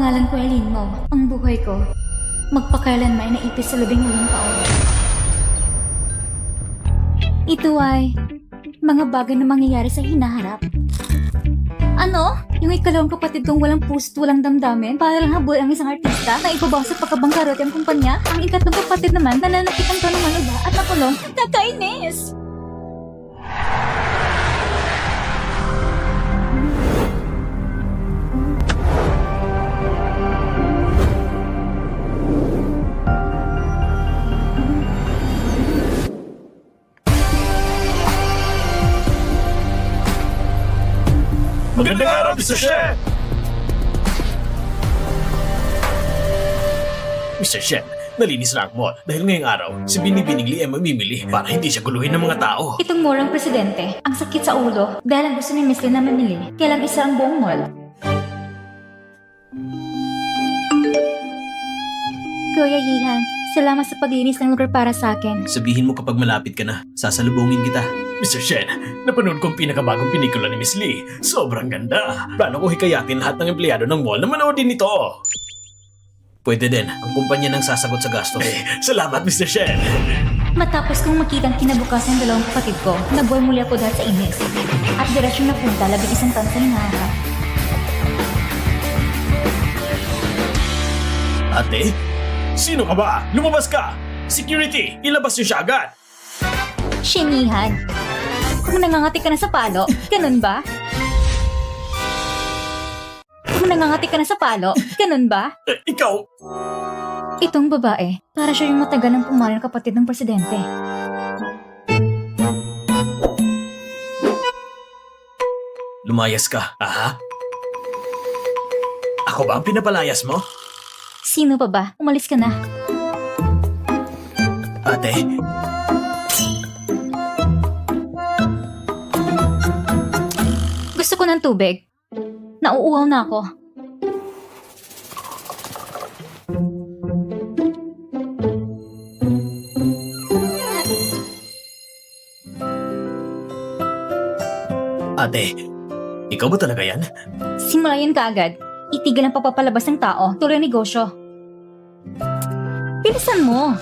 pangalan ko ay Lin Mo. Ang buhay ko, magpakailanman ay naipis sa 18 taon. Ito ay mga bagay na mangyayari sa hinaharap. Ano? Yung ikalawang kapatid kong walang puso't walang damdamin para lang habol ang isang artista na ibabaw sa pagkabangkarot ang kumpanya? Ang ikatlong kapatid naman nananakit ang tono ng iba at nakulong. Nakainis! Magandang araw, Mr. Shen! Mr. Shen, nalinis na ang mall dahil ngayong araw, si Binibining Lee ay mamimili para hindi siya guluhin ng mga tao. Itong murang presidente, ang sakit sa ulo dahil ang gusto ni Miss Lin na manili, kailang isa ang buong mall. Kuya Yihan, salamat sa paglinis ng lugar para sa akin. Sabihin mo kapag malapit ka na, sasalubungin kita. Mr. Shen, napanood ko ang pinakabagong pelikula ni Miss Lee. Sobrang ganda. Plano ko hikayatin lahat ng empleyado ng mall na manood din ito. Pwede din, ang kumpanya nang sasagot sa gastos. Salamat, Mr. Shen. Matapos kong makitang kinabukasan ng dalawang kapatid ko, nabuhay muli ako dahil sa inis. At diretsyon na punta 11 taon sa hinaharap. Ate? Sino ka ba? Lumabas ka! Security! Ilabas niyo siya agad! Shinihan, kung nangangati ka na sa palo, ganun ba? Kung nangangati ka na sa palo, ganun ba? Ikaw! Itong babae, para siya yung matagal ng pumalo ng kapatid ng presidente. Lumayas ka, aha? Ako ba ang pinapalayas mo? Sino pa ba? Umalis ka na. Ate, Gusto ko ng tubig. Nauuhaw na ako. ate, ikaw ba talaga yan? Simulayan ka agad. Itigil ang pagpapalabas ng tao, tuloy ang negosyo. Bilisan mo!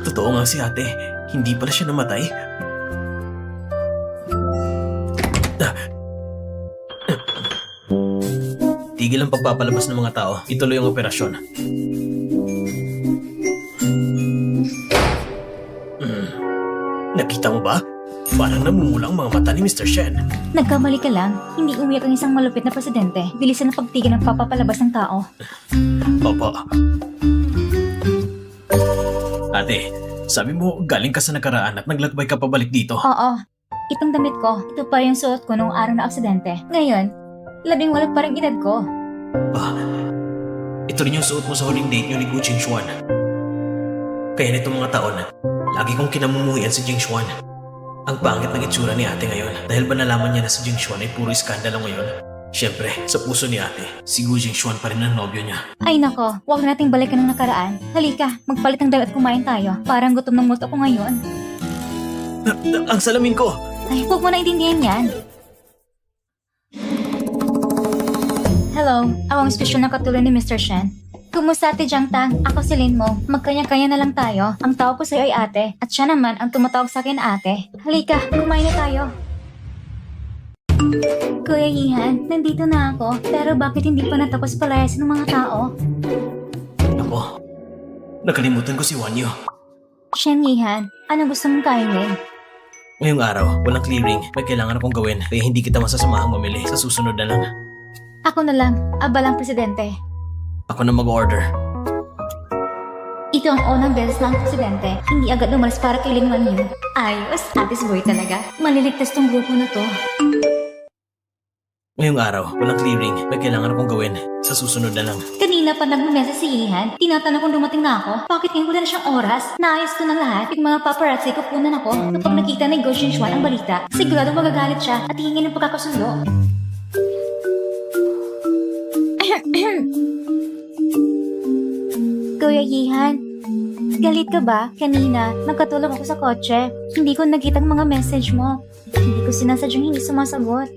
Totoo nga si ate, hindi pala siya namatay. Tigil ang pagpapalabas ng mga tao, ituloy ang operasyon. Nakita mo ba? Parang namumulang mga mata ni Mr. Shen. Nagkamali ka lang. Hindi umiyak ang isang malupit na presidente. Bilisan ang pagtigil ng papapalabas ng tao. Opo. Ate, sabi mo galing ka sa nakaraan at naglakbay ka pabalik dito. Oo. Itong damit ko, ito pa yung suot ko noong araw na aksidente. Ngayon, 18 pa rin edad ko. Ah, ito rin yung suot mo sa huling date niyo ni Gu Jingxuan. Kaya nitong mga taon, lagi kong kinamumuhian si Jingxuan. Ang pangit ng itsura ni ate ngayon dahil ba nalaman niya na si Jingxuan ay puro iskandalo ngayon? Siyempre, sa puso ni ate, si Gu Jingxuan pa rin ang nobyo niya. Ay nako, huwag nating balikan ng nakaraan. Halika, magpalit ng damit at kumain tayo. Parang gutom ng multo ko ngayon. Ang salamin ko! Ay, huwag mo na intindihan yan. Hello, awang espesyal na katulad ni Mr. Shen. Kumusta Ate Jiang Tang? Ako si Lin Mo. Magkanya-kanya na lang tayo. Ang tawag ko sa'yo ay ate. At siya naman ang tumatawag sa akin na ate. Halika, kumain na tayo. Kuya Yihan, nandito na ako. Pero bakit hindi pa natapos palayasin ng mga tao? Ako, nakalimutan ko si Wanyo. Shen Yihan, ano gusto mong kainin? Ngayong araw, walang clearing. May kailangan akong gawin kaya hindi kita masasamahang mamili. Sa susunod na lang. Ako na lang, abalang presidente. Ako na mag-order. Ito ang unang beses na ang presidente. Hindi agad umalis para kay Lin Wanyu. Ayos, atis boy talaga. Maliligtas tong grupo na to. Ngayong araw, walang clearing. May kailangan akong gawin. Sa susunod na lang. Kanina pa nagmamesa si Yihan. Tinatanong kung dumating na ako. Bakit ngayon wala na siyang oras? Naayos ko na lahat. Yung mga paparazzi kukunan ako. Kapag nakita ni Gu Jingxuan ang balita, sigurado magagalit siya at hihingi ng pagkakasundo. Kuya Yihan, galit ka ba? Kanina, nagkatulog ako sa kotse. Hindi ko nakita ang mga message mo. Hindi ko sinasadyang hindi sumasagot.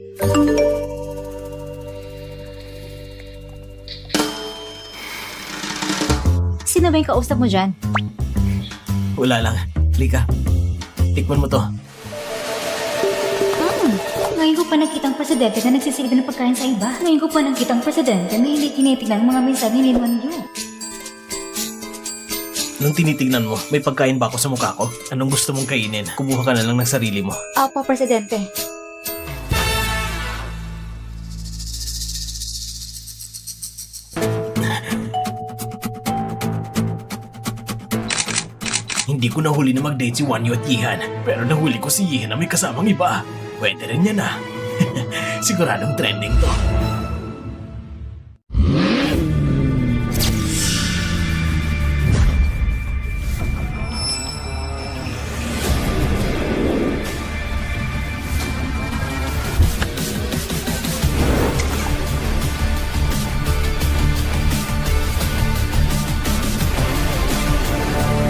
Sino ba yung kausap mo dyan? Wala lang. Lika, tikman mo to. Ngayon ko pa nakitang presidente na nagsisilbi ng pagkain sa iba. Ngayon ko pa nakitang presidente na hindi tinitignan ang mga mensahe ni Lin Yu. Nung tinitignan mo, may pagkain ba ako sa mukha ko? Anong gusto mong kainin? Kumuha ka na lang ng sarili mo. Opo, presidente. Hindi ko nahuli na mag-date si Wanyo at Yihan, pero nahuli ko si Yihan na may kasamang iba. Pwede rin yan ah. Siguradong trending to.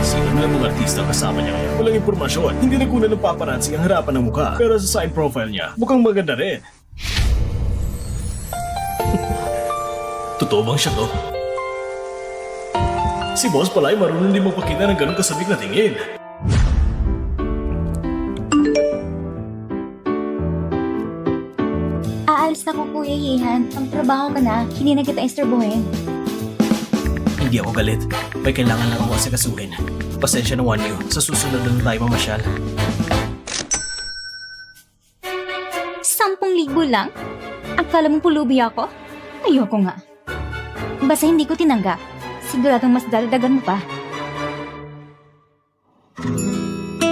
Sino na mga artista ang kasama niya ngayon? Walang impormasyon. Hindi na kunan ng paparazzi ang harapan ng mukha. Pero sa side profile niya, mukhang maganda rin. Totoo bang siya to? Si boss pala ay marunong din magpakita ng ganun kasabik na tingin. Aalis na ko, Kuya Yihan. Ang trabaho ka na, hindi na kita istorbohin. Hindi ako galit. May kailangan lang ako asikasuhin. Pasensya na Wanyo. Sa susunod na tayo mamasyal. 10,000 lang? Akala mong pulubi ako? Ayoko nga. Basta hindi ko tinanggap. Siguradong mas dadagan mo pa.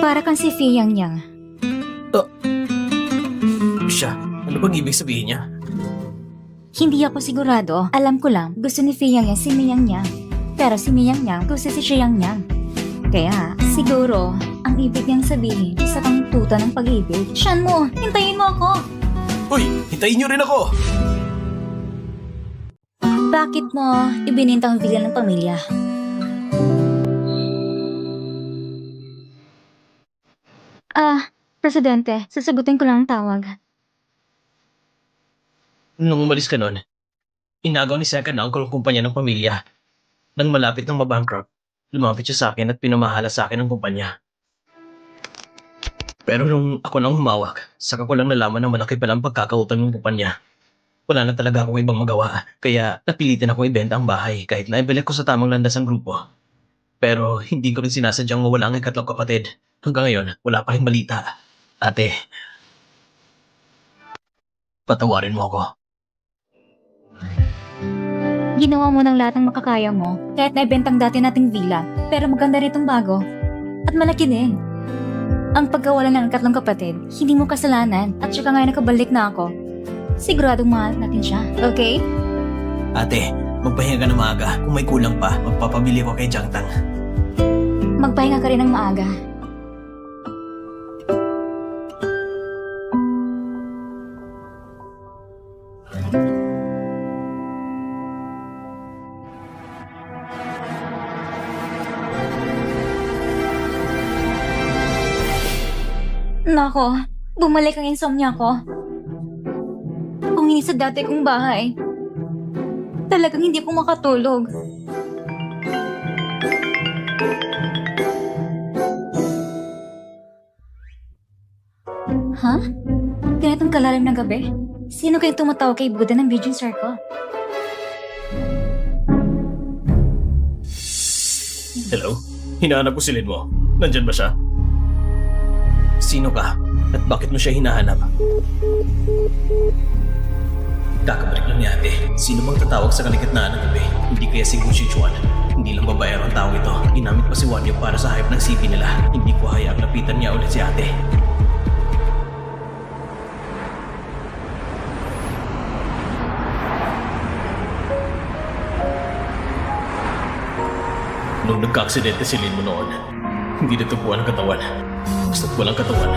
Para kang si Fiyang Yang. Siya, ano bang ibig sabihin niya? Hindi ako sigurado. Alam ko lang, gusto ni Fiyang Yang si Miyang Yang. Pero si Miyang Yang gusto si Shiyang Yang. Kaya, siguro, ang ibig niyang sabihin, isa kang tuta ng pag-ibig. Shan mo, hintayin mo ako! Uy, hintayin niyo rin ako! Bakit mo ibinintang villa ng pamilya? Presidente, sasagutin ko lang ang tawag. Nung umalis ka nun, inagaw ni Second Uncle ang kumpanya ng pamilya. Nang malapit ng mabankrupt, lumapit siya sa akin at pinamahala sa akin ang kumpanya. Pero nung ako nang humawak, saka ko lang nalaman na malaki pala ang pagkakautang ng kumpanya. Wala na talaga akong ibang magawa, kaya napilitan akong ibenta ang bahay kahit naibalik ko sa tamang landas ang grupo. Pero hindi ko rin sinasadyang mawala ang ikatlong kapatid. Hanggang ngayon, wala pa rin balita. Ate, patawarin mo ako. Ginawa mo ng lahat ng makakaya mo, kahit naibentang dati nating villa, pero maganda rin itong bago. At malaki din. Ang pagkawala ng ikatlong kapatid, hindi mo kasalanan, at saka ngayon nakabalik na ako. Siguradong mahal natin siya, okay? Ate, magpahinga ka na maaga. Kung may kulang pa, magpapabili ko kay Jiangtang. Magpahinga ka rin ng maaga. Nako, bumalik ang insomnia ko. Kung hindi sa dati kong bahay, talagang hindi ako makatulog. Ha? Ganitong kalalim ng gabi? Sino kayong tumatawag kay Buddha ng Beijing Circle? Hello? Hinahanap ko si Lin mo. Nandyan ba siya? Sino ka? At bakit mo siya hinahanap? Kakabalik lang ni ate. Sino bang tatawag sa kaligitnaan ng gabi? Hindi kaya si Gu Xichuan. Hindi lang babaero ang tao ito. Ginamit pa si Wanyo para sa hype ng CP nila. Hindi ko hayaang lapitan niya ulit si ate. Nung nagka-aksidente si Lin mo noon, hindi natupuan ang katawan. Basta't walang katawan,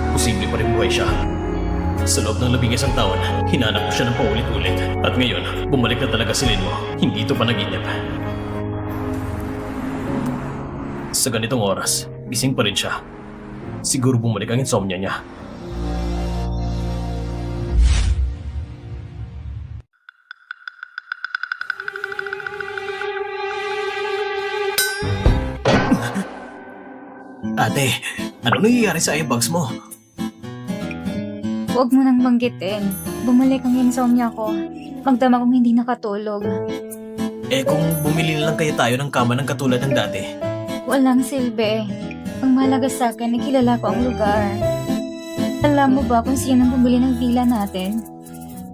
posible pa rin buhay siya. Sa loob ng 11 taon, hinanap ko siya ng paulit-ulit. At ngayon, bumalik na talaga si Lin mo. Hindi ito panaginip. Sa ganitong oras, gising pa rin siya. Siguro bumalik ang insomnia niya. Ate, ano nangyayari sa eyebags mo? Huwag mo nang banggitin. Bumalik ang insomnia ko. Magdama kong hindi nakatulog. Eh kung bumili na lang kaya tayo ng kama ng katulad ng dati. Walang silbi. Ang mahalaga sa akin ay kilala ko ang lugar. Alam mo ba kung sino ang bumili ng villa natin?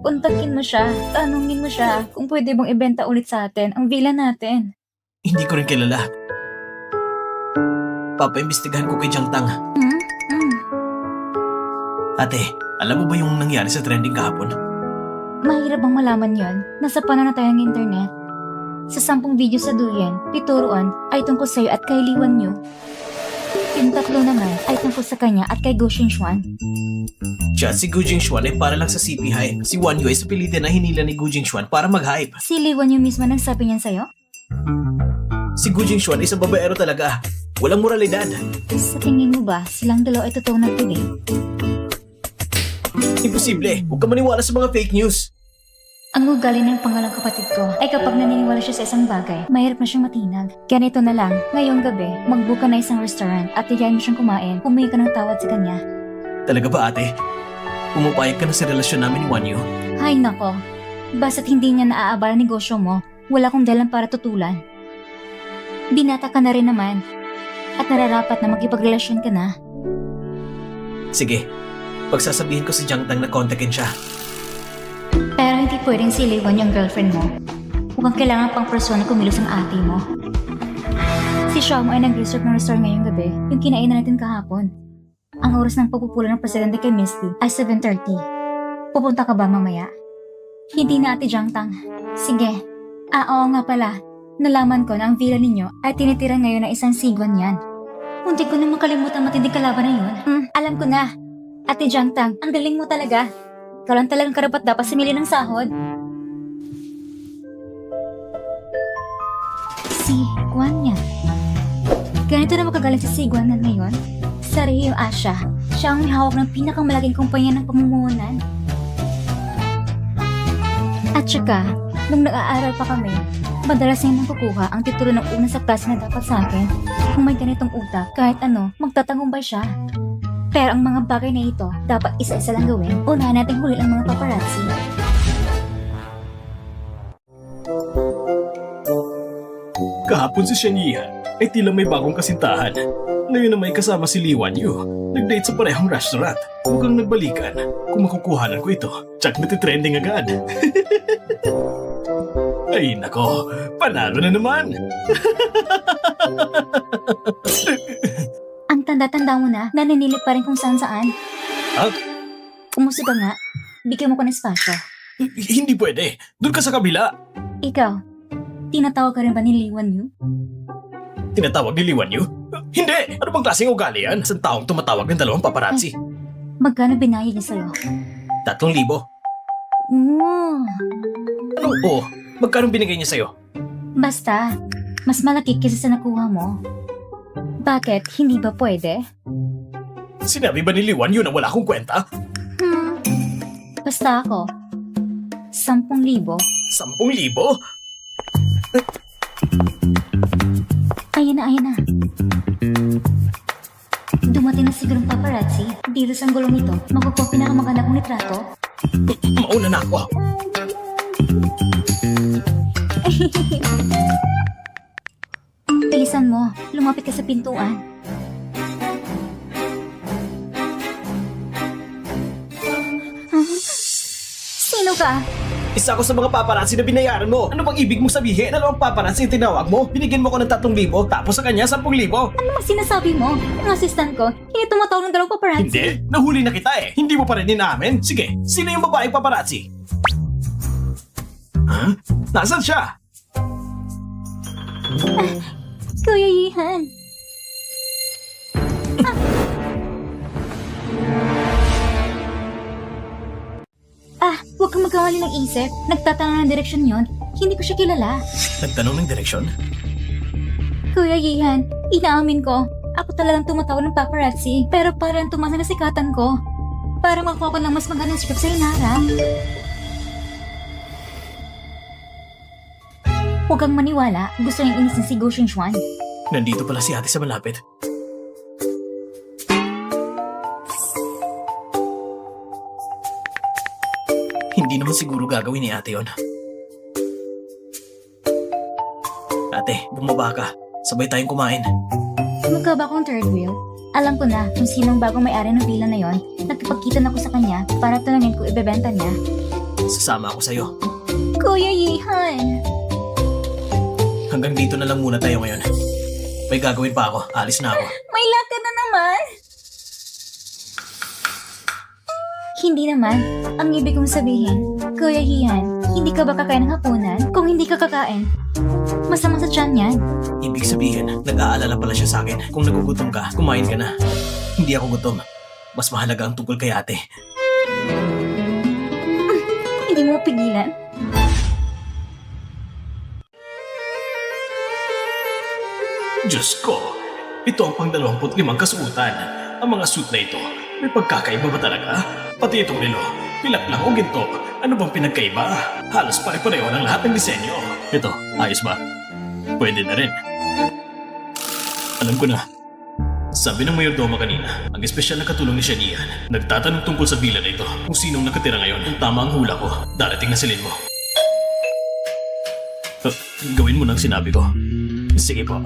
Kontakin mo siya, tanungin mo siya kung pwede bang ibenta ulit sa atin ang villa natin. Hindi ko rin kilala. Papaimbestigahan ko kay Jiang Tang. Ate, alam mo ba yung nangyari sa trending kahapon? Mahirap bang malaman yon? Nasa panahon na tayo ng internet. Sa 10 video sa Douyin, 7 roon ay tungkol sa'yo at kay Li Wanyu. Yung 3 naman ay tungkol sa kanya at kay Go Xingxuan. Siya, si Gu Jingxuan ay para lang sa CP hype. Si Wanyu ay sa pilitin na hinila ni Gu Jingxuan para mag-hype. Si Li Wanyu mismo nagsabi niyan sa'yo? Si Gu Jingxuan ay isang babaero talaga. Walang moralidad. Sa tingin mo ba silang dalawa ay totoong nagtuloy? Imposible. Huwag ka maniwala sa mga fake news. Ang ugali ng pangalang kapatid ko ay kapag naniniwala siya sa isang bagay, mahirap na siyang matinag. Ganito na lang, ngayong gabi, magbuka na isang restaurant at hiyain mo siyang kumain, humingi ka ng tawad sa kanya. Talaga ba, ate? Pumapayag ka na sa relasyon namin ni Wanyu? Hay nako, basta't hindi niya naaabala negosyo mo, wala kong dalang para tutulan. Binata ka na rin naman, at nararapat na makipagrelasyon ka na. Sige, pagsasabihin ko si Jiang Tang na kontakin siya. Pero hindi pwedeng si Li Wanyu ang girlfriend mo. Mukhang kailangan pang persona kumilos ang ate mo. Si Xiaomo ay nag-reserve ng restaurant ngayong gabi, yung kinainan natin kahapon. Ang oras ng pagpupula ng presidente kay Misty ay 7:30. Pupunta ka ba mamaya? Hindi na, Ate Jiang Tang. Sige. Oo nga pala. Nalaman ko na ang villa ninyo ay tinitira ngayon ng isang Sigwan yan. Munti ko na makalimutan matinding kalaban na yun. Alam ko na. Ate Jiang Tang, ang galing mo talaga. Ikaw lang talagang karapat dapat sumili ng sahod. Sigwan yan. Ganito na makagaling si Sigwan na ngayon. Sa Rio Asia, siya ang may hawak ng pinakamalaking kumpanya ng pamumuhunan. At saka, nung nag-aaral pa kami, madalas niya nang kukuha ang titulo ng una sa klase na dapat sa akin. Kung may ganitong utak, kahit ano, magtatangumbay siya. Pero ang mga bagay na ito, dapat isa-isa lang gawin. Unahan natin hulil ang mga paparazzi. Kahapon si Shen Yihan ay tila may bagong kasintahan. Ngayon na may kasama si Li Wanyu. Nag-date sa parehong restaurant. Mukhang nagbalikan. Kung makukuhanan ko ito, tsak natitrending agad. Ay nako, panalo na naman. Ang tanda-tanda mo na, naninilip pa rin kung saan-saan. Ha? Umuso ka nga. Bigyan mo ko ng espasyo. Hindi pwede. Doon ka sa kabila. Ikaw, tinatawag ka rin ba ni Li Wanyu? Tinatawag ni Li Wanyu? Hindi! Ano bang klaseng ugali yan? Isang taong tumatawag ng dalawang paparazzi. Magkano binayad niya sa'yo? 3,000. Ano? Oo. Magkano binigay niya sa'yo? Basta, mas malaki kaysa sa nakuha mo. Bakit? Hindi ba pwede? Sinabi ba ni Li Wanyu na wala akong kwenta? Basta ako. 10,000. 10,000? Ayan na. Dumating na sigurong paparazzi. Dito sa gulong ito, makukuha pinakamaganda kong litrato. Mauna na ako. Bilisan mo, lumapit ka sa pintuan. Sino ka? Isa ko sa mga paparazzi na binayaran mo. Ano bang ibig mong sabihin? Ano ang paparazzi yung tinawag mo? Binigyan mo ko ng 3,000, tapos sa kanya 10,000. Ano mas sinasabi mo? Yung assistant ko, hindi tumatawag ng dalawang paparazzi. Hindi, nahuli na kita eh. Hindi mo pa rin inamin. Sige, sino yung babaeng paparazzi? Ha? Nasaan siya? Kuya Yihan. Huwag kang magkamali ng isip. Nagtatanong ng direksyon yon. Hindi ko siya kilala. Nagtanong ng direksyon? Kuya Yihan, inaamin ko. Ako talagang tumatawag ng paparazzi. Pero parang tumasa na sikatan ko. Para makuha ko ng mas magandang script sa hinarap. Huwag kang maniwala. Gusto niyang inisin si Go Xingxuan. Nandito pala si ate sa malapit. Hindi naman siguro gagawin ni ate yon. Ate, bumaba ka. Sabay tayong kumain. Magka ba akong third wheel? Alam ko na kung sinong bagong may-ari ng villa na yon. Nagkipagkita na ako sa kanya para tanungin kung ibebenta niya. Sasama ako sa'yo. Kuya Yihan! Hanggang dito na lang muna tayo ngayon. May gagawin pa ako. Alis na ako. May lakad na naman! Hindi naman. Ang ibig kong sabihin, Kuya Hihan, hindi ka ba kakain ng hapunan? Kung hindi ka kakain, masama sa tiyan yan. Ibig sabihin, nag-aalala pala siya sa akin. Kung nagugutom ka, kumain ka na. Hindi ako gutom. Mas mahalaga ang tungkol kay ate. Hindi mo pigilan. Diyos ko, ito ang pang 25 kasuotan. Ang mga suit na ito, may pagkakaiba ba talaga? Pati itong relo, pilak lang o ginto. Ano bang pinagkaiba? Halos pare-pareho ng lahat ng disenyo. Ito, ayos ba? Pwede na rin. Alam ko na. Sabi ng mayordoma kanina, ang espesyal na katulong ni Shanian, nagtatanong tungkol sa villa na ito kung sinong nakatira ngayon. Kung tama ang hula ko, darating na silin mo. Gawin mo nang sinabi ko. Sige po.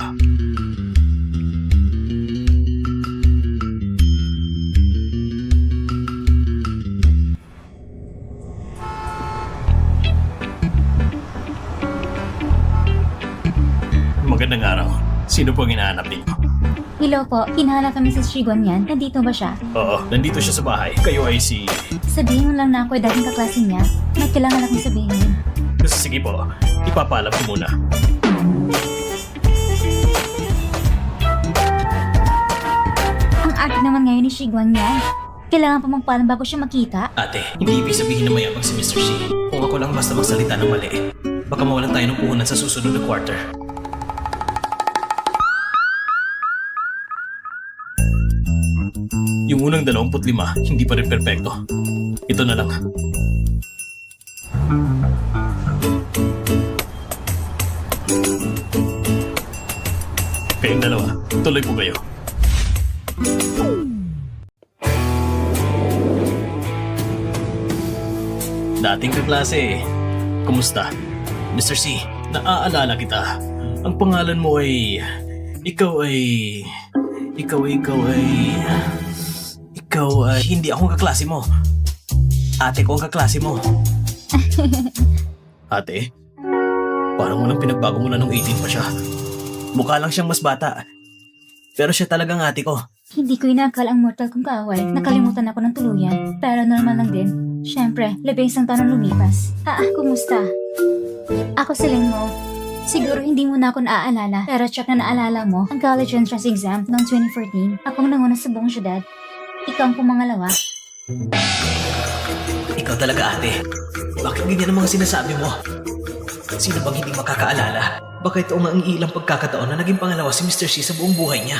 Magandang araw. Sino po ang hinahanap ninyo? Hello po, hinahanap kami si Shigon yan. Nandito ba siya? Oo, nandito siya sa bahay. Kayo ay si... Sabihin mo lang na ako ay dating kaklase niya. May kailangan akong sabihin. Sige po, ipapaalam ko muna. Ang arte naman ngayon ni Shigon yan. Kailangan pa magpaalam bago siya makita. Ate, hindi ibig sabihin na mayabang si Mr. C. Kung ako lang basta magsalita ng mali, baka mawalan tayo ng puhunan sa susunod na quarter. Yung unang 25, hindi pa rin perpekto. Ito na lang. Kayong dalawa, tuloy po kayo. Dating kaklase, kumusta? Mr. C, naaalala kita. Ang pangalan mo ay... Ikaw ay... Hindi ako ang kaklase mo. Ate ko ang kaklase mo. Ate? Parang walang pinagbago mo na nung 18 pa siya. Mukha lang siyang mas bata. Pero siya talagang ate ko. Hindi ko inaakala ang mortal kong kaaway. Nakalimutan ako ng tuluyan. Pero normal lang din. Siyempre, labing isang taon ang lumipas. Kumusta? Ako si Mo. Siguro hindi mo na ako naaalala. Pero check na naalala mo ang college entrance exam noong 2014. Akong nanguna sa buong syudad. Ikaw ang pumangalawa. Ikaw talaga ate. Bakit ganyan ang mga sinasabi mo? Sino bang hindi makakaalala? Baka ito ang ilang pagkakataon na naging pangalawa si Mr. C sa buong buhay niya.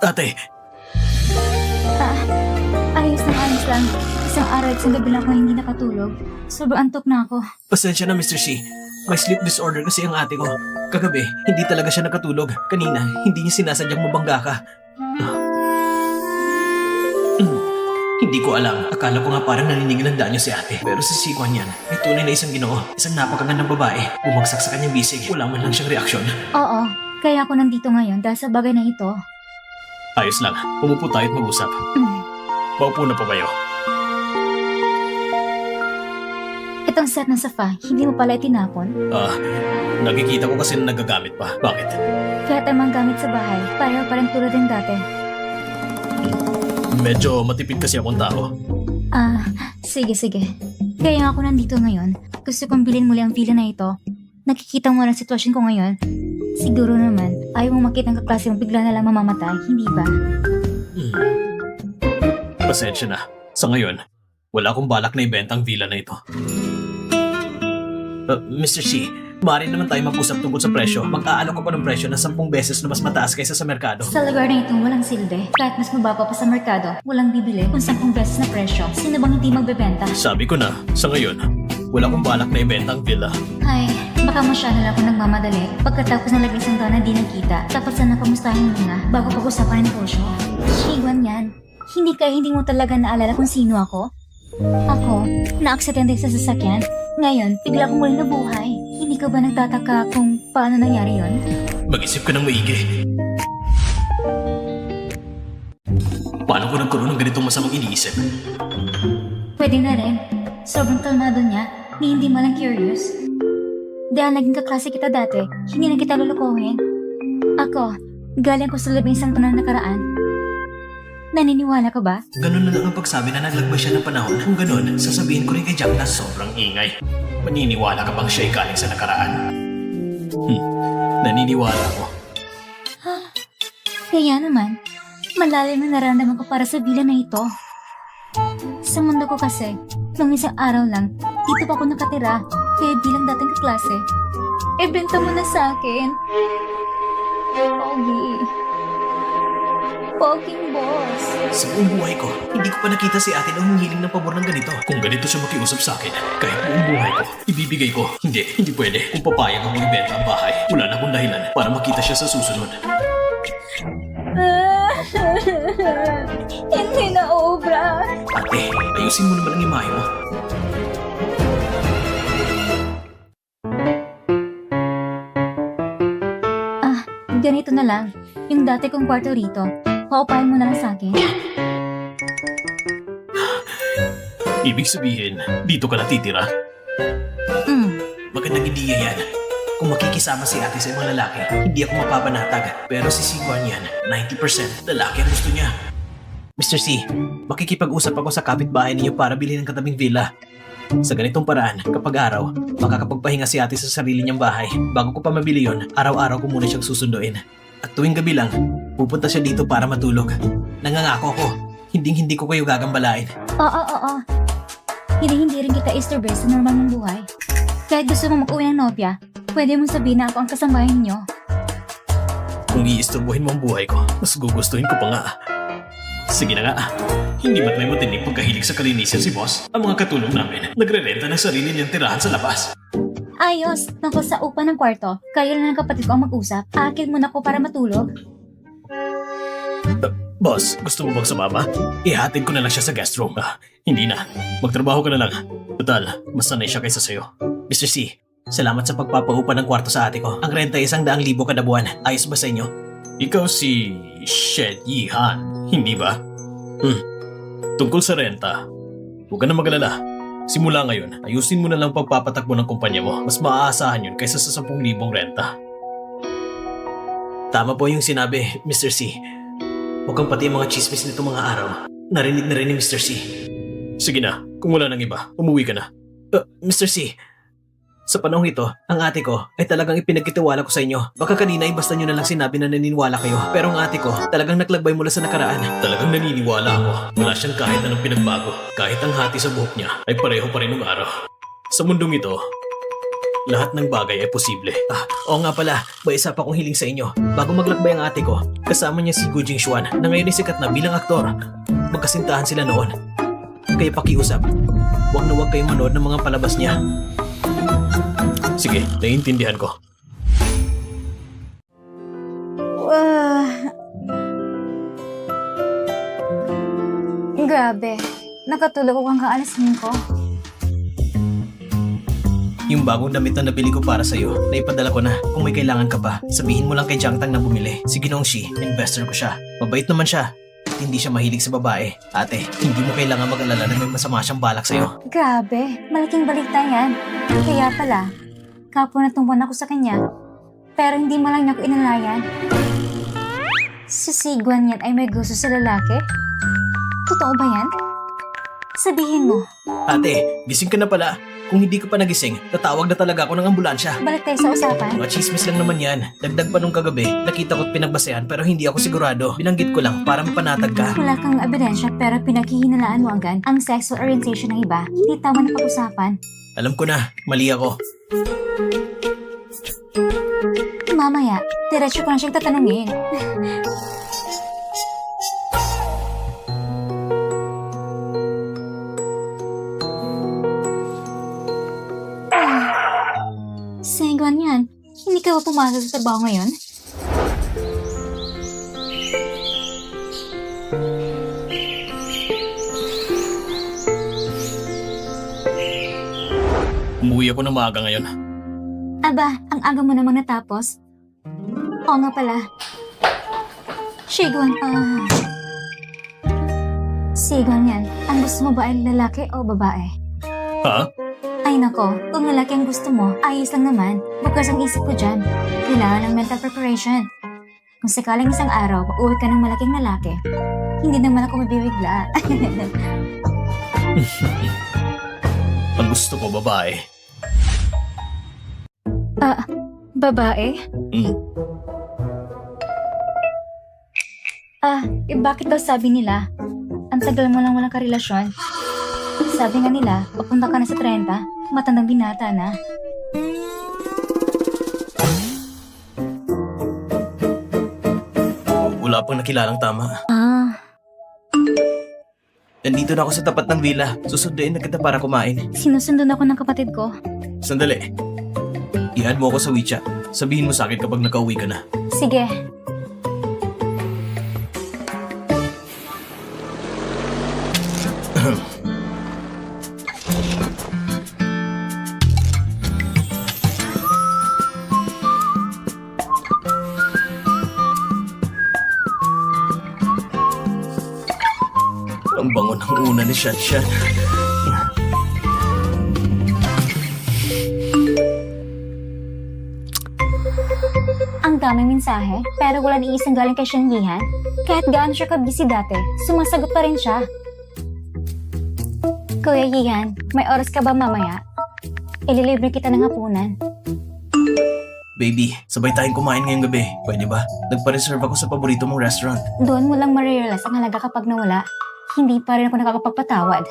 Ate, Ayos lang. Isang araw at isang gabi lang ako hindi nakatulog. Sobrang antok na ako. pasensya na Mr. C. May sleep disorder kasi ang ate ko. Kagabi, hindi talaga siya nakatulog. Kanina, hindi niya sinasadyang mabangga ka. Hindi ko alam. Akala ko nga parang naninigilandan niya si ate. Pero si Sikwan yan, may tunay na isang ginoo. Isang napakagandang babae. Bumagsak sa kanyang bisig. Wala man lang siyang reaksyon. Oo, kaya ako nandito ngayon dahil sa bagay na ito. Ayos lang. Umupo tayo at mag-usap. Maupo na pa kayo. Itong set ng sofa, hindi mo pala itinapon? Nakikita ko kasi na nagagamit pa. Bakit? Kaya tamang gamit sa bahay, pareho pa rin tulad ng dati. Medyo matipid kasi akong tao. Sige. Kaya nga ako nandito ngayon. Gusto kong bilhin muli ang villa na ito. Nakikita mo lang ang sitwasyon ko ngayon. Siguro naman, ayaw mong makita ang kaklase mong bigla na lang mamamatay, hindi ba? Pasensya na. Sa ngayon, wala akong balak na ibenta ang villa na ito. Mr. C, maaari naman tayo mag-usap tungkol sa presyo. Mag-aalok ko pa ng presyo na 10 beses na mas mataas kaysa sa merkado. Sa lugar na ito, walang silbi. Kahit mas mababa pa sa merkado, walang bibili kung 10 beses na presyo. Sino bang hindi magbebenta? Sabi ko na, sa ngayon, wala akong balak na ibenta ang villa. Ay, Baka masyado lang ako nagmamadali pagkatapos ng isang taon na di nagkita. Dapat sana kamustahin muna bago pag-usapan ng negosyo. Shigwan yan. Hindi mo talaga naalala kung sino ako? Ako, na-aksidente sa sasakyan. Ngayon, bigla akong muli nabuhay. Hindi ka ba nagtataka kung paano nangyari yon? Mag-isip ka ng maigi. Paano ko nagkaroon ng ganitong masamang iniisip? Pwede na rin. Sobrang kalmado niya, ni hindi malang curious. Dahil naging kaklase kita dati, hindi na kita lulukuhin. Ako, galing ko sa 11 taon na nakaraan. Naniniwala ka ba? Ganun na lang ang pagsabi na naglagba siya ng panahon. Kung ganun, sasabihin ko rin kay Jack na sobrang ingay. Maniniwala ka bang siya'y galing sa nakaraan? Naniniwala ako. Kaya naman, malalim na nararamdaman ko para sa bilang na ito. Sa mundo ko kasi, nung isang araw lang, dito pa ako nakatira, kaya bilang dating kaklase. Benta mo na sa akin. Pogi. Poging boss. Sa buong buhay ko, hindi ko pa nakita si ate na humihiling ng pabor ng ganito. Kung ganito siya makiusap sa akin, kahit buong buhay ko, ibibigay ko. Hindi pwede. Kung papayag akong ibenta ang bahay, wala na akong dahilan para makita siya sa susunod. Hindi na obra. Ate, ayusin mo naman ang imahe mo. Ganito na lang. Yung dati kong kwarto rito, paupahin mo na lang sa akin. Ibig sabihin, dito ka natitira? Magandang ideya yan. Kung makikisama si ate sa ibang lalaki, hindi ako mapapanatag. Pero si Sigwan yan, 90% lalaki ang gusto niya. Mr. C, makikipag-usap ako sa kapitbahay ninyo para bilhin ng katabing villa. Sa ganitong paraan, kapag araw, makakapagpahinga si ate sa sarili niyang bahay. Bago ko pa mabili yon, araw-araw ko muna siyang susunduin. At tuwing gabi lang, pupunta siya dito para matulog. Nangangako ako, hindi ko kayo gagambalain. Oo. Hindi rin kita istorbe sa normal mong buhay. Kahit gusto mo mag-uwi ng nobya, pwede mong sabihin na ako ang kasamahin niyo. Kung iistorbohin mo ang buhay ko, mas gugustuhin ko pa nga. Sige na nga. Hindi ba't may matinding pagkahilig sa kalinisan si boss? Ang mga katulong namin, nagre-renta ng sarili niyang tirahan sa labas. Ayos, naku sa upa ng kwarto, kayo lang ng kapatid ko ang mag-usap. Akin muna ko para matulog. Boss, gusto mo bang sumama? Ihatid ko na lang siya sa guest room. Hindi na. Magtrabaho ka na lang. Total, mas sanay siya kaysa sa'yo. Mr. C, salamat sa pagpapaupa ng kwarto sa ate ko. Ang renta ay 100,000 kada buwan. Ayos ba sa inyo? Ikaw si Shed Yihan, hindi ba? Tungkol sa renta, huwag ka na mag-alala. Simula ngayon, ayusin mo na lang pagpapatakbo ng kumpanya mo. Mas maaasahan yun kaysa sa 10,000 renta. Tama po yung sinabi, Mr. C. Huwag kang pati ang mga chismis nito mga araw. Narinig na rin ni Mr. C. Sige na, kung wala nang iba, umuwi ka na. Mr. C, sa panahong ito, ang ate ko ay talagang ipinagkitiwala ko sa inyo. Baka kanina ay basta nyo na lang sinabi na naniniwala kayo. Pero ang ate ko, talagang naglakbay mula sa nakaraan. Talagang naniniwala ako. Wala siyang kahit anong pinagbago. Kahit ang hati sa buhok niya ay pareho pa rin ng araw. Sa mundong ito, lahat ng bagay ay posible. Oo nga pala, may isa pa akong hiling sa inyo. Bago maglakbay ang ate ko, kasama niya si Gu Jingxuan na ngayon ay sikat na bilang aktor. Magkasintahan sila noon. Kaya pakiusap, huwag na huwag kayong manood ng mga palabas niya. Sige, naiintindihan ko. Grabe, nakatulog ako hanggang alas 5. Yung bagong damit na nabili ko para sa'yo, naipadala ko na. Kung may kailangan ka pa, sabihin mo lang kay Jiangtang na bumili. Si Ginoong Shi, investor ko siya. Mabait naman siya. At hindi siya mahilig sa babae. Ate, hindi mo kailangan mag-alala na may masama siyang balak sa'yo. Grabe, malaking balita yan. Kaya pala, kapwa natumbuan ako sa kanya. Pero hindi mo lang niya ako inalayan. Si Sigwan yan ay may gusto sa lalaki? Totoo ba yan? Sabihin mo. Ate, gising ka na pala. Kung hindi ka pa nagising, tatawag na talaga ako ng ambulansya. Balik tayo sa usapan. Mga chismis lang naman yan. Dagdag pa nung kagabi, nakita ko't pinagbasehan pero hindi ako sigurado. Binanggit ko lang para mapanatag ka. Wala kang ebidensya pero pinaghihinalaan mo agad ang sexual orientation ng iba. Hindi tama na pag-usapan. Alam ko na, mali ako. Mamaya, diretso ko na siyang tatanungin. Segwan yan. Hindi ka ba pumasok sa trabaho ngayon? Umuwi ako ng maaga ngayon. Aba, ang aga mo namang natapos. Oo nga pala. Segwan, Segwan yan. Ang gusto mo ba ay lalaki o babae? Ha? Ay nako, kung lalaki ang gusto mo, ayos lang naman. Bukas ang isip ko dyan. Kailangan ng mental preparation. Kung sakaling isang araw, pauwi ka ng malaking lalaki, hindi naman ako mabibigla. Ang gusto ko, babae. Babae? Mm. Bakit daw sabi nila, ang tagal mo lang walang karelasyon? Sabi nga nila, papunta ka na sa 30, matandang binata na. Wala pang nakilalang tama. Nandito na ako sa tapat ng villa. Susunduin na kita para kumain. Sinusundan ako ng kapatid ko. Sandali. I-add mo ako sa WeChat. Sabihin mo sa akin kapag nakauwi ka na. Sige. Ang bango ng una ni Shanshan. Ang daming mensahe, pero wala ni isang galing kay Siyang Yihan. Kahit gaano siya ka-busy dati, sumasagot pa rin siya. Kuya Yihan, may oras ka ba mamaya? Ililibre kita ng hapunan. Baby, sabay tayong kumain ngayong gabi. Pwede ba? Nagpa-reserve ako sa paborito mong restaurant. Doon mo lang marirealize ang halaga kapag nawala. Hindi pa rin ako nakakapagpatawad.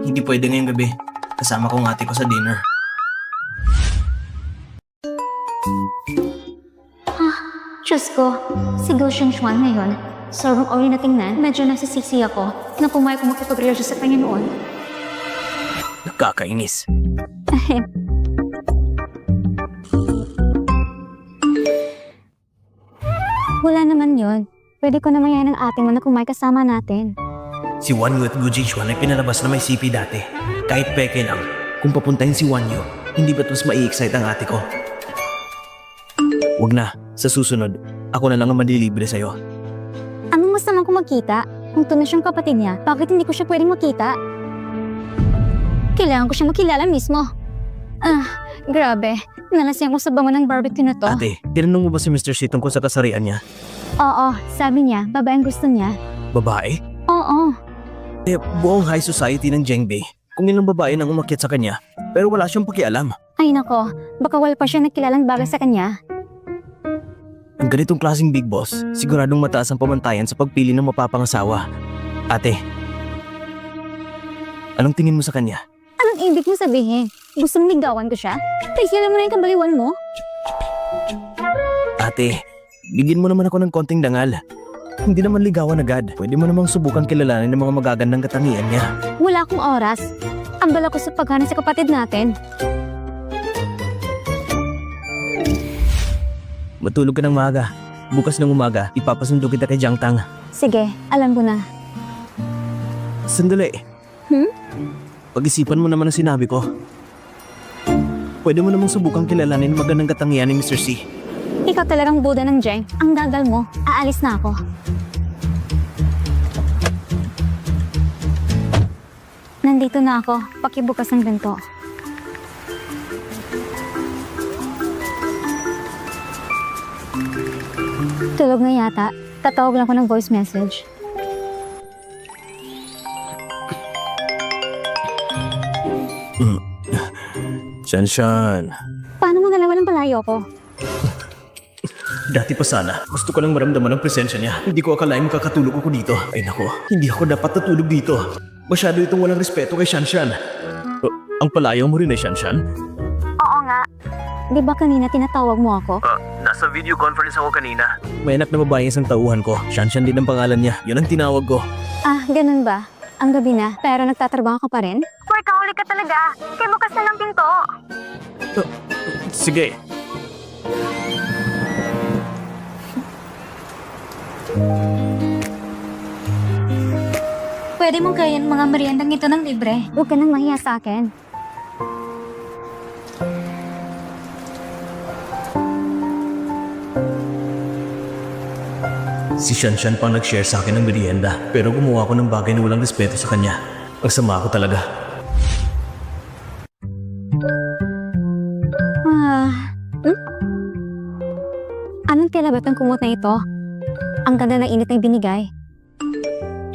Hindi pwede ngayong gabi. Kasama ko ang ate ko sa dinner. Diyos ko, si Go Xuan ngayon. Sobrang oily na tingnan, medyo nasisisi ako na pumayag ko makipagrelasyon sa kanya noon. Nakakainis. Wala naman yon. Pwede ko naman yan ng ate mo na kumain kasama natin. Si Wanyu at Gu Jingxuan ay pinalabas na may CP dati. Kahit peke lang, kung papuntahin si Wanyu, hindi ba't mas mai-excite ang ate ko? Wag na, sa susunod, ako na lang ang malilibre sa'yo. Anong mas naman kung magkita? Kung tunay siyang kapatid niya, bakit hindi ko siya pwedeng makita? Kailangan ko siyang makilala mismo. Grabe. Nalasing ako sa bango ng barbecue na to. Ate, tinanong mo ba si Mr. C tungkol sa kasarian niya? Oo, sabi niya, babae ang gusto niya. Babae? Oo. Buong high society ng Jengbei, kung ilang babae nang umakyat sa kanya, pero wala siyang pakialam. Ay nako, baka wala pa siya nagkilalang bagay sa kanya. Ang ganitong klaseng big boss, siguradong mataas ang pamantayan sa pagpili ng mapapangasawa. Ate, anong tingin mo sa kanya? Anong ibig mo sabihin? Gusto mong ligawan ko siya? Tigilan mo na yung kabaliwan mo. Ate, bigyan mo naman ako ng konting dangal. Hindi naman ligawan agad. Pwede mo namang subukan kilalanin ng mga magagandang katangian niya. Wala akong oras. Ambal ako sa paghanap sa kapatid natin. Matulog ka ng maaga. Bukas ng umaga, ipapasundo kita kay Jiang Tang. Sige, alam ko na. Sandali. Pag-isipan mo naman ang sinabi ko. Pwede mo namang subukan kilalanin ng magandang katangian ni Mr. C. Ikaw talagang buda ng Jeng. Ang gagal mo. Aalis na ako. Nandito na ako. Pakibukas ng ganito. Tulog na yata. Tatawag lang ako ng voice message. Shanshan. Paano mo nalaman ng palayo ko? Dati pa sana, gusto ko lang maramdaman ang presensya niya. Hindi ko akalain makakatulog ako dito. Ay nako, hindi ako dapat natulog dito. Masyado itong walang respeto kay Shanshan. Ang palayaw mo rin ay Shanshan? Oo nga. Di ba kanina tinatawag mo ako? Nasa video conference ako kanina. May anak na babae isang tauhan ko. Shanshan din ang pangalan niya. Yun ang tinawag ko. Ah, ganun ba? ang gabi na, pero nagtatrabaho ka pa rin? Workaholic ka talaga. Kaya bukas na ng pinto. Sige. Pwede mong kayan mga meriendang ito ng libre. Huwag ka nang mahiya sa akin. Si Shanshan pang nag-share sa akin ng merienda, pero gumawa ko ng bagay na walang respeto sa kanya. Ang sama ko talaga. Anong kilabat ng kumot na ito? Ang ganda ng init na binigay.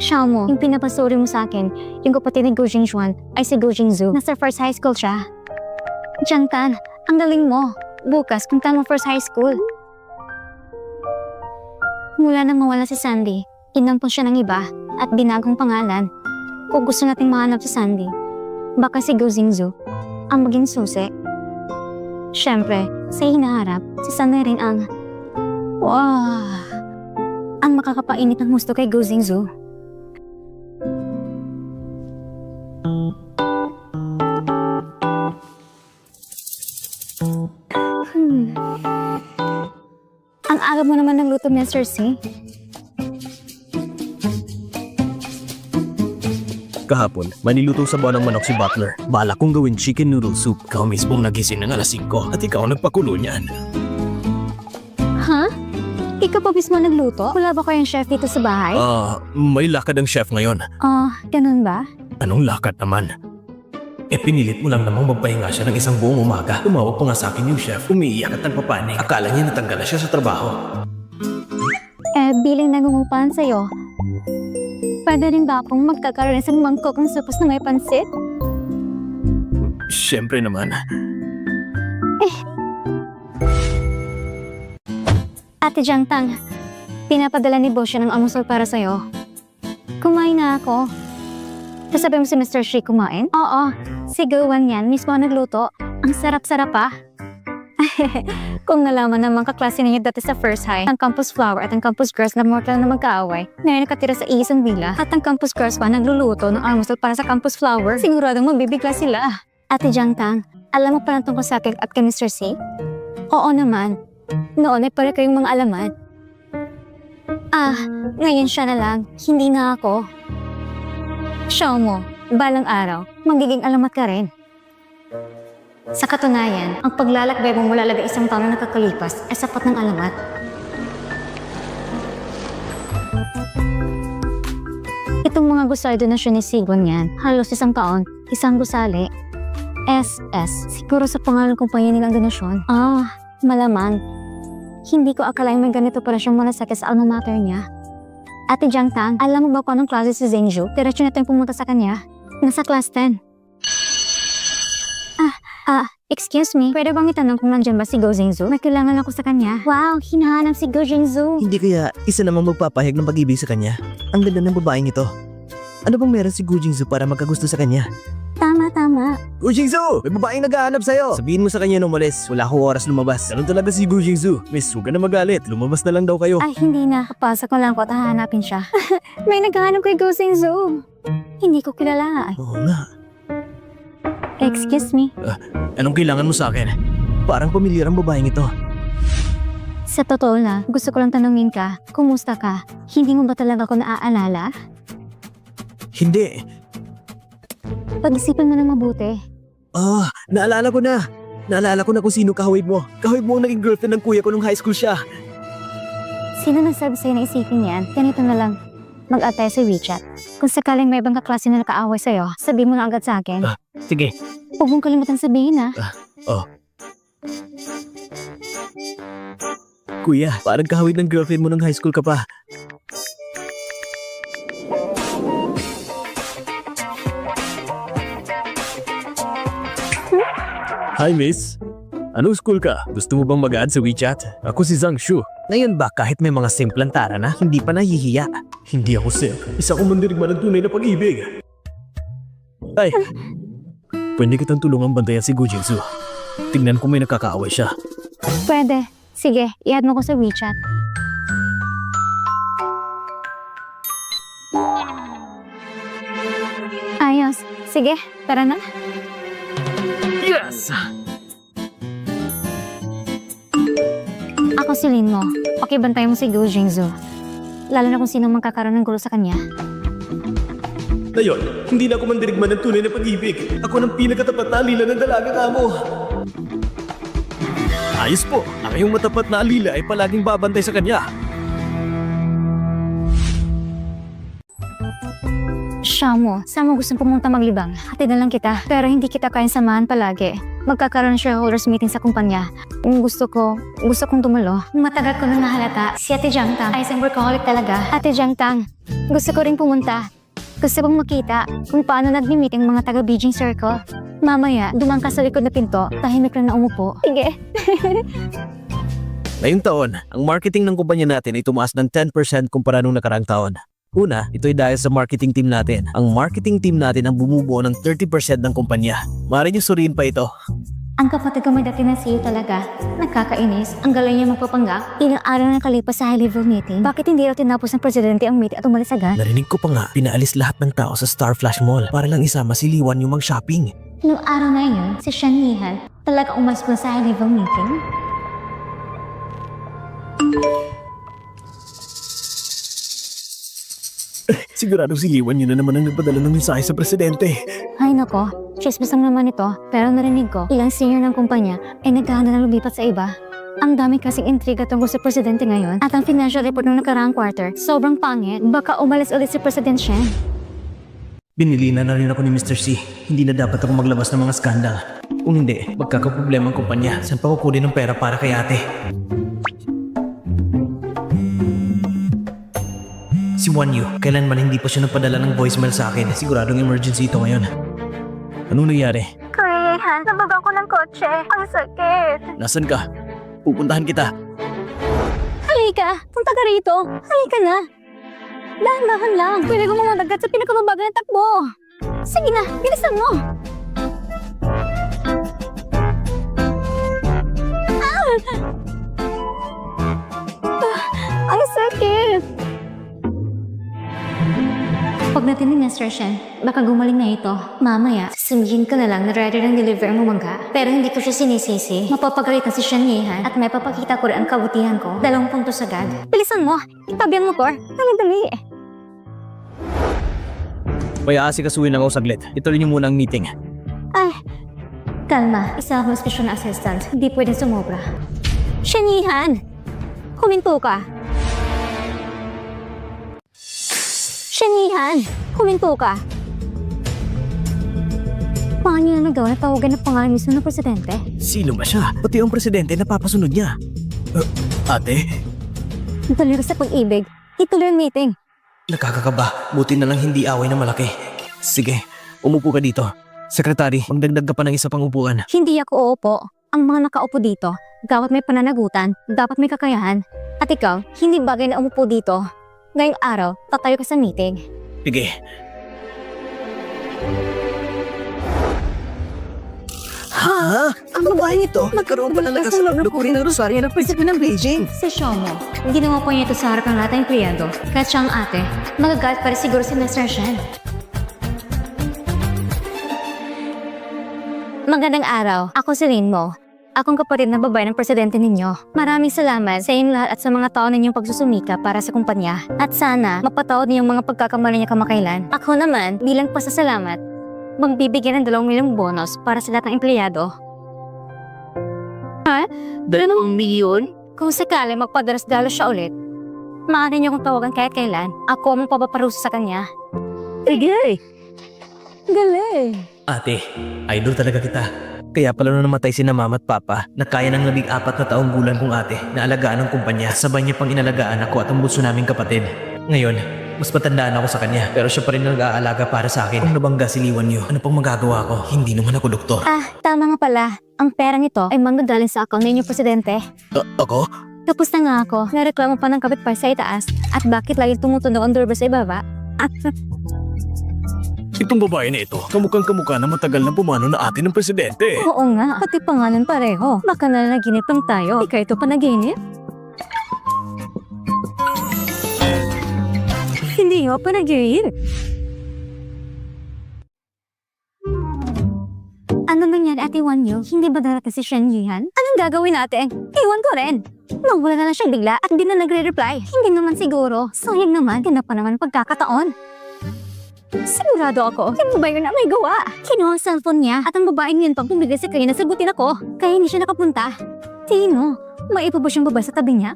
Xiaomo, yung pinapasuri mo sa akin, yung kapatid ni Go Jingxuan ay si Go Jingzu. Nasa first high school siya. Jiang Tan, ang galing mo. Bukas, punta mo first high school. Mula nang mawala si Sandy, inampun siya ng iba at binagong pangalan. Kung gusto nating mahanap si Sandy, baka si Go Jingzu ang maging susi. Siyempre, sa hinaharap, si Sandy rin ang ang makakapainit ng gusto kay Go Jingzu. Ang aga mo naman ng luto, Mr. C. Kahapon, maniluto sa ng manok si Butler. Bala kong gawin chicken noodle soup. Ikaw mismong nagising ng alas 5 at ikaw nagpakulo niyan. Ha? Ikaw pa mismo nagluto? Wala ba kayong chef dito sa bahay? May lakad ang chef ngayon. Ganun ba? Anong lakad naman? Pinilit mo lang namang magpahinga siya ng isang buong umaga. Tumawag pa nga sa akin yung chef. Umiiyak at nagpapanik. Akala niya natanggal na siya sa trabaho. Biling nangungupahan sa'yo. Pwede rin ba akong magkakaroon ng isang mangkok ng supos na may pansit? Siyempre naman. Ate Jiang Tang, pinapadala ni Boss ng almusal para sa'yo. Kumain na ako. Sasabi mo si Mr. Shi kumain? Oo, si Gowan yan, mismo ang nagluto. Ang sarap-sarap pa. Kung nalaman naman kaklase ninyo dati sa First High, ang Campus Flower at ang Campus Girls na mortal na magkaaway, ngayon nakatira sa isang villa, at ang Campus Girls pa nagluluto ng almusal para sa Campus Flower, siguradong mabibigla sila. Ate Jiang Tang, alam mo pa lang tungkol sa akin at kay Mr. C? Oo naman. Noon ay pala kayong mga alamat. Ngayon siya na lang, hindi na ako. Xiaomo, balang araw, magiging alamat ka rin. Sa katunayan, ang paglalakbay mong mula labing isang taon na nakakalipas ay sapat ng alamat. Itong mga gusali donasyon ni Sigwan yan, halos isang taon, isang gusali. SS, siguro sa pangalan kumpanya nilang donasyon. Malamang. Hindi ko akalain may ganito para siyang malasakit sa alma mater niya. Ate Jiang Tang, alam mo ba kung anong klase si Zhengzhu? Diretso na tayong pumunta sa kanya. Nasa class 10. Excuse me, pwede bang itanong kung nandyan ba si Go Jingzu? May kailangan ako sa kanya. Wow, hinahanap si Go Jingzu. Hindi kaya isa namang magpapahayag ng pag-ibig sa kanya? Ang ganda ng babaeng ito. Ano bang meron si Go Jingzu para magkagusto sa kanya? Tama. Go Jingzu! May babaeng naghahanap sa'yo! Sabihin mo sa kanya nung umalis, wala akong oras lumabas. Ganun talaga si Go Jingzu. Miss, huwag ka na magalit. Lumabas na lang daw kayo. Ay, hindi na. Kapasok ko lang ko at hahanapin siya. May naghahanap kay Go Jingzu. Hindi ko kilala. Oo nga. Excuse me. Anong kailangan mo sa akin? Parang pamilyar ang babaeng ito. Sa totoo lang, gusto ko lang tanungin ka, kumusta ka? Hindi mo ba talaga ako naaalala? Hindi. Pag-isipan mo na mabuti. Naalala ko na. Naalala ko na kung sino kahawig mo. Kahawig mo ang naging girlfriend ng kuya ko nung high school siya. Sino nagsabi sa'yo na isipin yan? Ganito na lang. Mag-atay sa WeChat. Kung sakaling may ibang kaklase na nakaaway sa'yo, sabihin mo na agad sa akin. Sige. Huwag mong kalimutan sabihin ha. Kuya, parang kahawig ng girlfriend mo nung high school ka pa. Hi, miss. Anong school ka? Gusto mo bang mag-add sa WeChat? Ako si Zhang Shu. Ngayon ba kahit may mga simplang tara na, hindi pa nahihiya? Hindi ako simp. Isa kong mandirigma ng tunay na pag-ibig. Ay, pwede kitang tulungan bantayan si Go Jingzu. Tingnan kung may nakakaaway siya. Pwede. Sige, i-add mo ko sa WeChat. Ayos. Sige, tara na. Yes! Ako si Lin mo. Pakibantay mo si Gu Jingzu. Lalo na kung sino mang kakaroon ng gulo sa kanya. Ngayon, hindi na ako mandirigman ng tunay na pag-ibig. Ako ng pinakatapat na alila ng dalaga kamo. Ayos po, ang iyong matapat na alila ay palaging babantay sa kanya. Siya mo, saan mo gustong pumunta maglibang? Hatid na lang kita, pero hindi kita kayang samahan palagi. Magkakaroon ng shareholders meeting sa kumpanya. Gusto kong tumulo. Matagal ko na nahalata, si Ate Jiang Tang ay isang workaholic talaga. Ate Jiang Tang, gusto ko rin pumunta. Gusto kong makita kung paano nagmi-meeting mga taga-Beijing Circle. Mamaya, dumang ka sa likod na pinto, tahimik lang na umupo. Sige. Ngayong taon, ang marketing ng kumpanya natin ay tumaas ng 10% kumpara nung nakaraang taon. Una, ito ay dahil sa marketing team natin. Ang marketing team natin ang bumubuo ng 30% ng kumpanya. Maaari niyo suriin pa ito. Ang kapatid ko may dati na CEO talaga. Nagkakainis. Ang galing niya magpapanggap. Ilang araw na kalipas sa high-level meeting. Bakit hindi raw tinapos ng presidente ang meeting at umalis agad? Narinig ko pa nga, pinaalis lahat ng tao sa Star Flash Mall para lang isama si Liwan yung mag-shopping. Noong araw na yun, si Shen Yihan talaga umalis pa sa high-level meeting. Siguradong si Liwan yun na naman ang nagpadala ng mensahe sa presidente. Ay nako, chismis lang naman ito. Pero narinig ko, ilang senior ng kumpanya ay naghahanda na lumipat sa iba. Ang dami kasing intriga tungkol sa presidente ngayon at ang financial report ng nakaraang quarter, sobrang pangit. Baka umalis ulit si President Shen. Binilina na rin ako ni Mr. C. Hindi na dapat ako maglabas ng mga skandal. Kung hindi, magkakaproblema ang kumpanya. Saan pa kukunin ng pera para kay ate? Si Wan Yu, kailanman hindi pa siya nagpadala ng voicemail sa akin. Siguradong emergency ito ngayon. Anong nangyari? Kuya Yehan, nabagang ko ng kotse. Ang sakit. Nasaan ka? Pupuntahan kita. Halika! Punta ka rito! Halika na! Dahan-dahan lang! Pwede ko mamadagat sa pinakamabagal na takbo! Sige na! Bilisan mo! Ang sakit! Pag natinig na Sir Shen, baka gumaling na ito. Mamaya, sasabihin ka na lang na rider ng deliver mo mangga. Pero hindi ko siya sinisisi. Mapapagalitan si Shen Yihan at may papakita ko rin ang kabutihan ko. 2 puntos agad. Bilisan mo! Itabihan mo, Cor! Dali-dali! May aasikasuhin ako saglit. Ituloy niyo muna ang meeting. Ay, kalma. Isa akong special na assistant. Hindi pwedeng sumobra. Shen Yihan! Huminto ka! Shen Yihan! Huminto ka! Paano niya nagawa na tawagan ng pangalan mismo ng presidente? Sino ba siya? Pati ang presidente napapasunod niya. Ate? Dali sa pag-ibig. Ituloy ang meeting. Nakakakaba. Buti na lang hindi away na malaki. Sige, umupo ka dito. Sekretary, magdagdag ka pa ng isa pang upuan. Hindi ako uupo. Ang mga nakaupo dito, dapat may pananagutan, dapat may kakayahan. At ikaw, hindi bagay na umupo dito. Ngayong araw, tatayo ka sa meeting. Sige. Ha? Ang babae nito? Nagkaroon pa ng lakas ng lukurin ng rosaryo ng prinsipyo ng Beijing. Si Shomo, ginawa po niya ito sa harap ng lahat ng empleyado. Kahit siya ang ate, magagalit pa rin siguro si Mr. Shen. Magandang araw, ako si Rinmo. Akong kapatid na babae ng presidente ninyo. Maraming salamat sa inyong lahat at sa mga taon ninyong pagsusumika para sa kumpanya. At sana, mapatawad niyong mga pagkakamali niya kamakailan. Ako naman, bilang pasasalamat, magbibigyan ng 2 milyong bonus para sa lahat ng empleyado. Ha? 2 milyon? Kung sakali magpadalas-dalos siya ulit, maaari niyo kong tawagan kahit kailan. Ako ang papaparusa sa kanya. Igay! Galing! Ate, idol talaga kita. Kaya pala nung namatay si na mama at papa, na kaya ng 14 na taong gulang kong ate na alagaan ng kumpanya, sabay niya pang inalagaan ako at ang bunso naming kapatid. Ngayon, mas matandaan ako sa kanya, pero siya pa rin nag-aalaga para sa akin. Kung nabangga si Liwan Yu, ano pang magagawa ko? Hindi naman ako doktor. Ah, tama nga pala. Ang pera nito ay manggagaling sa account ninyo, presidente. Ako? Tapos na nga ako. Nareklamo pa ng kapitbahay sa itaas. At bakit lagi tumutunog ang doorbell sa ibaba? At Itong babae na ito, kamukhang kamukha na matagal na pumano na ate ng presidente. oo nga, pati pangalan pareho. Baka nanaginip lang tayo. Ikaw ito panaginip? Hindi mo panaginip. Ano nangyari Ate Wanyo? Hindi ba darating si Shen Yihan? Anong gagawin natin? Iwan ko rin. Nawala na lang siya bigla at di na nagre-reply. Hindi naman siguro. Sayang naman, ganda pa naman pagkakataon. Sigurado ako, yung babae na may gawa. Kinuha ang cellphone niya at ang babaeng yun pang bumigay sa kanya na sagutin ako. Kaya hindi siya nakapunta. Tino, may iba ba siyang babae sa tabi niya?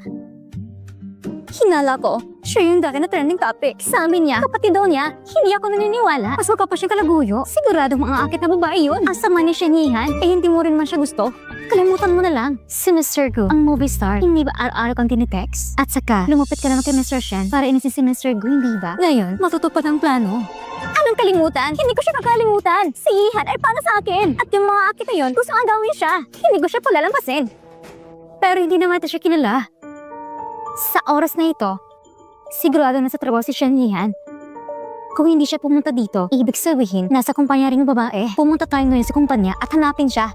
Hinala ko, siya yung dati na trending topic. Sabi niya, kapatid daw niya, hindi ako naniniwala. Mas mukha pa siyang kalaguyo. Sigurado mga akit na babae yun. Ang sama ni Shenihan, eh hindi mo rin man siya gusto. Kalimutan mo na lang. Si Mr. Gu, ang movie star, hindi ba araw-araw kang tinitext? At saka, lumapit ka naman kay Mr. Shen para inisin si Mr. Gu, hindi ba? Ngayon, matutupad ang plano. Anong kalimutan? Hindi ko siya kakalimutan. Si Yihan ay para sa akin. At yung mga akit na yun, gusto ang gawin siya. Hindi ko siya palalampasin. Pero hindi naman ito siya kilala. Sa oras na ito, sigurado na sa trabaho si Shen Yihan. Kung hindi siya pumunta dito, ibig sabihin, nasa kumpanya rin yung babae. Pumunta tayo ngayon sa kumpanya at hanapin siya.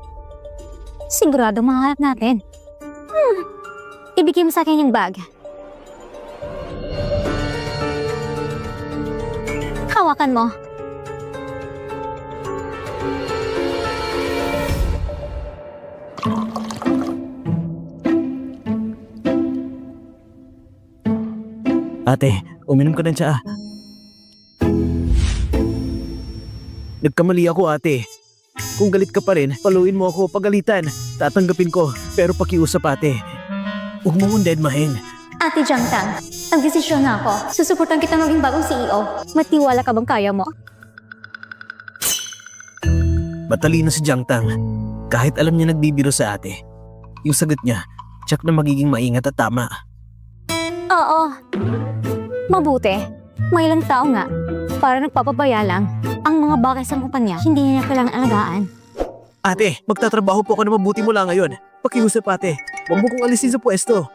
Sigurado mahanap natin. Ibigay mo sa akin yung bag. Hawakan mo. Ate, uminom ka ng tsaa. Nagkamali ako, ate. Kung galit ka pa rin, paluin mo ako pagalitan. Tatanggapin ko, pero pakiusap, ate. Huwag mo kong deadmahin. Ate Jiangtang, ang desisyon na ako. Susuportan kita maging bagong CEO. Matiwala ka bang kaya mo? Matalino si Jiang Tang. Kahit alam niya nagbibiro sa ate, yung sagot niya, tsak na magiging maingat at tama. Oo. Mabuti. May ilang tao nga. Para nagpapabaya lang. Ang mga bakay sa kumpanya, hindi niya kailangan alagaan. Ate, magtatrabaho po ako na mabuti mula ngayon. Pakiusap, ate. Huwag mo kong alisin sa pwesto.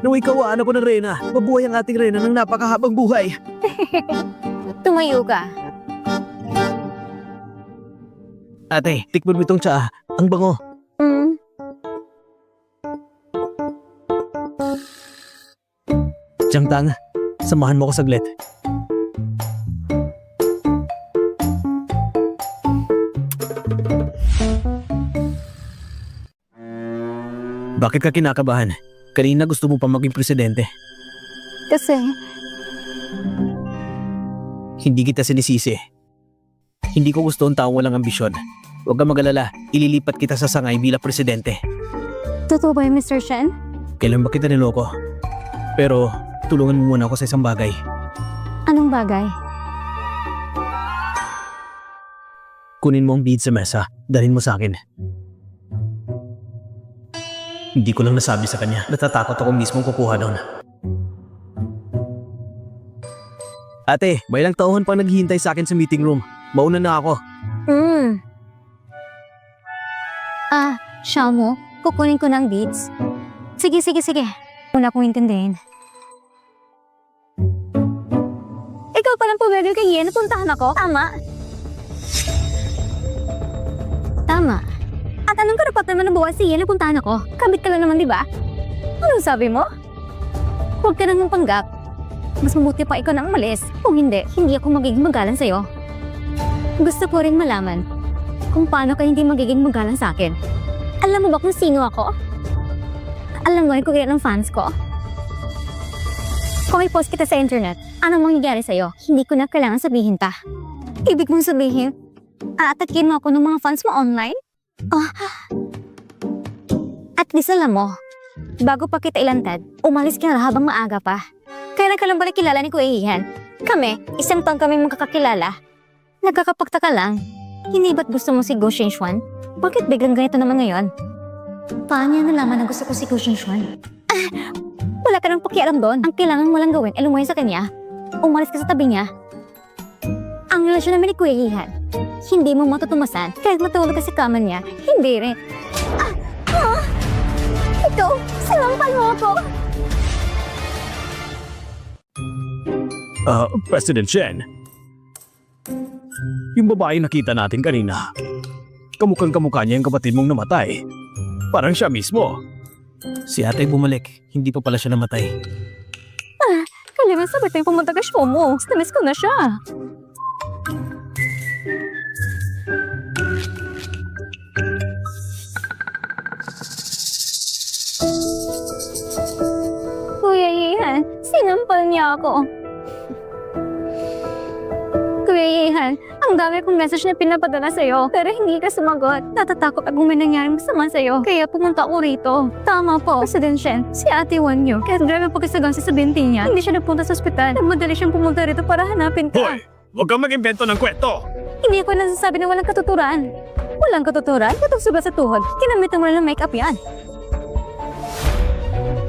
Naway kawaan ako ng Reyna. Mabuhay ang ating Reyna ng napakahabang buhay. Tumayo ka. Ate, tikman mo itong tsaa. Ang bango. Jiang Tang, samahan mo ko saglit. Bakit ka kinakabahan? Kanina gusto mo pa maging presidente. Kasi, Hindi kita sinisisi. Hindi ko gusto ang taong walang ambisyon. Huwag kang mag-alala, ililipat kita sa sangay bilang presidente. totoo ba yung Mr. Shen? Kailan ba kita niloko? Pero tulungan mo muna ako sa isang bagay. Anong bagay? Kunin mo ang bead sa mesa, dalhin mo sa akin. Hindi ko lang nasabi sa kanya. Natatakot ako mismo kukuha doon. Ate, may ilang tauhan pang naghihintay sa akin sa meeting room. Mauna na ako. Siya mo, kukunin ko ng beads. Sige. Una kong intindihin. Ikaw palang puweril kay Yen, napuntahan ako. Tama. At anong karapat naman nabuhay si Yen, napuntahan ako? Kabit ka lang naman, di ba? Anong sabi mo? Huwag ka nang panggap. Mas mabuti pa ikaw na umalis. Kung hindi ako magiging magalang sa'yo. Gusto ko rin malaman kung paano ka hindi magiging magalang sa akin. Alam mo ba kung sino ako? Alam mo yung kung ng fans ko? Kung i-post kita sa internet, anong mangyayari sa'yo? Hindi ko na kailangan sabihin pa. Ibig mong sabihin, aatakin mo ako ng mga fans mo online? At least alam mo, bago pa kita ilantad, umalis ka na habang maaga pa. Kailan ka lang ba nakilala ni Kuya Yihan? Kami, isang taon kami magkakakilala. Nagkakapagtaka lang. Hindi ba't gusto mo si Go Shenxuan? Bakit biglang ganito naman ngayon? Paano niya nalaman na gusto ko si Go Shenxuan? Wala ka nang pakialam doon. Ang kailangan mo lang gawin ay lumayo sa kanya. Umalis ka sa tabi niya. Ang relasyon namin ni Kuya Yihan, hindi mo matutumasan kahit matulog ka sa kama niya. Hindi rin. Ikaw, sinampal mo ako. President Shen. Yung babae nakita natin kanina, kamukhang-kamukha niya yung kapatid mong namatay. Parang siya mismo. Si ate bumalik, hindi pa pala siya namatay. Kailangan sabat na yung pumunta ka show mo. Namiss ko na siya. nahiya ako. Kuya Ihan, ang dami kong message na pinapadala sa'yo, pero hindi ka sumagot. Natatakot ako may nangyaring masama sa'yo, kaya pumunta ako rito. Tama po, President Shen, si Ate Wanyo. Kahit grabe pagkasagang sa 20 niya, hindi siya napunta sa ospital. Nagmadali siyang pumunta rito para hanapin ka. Hoy! Huwag kang mag-invento ng kwento! Hindi ko nasasabi na walang katuturan. Walang katuturan? Katong sugat sa tuhod. Kinamitan mo lang ng make-up yan.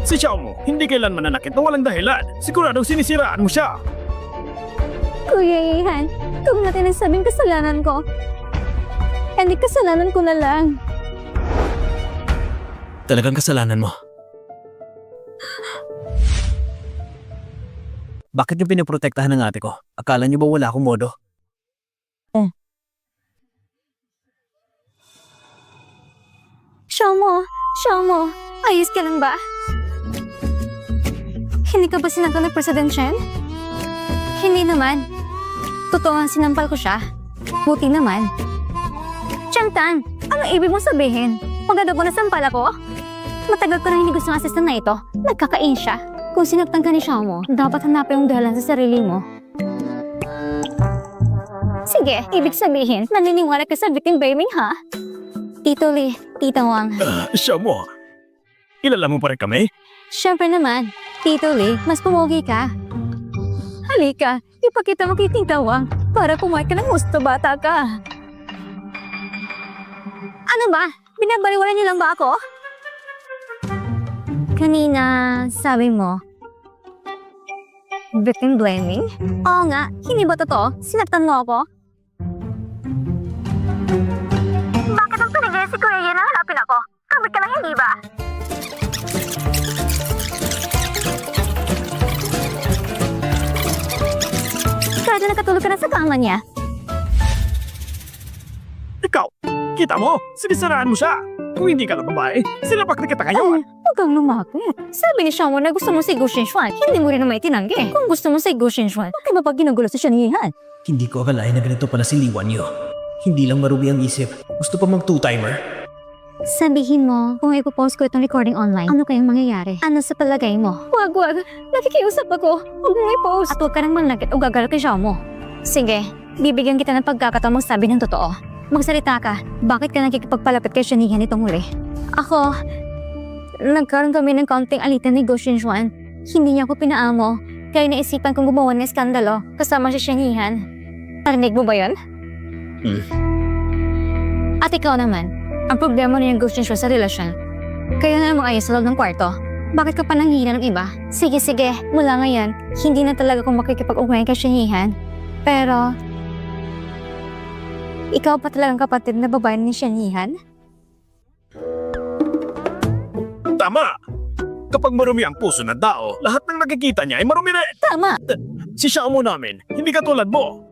Si Xiaomo, hindi kailanman nanakit na walang dahilan. Siguradong sinisiraan mo siya. Kuya Ihan, kung natin ang sabing kasalanan ko, hindi kasalanan ko na lang. Talagang kasalanan mo. Bakit niyo pinoprotektahan ng ate ko? Akala niyo ba wala akong modo? Xiaomo, ayos ka lang ba? Hindi ka ba sinagal ng President Shen? Hindi naman. Totoo ang sinampal ko siya. Buti naman. Chantan, ano ibig mong sabihin? Pagkado ko nasampal ako? Matagal ko na hindi gusto ng assistant na ito. Nagkakain siya. Kung sinaktan ka ni Xiaomo, dapat hanapin yung dahilan sa sarili mo. Sige, ibig sabihin, naniniwala ka sa victim blaming, ha? Tito Lee, Tita Wang. Xiaomo, kilala mo pa rin kami? Siyempre naman, Tito Lee, mas pumogi ka. Halika, ipakita mo kay Tita Wang para kumain ka ng gusto, bata ka. Ano ba? Binabaliwalan niyo lang ba ako? Kanina, sabi mo, victim blaming? Oo nga, hindi ba totoo? Sinaktan mo ako? Bakit ang pinigay si Kuya Yan na hanapin ako? Kabit ka lang, hindi ba? Kaya nakatulog ka na sa kama niya. Ikaw, kita mo, sinisiraan mo siya. Kung hindi ka na babae, sinapak na kita ngayon. Huwag kang lumapit. Sabi ni Xiaomo na gusto mo si Gu Xinxuan. Hindi mo rin naman itinanggi. Kung gusto mo si Gu Xinxuan, bakit ba pag ginugulo sa Shanihan? Hindi ko akalain na ganito pala si Li Wanyo. Hindi lang marubi ang isip. Gusto pa mag two-timer. Sabihin mo, kung ipopost ko itong recording online, ano kayang mangyayari? Ano sa palagay mo? Wag. Nakikiusap ako. Huwag mo i-post. At huwag ka nang manlagit o gagal kay Xiaomo. Sige, bibigyan kita ng pagkakataong magsabi ng totoo. Magsalita ka. Bakit ka nakikipagpalapit kay Shanihan itong huli? Ako, nagkaroon kami ng kaunting alitan ni Gu Xinxuan. Hindi niya ako pinaamo. Kaya naisipan kong gumawa ng eskandalo kasama si Shanihan. Narinig mo ba yun? At ikaw naman, ang problema niya yung Gu Xinxuan sa relasyon. Kaya nga ayos sa loob ng kwarto. Bakit ka pa nanghihina ng iba? Sige, mula ngayon, hindi na talaga akong makikipag-ugnayan kay Shanihan. Pero, ikaw pa talagang kapatid na babae ni Shanihan? Tama! Kapag marumi ang puso ng tao, lahat ng nakikita niya ay marumi rin. Tama! Si Xiaomo namin, hindi katulad mo.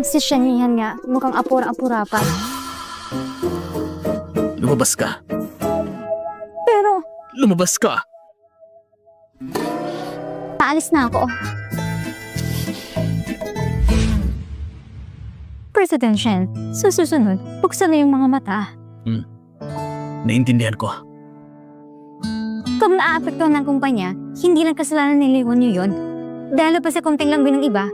Si Shanihan nga, mukhang apura-apura pa. Lumabas ka. Pero, Lumabas ka! paalis na ako. President Shen, sa susunod, buksan na yung mga mata. Naintindihan ko. Kung naaapektuhan ng kumpanya, hindi lang kasalanan ni Leon nyo yun. Dahil pa sa konting lang ng iba,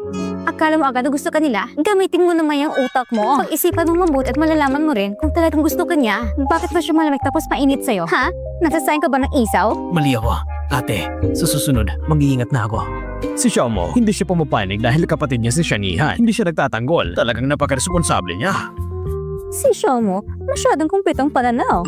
akala mo agad na gusto ka nila, gamitin mo naman yung utak mo. Pag-isipan mo mabuti at malalaman mo rin kung talagang gusto ka niya. Bakit ba siya malamig tapos mainit sa'yo? Ha? Nagsasayang ka ba ng isaw? Mali ako. Ate, sa susunod, mag-iingat na ako. Si Xiaomo, hindi siya pumapanig dahil kapatid niya si Shanihan. Hindi siya nagtatanggol. Talagang napaka-responsable niya. Si Xiaomo, masyadong kumpitong pananaw.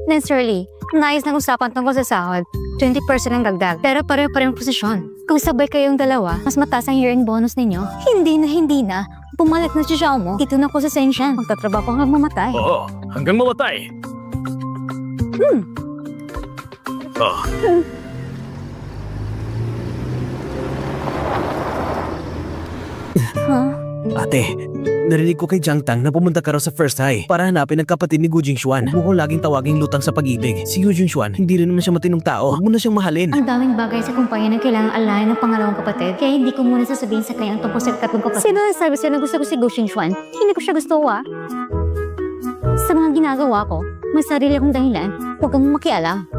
Naturally, nais ng usapan tungkol sa sahod, 20% ang dagdag, pero pareho-parehong posisyon. Kung sabay kayong dalawa, mas mataas ang year-end bonus ninyo. Hindi na. Bumalik na si Xiaomo. Dito na ako sa Shenzhen. Magtatrabaho hanggang mamatay. Oo, hanggang mamatay. Oh, Ha? Ate, narinig ko kay Jiang Tang na pumunta ka raw sa First High para hanapin ang kapatid ni Gu Jingxuan. Huwag mo laging tawaging lutang sa pag-ibig. Si Gu Jingxuan, hindi rin naman siya matinong tao. Huwag mo na siyang mahalin. Ang daming bagay sa kumpanya na kailangang alayan ng pangalawang kapatid, kaya hindi ko muna sasabihin sa kanya ang tungkol sa tatlong kapatid. Sino ang sabi sa'yo na gusto ko si Gu Xinxuan? Hindi ko siya gusto, Sa mga ginagawa ko, may sarili akong dahilan. Huwag kang makialam.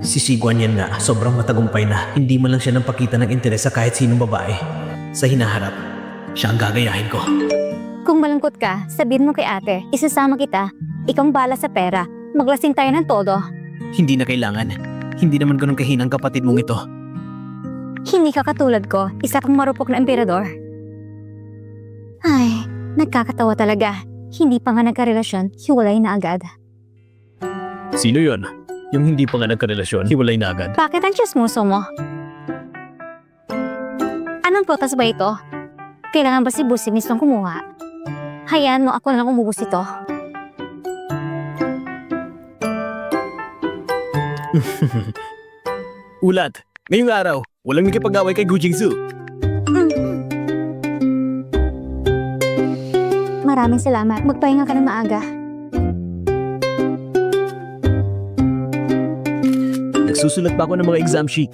Si Siguan yan nga, sobrang matagumpay na. Hindi man lang siya nagpakita ng interes sa kahit sinong babae. Sa hinaharap, siya ang gagayahin ko. Kung malungkot ka, sabihin mo kay ate, isasama kita. Ikaw ang bala sa pera. Maglasing tayo ng todo. Hindi na kailangan. Hindi naman ganun kahinang kapatid mong ito. Hindi ka katulad ko, isa kang marupok na emperador. Ay, nagkakatawa talaga. Hindi pa nga nagkarelasyon, hiwalay na agad. Sino yon? Yung hindi pa nga nagkarelasyon, hiwalay na agad. Bakit ang chismoso mo? Anong protas ba ito? Kailangan ba si Busing mismong kumuha? Hayaan mo, ako na lang umubos ito. Ulat, ngayong araw, walang nakipag-away kay Gu Jingsu. Maraming salamat. Magpahinga ka ng maaga. Nagsusulat pa ako ng mga exam sheet.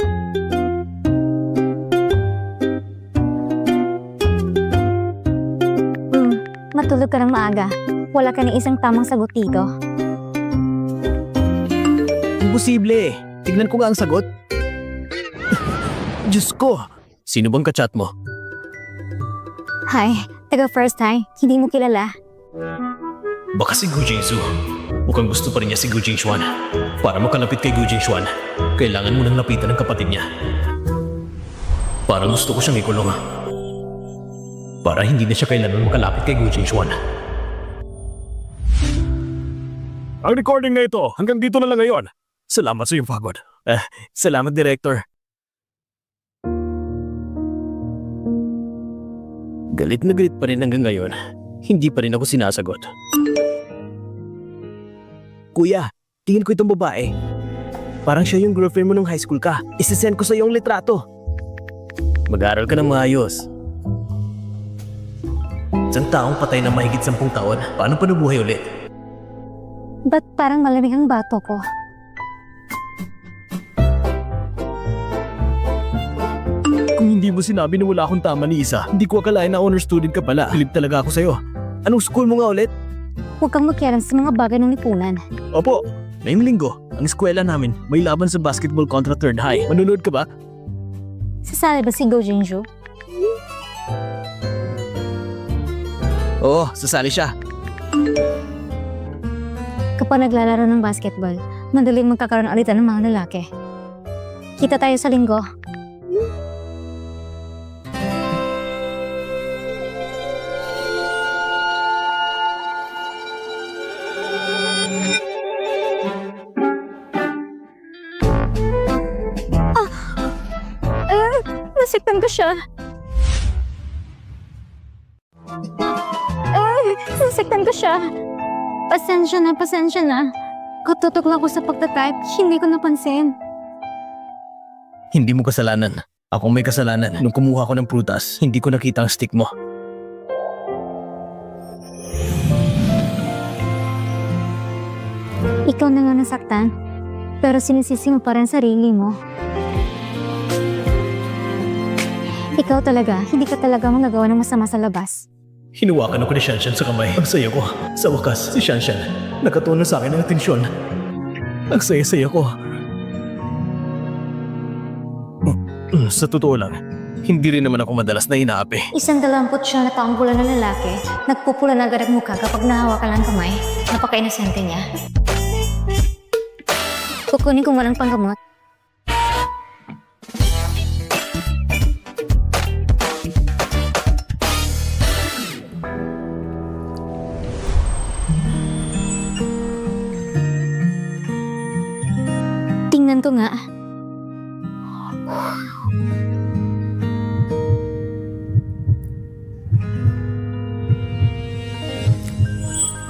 Matulog ka ng maaga. Wala ka ni isang tamang sagot dito. Imposible. Tignan ko nga ang sagot. Diyos ko! Sino bang kachat mo? Hi, taga first time. Hindi mo kilala. Baka si Gu Jingsu. Mukhang gusto pa rin niya si Gu Jingxuan. Para makalapit kay Gu Jingxuan, kailangan mo nang lapitan ng kapatid niya. Parang gusto ko siyang ikulong. Para hindi na siya kailanman makalapit kay Gu Jingxuan. Ang recording na ito, hanggang dito na lang ngayon. Salamat sa iyong pagod. Salamat, Director. Galit na galit pa rin hanggang ngayon. Hindi pa rin ako sinasagot. Kuya, tingin ko itong babae. Parang siya yung girlfriend mo nung high school ka. Isasend ko sa iyo ang litrato. Mag-aaral ka ng maayos. Isang taong patay na mahigit 10 taon, paano pa nabuhay ulit? Ba't parang malamig ang bato ko? Kung hindi mo sinabi na wala akong tama ni Isa, hindi ko akalain na honor student ka pala. Bilib talaga ako sa'yo. Anong school mo nga ulit? Huwag kang makialam sa mga bagay ng lipunan. Opo, ngayong linggo, ang eskwela namin may laban sa basketball kontra Third High. Manunod ka ba? Sasali ba si Go Jinju? Oo, sasali siya. Kapag naglalaro ng basketball, madaling magkakaroon alitan ng mga lalaki. Kita tayo sa linggo. Nasaktan ko siya. Nasaktan ko siya. Pasensya na. Katutok lang ako sa pagtatype, hindi ko napansin. Hindi mo kasalanan. Ako may kasalanan. Nung kumuha ko ng prutas, hindi ko nakita ang stick mo. Ikaw na nga nasaktan, pero sinisisi mo pa rin sarili mo. Ikaw talaga, hindi ka talaga magagawa ng masama sa labas. Hinuwakan ako ni Shanshan sa kamay. Ang saya ko. Sa wakas, si Shanshan nakatuon sa akin ng atensyon. Ang saya-saya ko. Sa totoo lang, hindi rin naman ako madalas na inaapi. Isang 20 na taong pula na lalaki, nagpupula na agad ang mukha kapag nahawakan lang kamay. Napaka-inosente niya. Kukunin ko walang panggamot. Tingnan ko nga.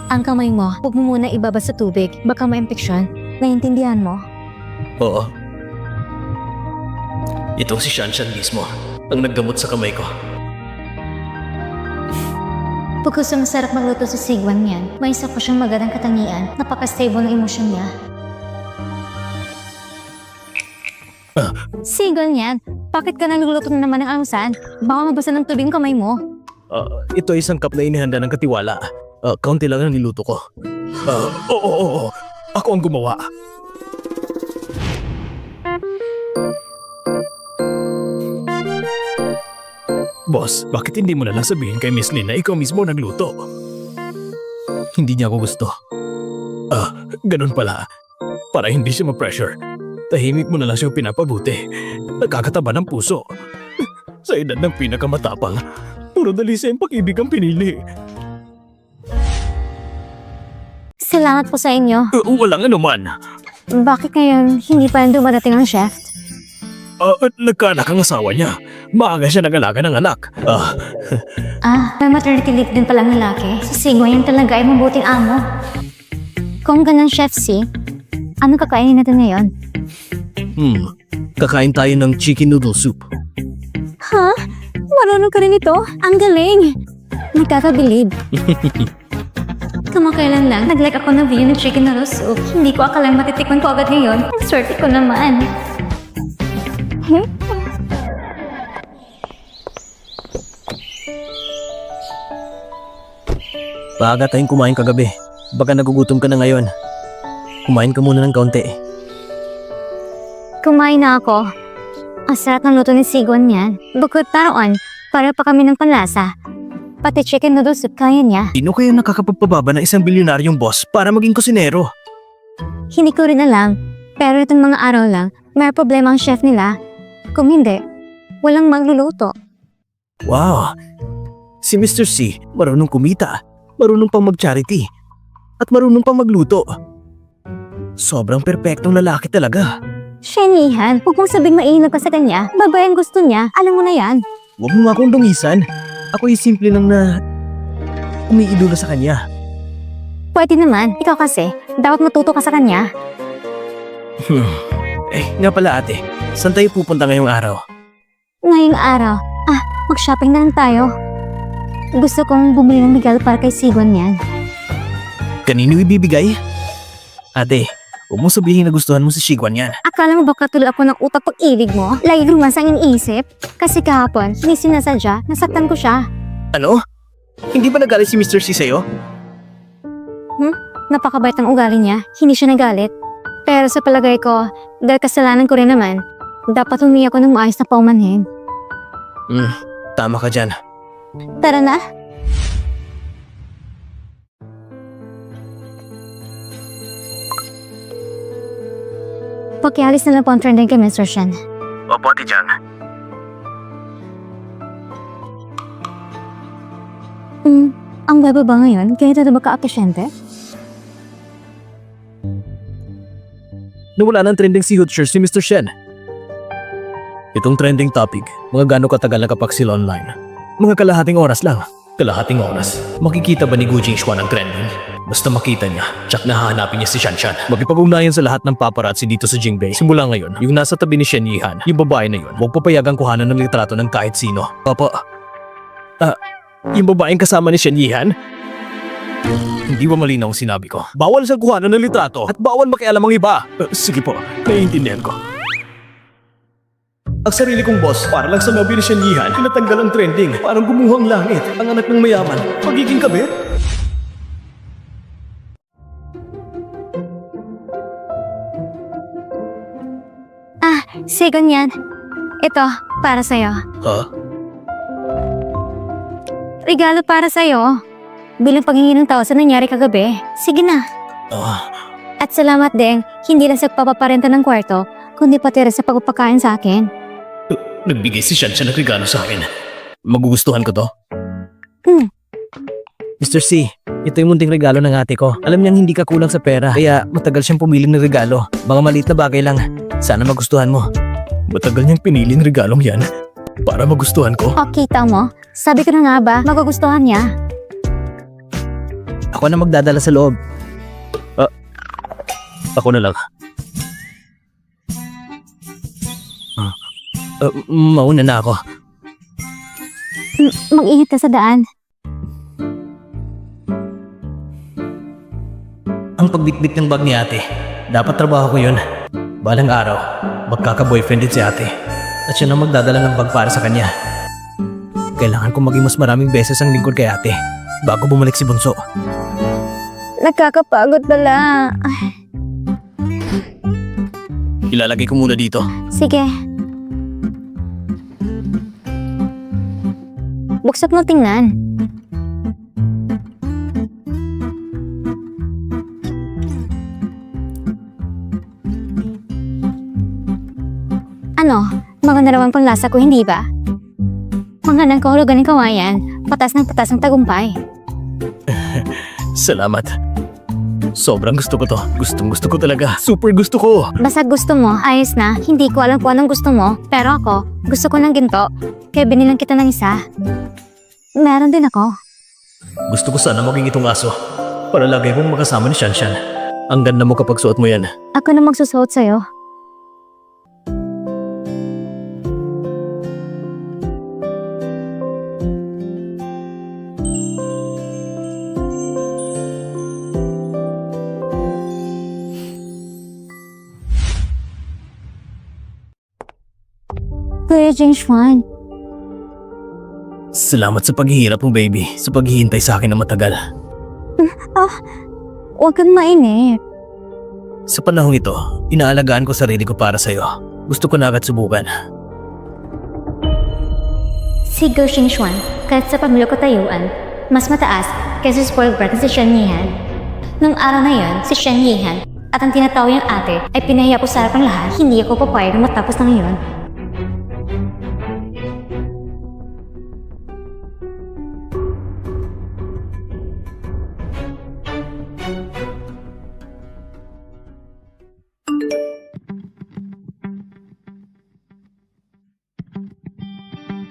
Ang kamay mo, huwag mo muna ibaba sa tubig. Baka ma-infeksyon. Naiintindihan mo? Oo. Itong si Shanshan mismo ang naggamot sa kamay ko. Pagkus masarap magluto sa Sigwan niyan, may isa pa siyang magandang katangian. Napaka-stable ng emosyon niya. Sigon yan. Bakit ka nagluluto na naman ng almusal? Baka mabasa ng tubig ang kamay mo. Ito ay isang cup na inihanda ng katiwala. Kaunti lang ang niluto ko. Oo. Ako ang gumawa. Boss, bakit hindi mo na lang sabihin kay Miss Lynn na ikaw mismo nagluto? Hindi niya ako gusto. Ganun pala. Para hindi siya ma-pressure. Tahimik mo na lang siyang pinapabuti. Nagkakataba ng puso. Sa edad ng pinakamatapang, puro dalisay ang pag-ibig ang pinili. Salamat po sa inyo. Walang anuman. Bakit ngayon hindi pa rin dumadating ang chef? Nagkaanak ang asawa niya. Maaga siya nag-alaga ng anak. May maternity leave din palang lalaki. Si Sigo yan talaga ay mabuting amo. Kung ganun, Chef C, anong kakainin natin ngayon? Kakain tayo ng chicken noodle soup. Ha? Marunong ka rin ito? Ang galing! Nagkakabilib. Kamakailan lang, nag-like ako ng video ng chicken noodle soup. Hindi ko akalang matitikman ko agad ngayon. Ang swerte ko naman. Maaga tayong kumain kagabi. Baka nagugutom ka na ngayon. Kumain ka muna ng kaunti. Kumain na ako. Ang sarap ng luto ni Sigon yan. Bukod paroon, para pa kami ng panlasa. Pati chicken noodle soup kaya niya. Sino kaya nakakapagpababa ng isang bilyonaryong boss para maging kusinero? Hindi ko rin alam. Pero itong mga araw lang, may problema ang chef nila. Kung hindi, walang magluluto. Wow! Si Mr. C, marunong kumita, marunong pang mag-charity, at marunong pang magluto. Sobrang perpektong lalaki talaga. Shenihan, huwag mong sabing mainag ka sa kanya. Babae ang gusto niya, alam mo na yan. Huwag mo nga akong dungisan. Ako ay simple lang na umiidolo sa kanya. Pwede naman, ikaw kasi, dapat matuto ka sa kanya. Nga pala ate, saan tayo pupunta ngayong araw? Ngayong araw, mag-shopping na lang tayo. Gusto kong bumili ng regalo para kay Sigon yan. Kanino ibibigay? Ate, huwag mo sabihin na gustuhan mo si Shiguan yan. Akala mo ba katulad ako ng utak pag-ibig mo? Lagi rumasa ang iniisip? Kasi kahapon, hindi sinasadya, nasaktan ko siya. Ano? Hindi ba nagalit si Mr. C sa'yo? Napakabait ang ugali niya, hindi siya nagalit. Pero sa palagay ko, dahil kasalanan ko rin naman, dapat humingi ako ng maayos na paumanhin. Tama ka dyan. Tara na. Pakialis na lang po ang trending kay Mr. Shen. Opo, Ate Jan. Ang weba ba ngayon? Ganito na ba ka-apisyente? Nawala ng trending si Hootshers si Mr. Shen. Itong trending topic, mga gaano katagal nakapaksil online? Mga kalahating oras lang. Kalahating oras. Makikita ba ni Gu Jingxuan ang trending? Basta makita niya, tsak na hahanapin niya si Shanshan. Makipag-ugnayan sa lahat ng paparazzi dito sa Jingbei. Simula ngayon, yung nasa tabi ni Shen Yihan, yung babae na yun, huwag papayagang kuhanan ng litrato ng kahit sino. Papa. Yung babaeng kasama ni Shen Yihan? Hindi ba malinaw ang sinabi ko? Bawal siyang kuhanan ng litrato at bawal makialam ang iba. Sige po, naiintindihan ko. Ang sarili kong boss, para lang sa mabi ni Shen Yihan, pinatanggal ang trending. Parang gumuhang langit. Ang anak ng mayaman, pagiging kabit. Sigon yan. Ito, para sa'yo. Ha? Regalo para sa'yo. Bilang paghingi ng tao sa nangyari kagabi. Sige na. At salamat din, hindi lang sa papaparenta ng kwarto, kundi pati rin sa pagpapakain sa akin. Nagbigay si Shanshan ng regalo sa akin. Magugustuhan ko to? Mr. C, ito yung munting regalo ng ate ko. Alam niyang hindi ka kulang sa pera, kaya matagal siyang pumili ng regalo. Mga maliit na bagay lang. Sana magustuhan mo. Matagal niyang pinili ng regalong yan para magustuhan ko. O, kita mo? Sabi ko na nga ba, magugustuhan niya. Ako na magdadala sa loob. Ako na lang. Mauna na ako. Mag-ingat ka sa daan. Ang pagbitbit ng bag ni ate, dapat trabaho ko yun. Balang araw, magkaka-boyfriend din si ate. At siya na magdadala ng bag para sa kanya. Kailangan kong maging mas maraming beses ang lingkod kay ate bago bumalik si Bunso. Nakakapagod pala. Ilalagay ko muna dito. Sige. Buksan mo tingnan. Ano? Maganda naman pang lasa ko, hindi ba? Mga nang kahulugan ng kawayan, patas ng tagumpay. Salamat. Sobrang gusto ko to. Gustong gusto ko talaga. Super gusto ko. Basta gusto mo, ayos na. Hindi ko alam kung anong gusto mo, pero ako, gusto ko ng ginto. Kaya binilang kita ng isa. Meron din ako. Gusto ko sana maging itong aso. Para lagi kong makasama ni Shanshan. Ang ganda mo kapag suot mo yan. Ako na magsusuot sa'yo. Kuya Jingxuan, Salamat sa paghihirap mo, baby. Sa paghihintay sa akin na matagal. huwag kang mainip. Sa panahong ito, inaalagaan ko sarili ko para sa'yo. Gusto ko na agad subukan. Si Go Jingxuan, kahit sa pamilya ko tayuan, mas mataas kaysa sa spoiled brat na si Shen Yihan. Nung araw na yon, si Shen Yihan at ang tinatawag niyang ate ay pinahiya ko sa harap ng lahat. Hindi ako papayag na matapos na ngayon.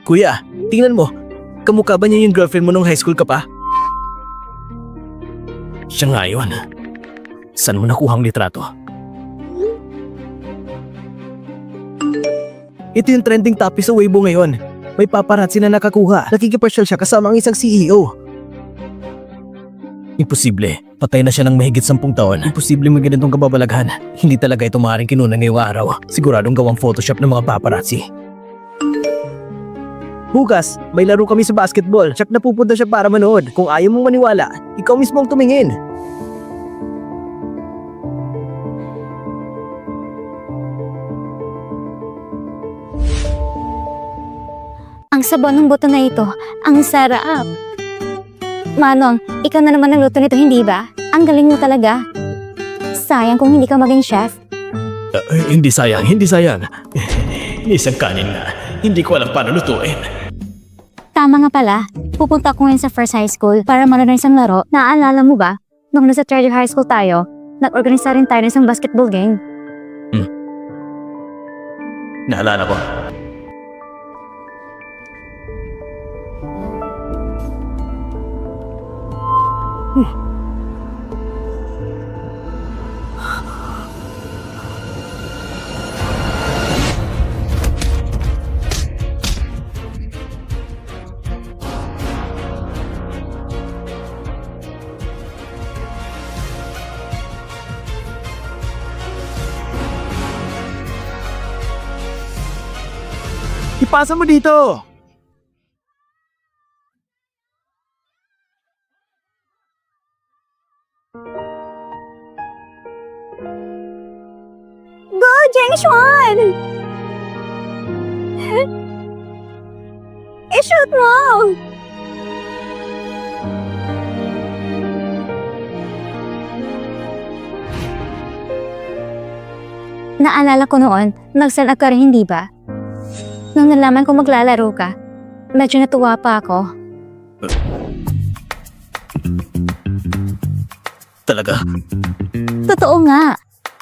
Kuya, tingnan mo. Kamukha ba niya yung girlfriend mo nung high school ka pa? Siya nga yun. Saan mo nakuha ang litrato? Ito yung trending topic sa Weibo ngayon. May paparazzi na nakakuha. Nakikipasyal siya kasama ang isang CEO. Imposible. Patay na siya ng mahigit 10 taon. Imposible may ganitong kababalaghan. Hindi talaga ito maaaring kinunan ngayong araw. Siguradong gawang Photoshop ng mga paparazzi. Bukas, may laro kami sa basketball. Tsak na pupunta siya para manood. Kung ayaw mong maniwala, ikaw mismo ang tumingin. Ang sabaw ng buto na ito, ang sarap. Manong, ikaw na naman ang luto nito, hindi ba? Ang galing mo talaga. Sayang kung hindi ka maging chef. Hindi sayang, hindi sayang. Isang kanin na. Hindi ko alam paano lutuin. Tama nga pala, pupunta ako ngayon sa First High School para manood ng isang laro. Naaalala mo ba? Nung nasa Treasure High School tayo, nag-organisa rin tayo ng isang basketball game. Naalala ko. Ipasa mo dito! Go, Jingxuan! I-shoot mo! Naalala ko noon, nag-sign up ka rin, hindi ba? Nung nalaman ko maglalaro ka, medyo natuwa pa ako. Talaga? Totoo nga.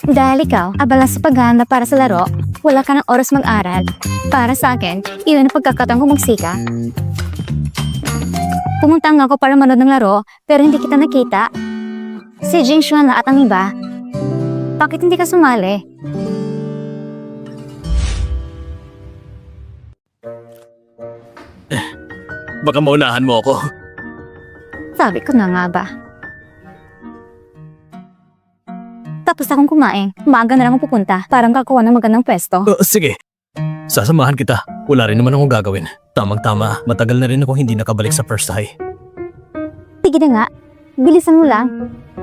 Dahil ikaw, abala sa paghahanda para sa laro, wala ka ng oras mag-aral. Para sa akin, iyon ang pagkakataon ko magsika. Pumunta nga ako para manood ng laro, pero hindi kita nakita. Si Jingxuan at ang iba. Bakit hindi ka sumali? Baka maunahan mo ako. Sabi ko na nga ba. Tapos Tapos akong kumain. Maaga na lang akong pupunta. Parang kakuha ng magandang pwesto. Sige. Sasamahan kita. Wala rin naman akong gagawin. Tamang-tama. Matagal na rin akong hindi nakabalik sa first high. Sige na nga. Bilisan mo lang.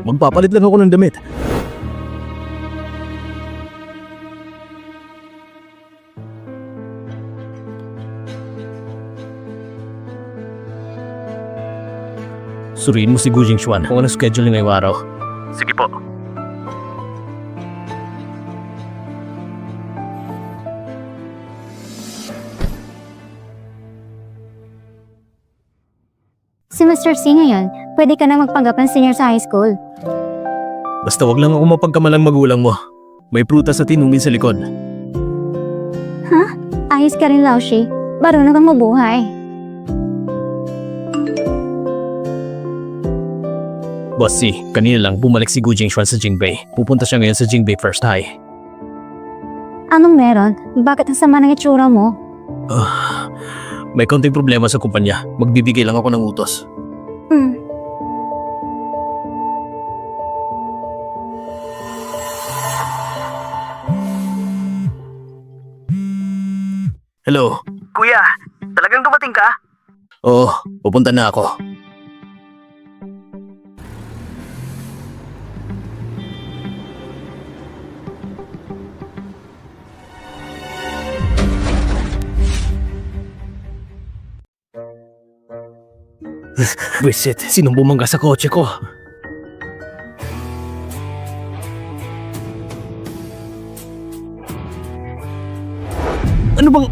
Magpapalit lang ako ng damit. Suriin mo si Gu Jingxuan kung ano schedule niya ngayong araw. Sige po. Si Mr. C ngayon, pwede ka na magpanggap ng senior sa high school. Basta wag lang ako mapagkamalang magulang mo. May prutas at inumin sa likod. Ayos ka rin, Laoshi. Marunong kang mabuhay. Boss C, kanina lang bumalik si Gu Jingxuan sa Jingbei. Pupunta siya ngayon sa Jingbei First High. Anong meron? Bakit ang sama ng itsura mo? May konting problema sa kumpanya. Magbibigay lang ako ng utos. Hello? Kuya, talagang dumating ka? Oo, pupunta na ako. Wisit, sinong bumangga sa kotse ko? Ano bang...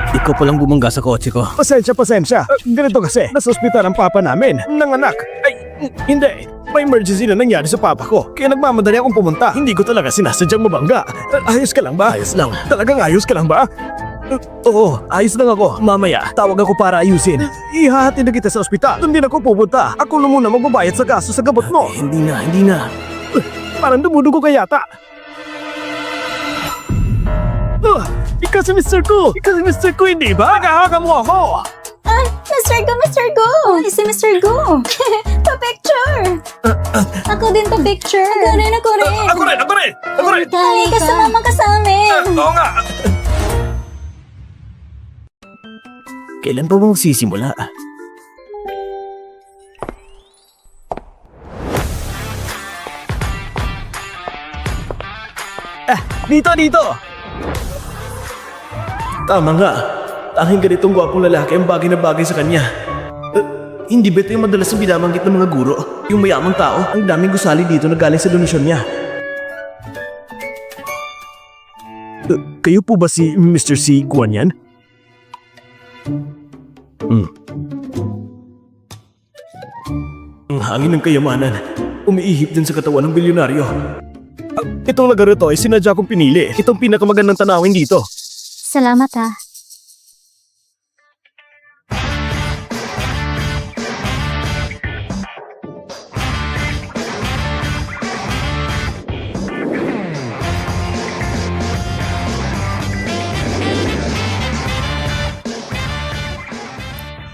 Ikaw palang bumangga sa kotse ko. Pasensya. Ganito kasi, nasa ospital ang papa namin. Nanganak. Ay, hindi. May emergency na nangyari sa papa ko. Kaya nagmamadali akong pumunta. Hindi ko talaga sinasadyang mabangga. Ayos ka lang ba? Ayos lang. Talagang ayos ka lang ba? Oo, ayos lang ako. Mamaya, tawag ako para ayusin. Ihahatid na kita sa ospital. Doon din ako pupunta. Ako na muna magbabayad sa gasto sa gamot mo. Hindi na. Parang dumudugo ka yata. Ikaw si Mr. Gu! Hindi ba? Nagahaka mo ako! Mr. Go! Si Mr. Go! Pa-picture! Ako din pa-picture! Ako rin! Kali ka sumama ka sa amin! Oo nga! Kailan pa ba magsisimula? Dito! Tama nga. Tanging ganitong gwapong lalaki ang bagay na bagay sa kanya. Hindi ba ito yung madalas na binabanggit ng mga guro? Yung mayamang tao, ang daming gusali dito na galing sa donasyon niya. Kayo po ba si Mr. C. Guan yan? Ang hangin ng kayamanan, umiihip din sa katawan ng bilyonaryo. Itong lugar ito ay sinadya kong pinili. Itong pinakamagandang tanawin dito. Salamat ha.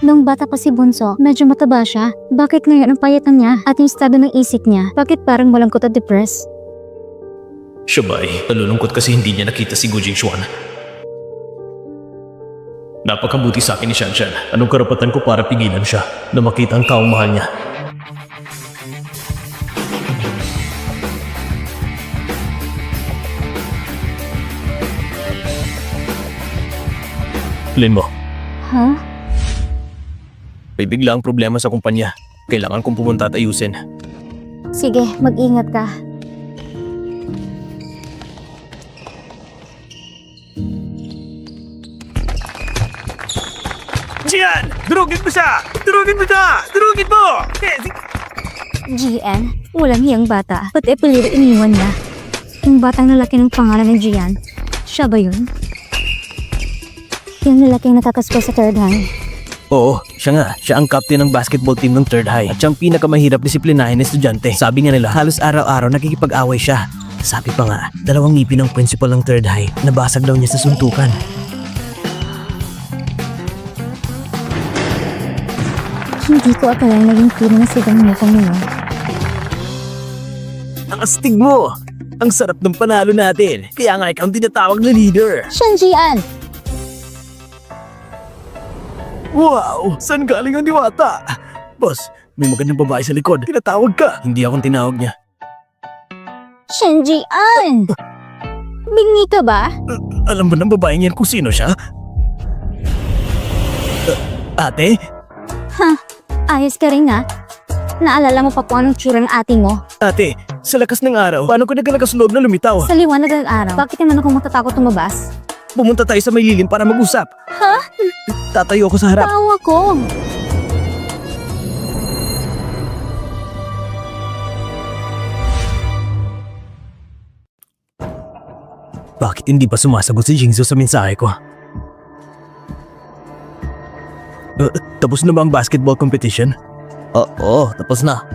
Nung bata pa si Bunso, medyo mataba siya. Bakit ngayon ang payat na niya at yung estado ng isip niya? Bakit parang malungkot at depressed? Siya ba ay nalulungkot kasi hindi niya nakita si Gu Jingxuan? Napakabuti sa akin ni Shanshan. Anong karapatan ko para pigilan siya na makita ang taong mahal niya? Lin mo, Ha? may bigla ang problema sa kumpanya. Kailangan kong pumunta at ayusin. Sige, mag-ingat ka. Jian! Durugin mo siya! Durugin mo! GN? Walang hiyang bata. Pati apelido iniwan niya. Yung batang lalaki ng pangalan ng Gian. Siya ba yun? Yung lalaking nakakaspo sa third high. Oo, siya nga. Siya ang captain ng basketball team ng third high. At siyang pinakamahirap disiplinahin na estudyante. Sabi nga nila, halos araw-araw nakikipag-away siya. Sabi pa nga, 2 ngipin ng principal ng third high. Nabasag daw niya sa suntukan. Hindi ko akalain naging pino na sigang mo kami. Ang astig mo! Ang sarap ng panalo natin. Kaya nga ikaw ang tinatawag na leader. Shenjian! Wow! Saan galing ang diwata? Boss, may magandang babae sa likod. Tinatawag ka. Hindi akong tinawag niya. Shenjian! Bingi ka ba? Alam ba ng babaeng yan kung sino siya? Ate? Ayos ka rin nga. Naalala mo pa po anong tsura ng ate mo? Ate, sa lakas ng araw, paano ko nagkalakas loob na lumitaw? Sa liwanag ng araw, bakit naman ako matatakot tumabas? Pumunta tayo sa may lilim para mag-usap. Ha? Tatayo ako sa harap. Tawa ko! Bakit hindi pa sumasagot si Jingzo sa mensahe ko? Tapos na ba ang basketball competition? Oo, tapos na.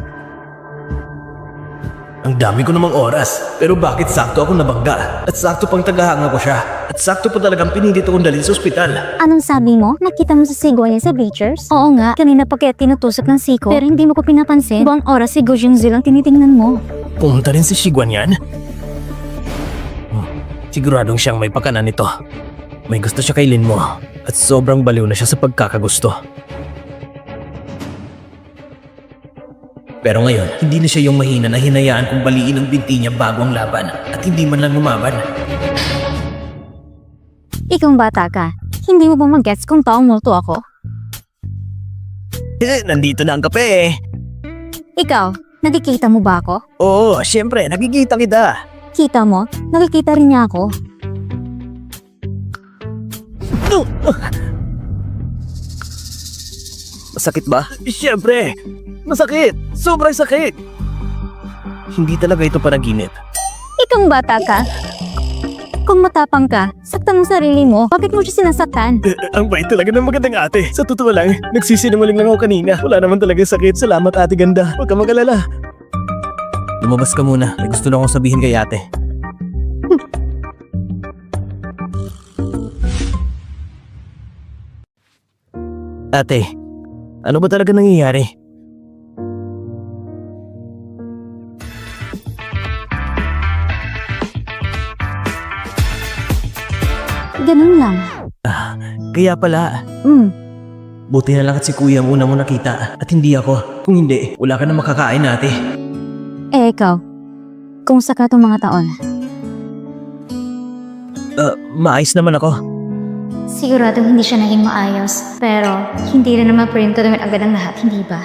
Ang dami ko namang oras, pero bakit sakto ako nabangga? At sakto pang tagahanga ko siya. At sakto pa talagang pinilit akong dalhin sa ospital. Anong sabi mo? Nakita mo sa Sigoya sa bleachers? Oo nga, kanina pa kaya tinutusok ng siko. Pero hindi mo ko pinapansin. Buong oras si Go Jungzil ang tinitingnan mo. Pumunta rin si Shiguan yan? Siguradong siyang may pakanan nito. May gusto siya kay Lin mo. At sobrang baliw na siya sa pagkakagusto. Pero ngayon, hindi na siya yung mahina na hinayaan kong baliin ang binti niya bago ang laban at hindi man lang lumaban. Ikaw bata ka. Hindi mo ba mag-gets kung taong multo ako? Nandito na ang kape. Ikaw, nakikita mo ba ako? Oo, syempre, nakikita kita. Kita mo? Nakikita rin niya ako. Masakit ba? Siyempre! Masakit! Sobrang sakit! Hindi talaga ito panaginip. Ikaw bata ka. Kung matapang ka, saktan mo sarili mo. Bakit mo siya sinasaktan? Ang bait talaga ng magandang ate. Sa totoo lang, nagsisinungaling lang ako kanina. Wala naman talaga sakit. Salamat ate ganda. Huwag ka mag-alala. Lumabas ka muna. May gusto lang akong sabihin kay ate. Ate, ano ba talaga nangyayari? Ganun lang. Kaya pala, buti na lang at si kuya ang una mo nakita at hindi ako. Kung hindi, wala ka na makakain ate. Eh ikaw, kumusta ka itong mga taon? Maayos naman ako. Sigurado hindi siya naging maayos. Pero hindi rin naman pwedeng tuloy agad ang lahat, hindi ba?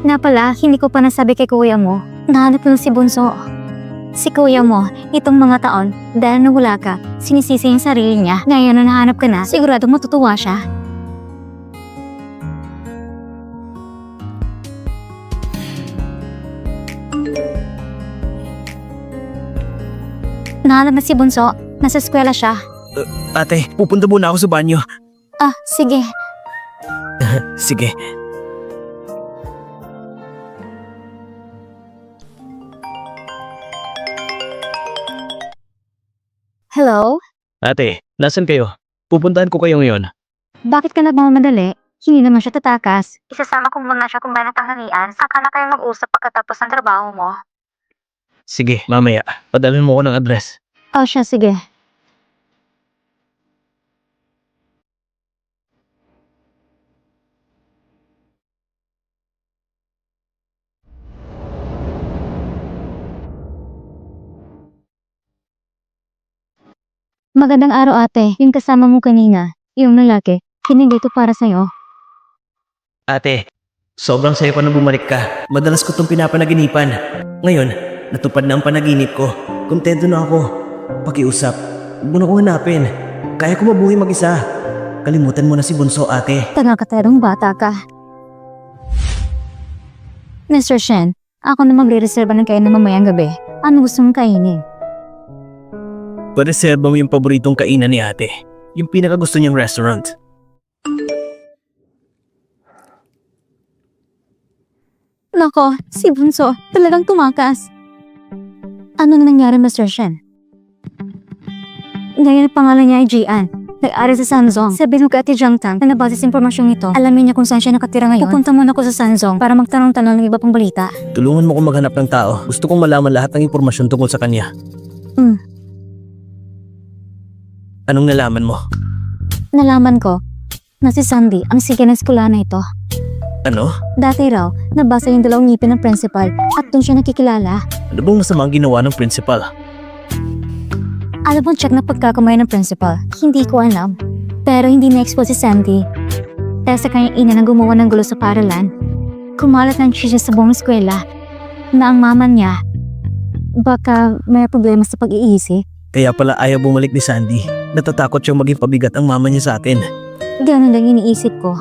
Nga pala, hindi ko pa nasabi kay kuya mo. Nahanap ko si Bunso. Si kuya mo, itong mga taon, dahil nung wala ka, sinisisi yung sarili niya. Ngayon na nahanap ka na, sigurado matutuwa siya. Nahanap na si Bunso. Nasa eskwela siya. Ate, pupunta muna ako sa banyo. Ah, sige. Sige. Hello? Ate, nasan kayo? Pupuntahan ko kayo ngayon. Bakit ka nagmamadali? Hindi naman siya tatakas. Isasama ko muna siya kung ba tanghalian. Saka na kayo mag-usap pagkatapos ng trabaho mo. Sige, mamaya. Padalhin mo ko ng address. Oh, siya, sige. Magandang araw ate. Yung kasama mo kanina, yung lalaki, hinigay ito para sa'yo. Ate, sobrang sayo ko na bumalik ka. Madalas ko itong pinapanaginipan. Ngayon, natupad na ang panaginip ko. Kontento na ako. Pakiusap, huwag mo na kong hanapin. Kaya ko mabuhay mag-isa. Kalimutan mo na si Bunso, ate. Taga-katerong bata ka. Mr. Shen, ako na magre-reserva ng kainan mamayang gabi. Ano gusto mong kainin? Pareserba mo yung paboritong kainan ni ate. Yung pinakagusto niyang restaurant. Nako, si Bunso, talagang tumakas. Ano na nangyari, Mr. Shen? Ngayon ang pangalan niya ay Jian. Nag-aaral sa Sanzong. Sabi mo kay Ate Jiangtang na nabase sa impormasyong ito, alamin niya kung saan siya nakatira ngayon. Pupunta muna ako sa Sanzong para magtanong-tanong ng iba pang balita. Tulungan mo ko maghanap ng tao. Gusto kong malaman lahat ng impormasyon tungkol sa kanya. Anong nalaman mo? Nalaman ko na si Sandy ang sige ng eskwela na ito. Ano? Dati raw, nabasa yung dalawang ngipin ng principal at doon siya nakikilala. Ano bang masamang ginawa ng principal? Alam mo, check na pagkakamay ng principal. Hindi ko alam. Pero hindi na-expose si Sandy. Dahil sa kanyang ina na gumawa ng gulo sa paralan, kumalat ng siya sa buong eskwela na ang mama niya baka may problema sa pag-iisip. Kaya pala ayaw bumalik ni Sandy. Natatakot siyang maging pabigat ang mama niya sa atin. Ganun lang iniisip ko.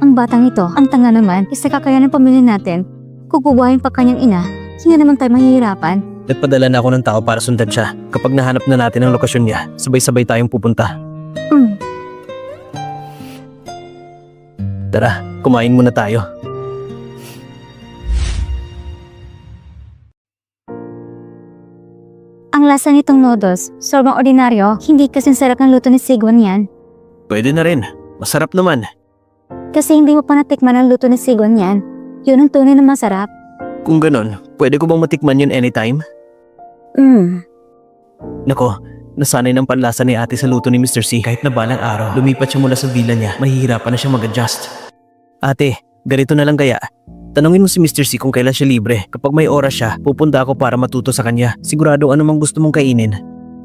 Ang batang ito, ang tanga naman, isa kakayanan ng pamilya natin. Kukubuhayin pa kanyang ina, hindi naman tayo mahihirapan. Nagpadala na ako ng tao para sundan siya. Kapag nahanap na natin ang lokasyon niya, sabay-sabay tayong pupunta. Tara, kumain muna tayo. Ang lasa nitong noodles, sobrang ordinaryo, hindi kasing sarap ng luto ni Sigwan yan. Pwede na rin. Masarap naman. Kasi hindi mo pa natikman ang luto ni Sigwan yan. Yun ang tunay na masarap. Kung ganon, pwede ko bang matikman yun anytime? Nako, nasanay ng panlasa ni ate sa luto ni Mr. C. Kahit na balang araw, lumipat siya mula sa villa niya, mahihirapan na siya mag-adjust. Ate, ganito na lang kaya. Tanungin mo si Mr. C kung kailan siya libre. Kapag may oras siya, pupunta ako para matuto sa kanya. Sigurado anumang gusto mong kainin,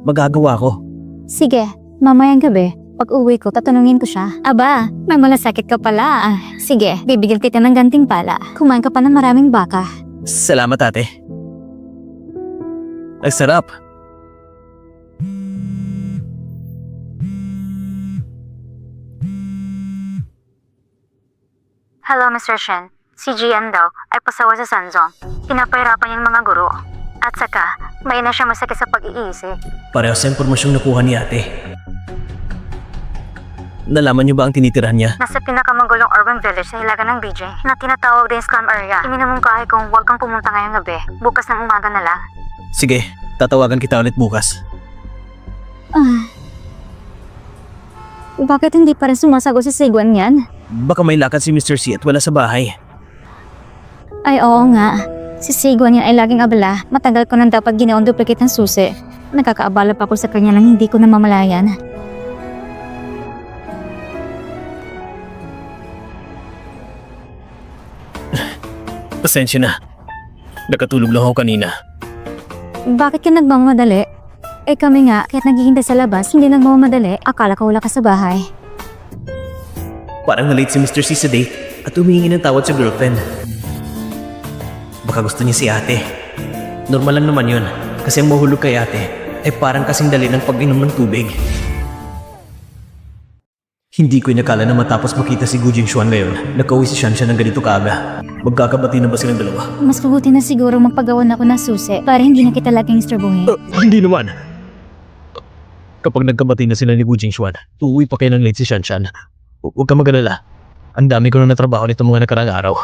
magagawa ko. Sige, mamayang gabi, pag uwi ko, tatanungin ko siya. Aba, may malasakit ka pala. Sige, bibigyan kita ng gantimpala. Kumain ka pa ng maraming baka. Salamat ate. Ang sarap. Hello, Mr. Shen. Si Jian daw ay pasawa sa Sanzong. Pinapahirapan niyang mga guro. At saka, may na siya masakit sa pag-iisip. Pareho sa impormasyong nakuha ni ate. Nalaman niyo ba ang tinitirahan niya? Nasa pinakamagulong urban village sa hilaga ng BJ na tinatawag din slum area. Iminamungkahi kung huwag kang pumunta ngayong gabi. Bukas ng umaga na lang. Sige, tatawagan kita ulit bukas. Bakit hindi pa rin sumasagot si Sigwan yan? Baka may lakad si Mr. C at wala sa bahay. Ay oo nga. Si Sigwan yan ay laging abala. Matagal ko nang dapat ginaon duplicate ng susi. Nakakaabala pa ako sa kanya nang hindi ko namamalayan. Pasensya na. Nakatulog lang ako kanina. Bakit ka nagmamadali? Eh kami nga, kahit naghihintay sa labas, hindi nagmamadali. Akala ko wala ka sa bahay. Parang na-late si Mr. C sa date at humihingi ng tawad sa girlfriend. Baka gusto niya si ate. Normal lang naman yun kasi ang mahulog kay ate ay parang kasing dali ng pag-inom ng tubig. Hindi ko inakala na matapos makita si Gu Jingxuan ngayon, nakauwi si Shanshan ng ganito kaaga. Magkakabati na ba silang dalawa? Mas mabuti na siguro magpagawan ako ng susi para hindi na kita laging istorbohin. Hindi naman. Kapag nagkabati na sila ni Gu Jingxuan, uuwi pa kayo ng late si Shanshan. Huwag ka mag-alala. Ang dami ko na natrabaho nito mga nakarang araw.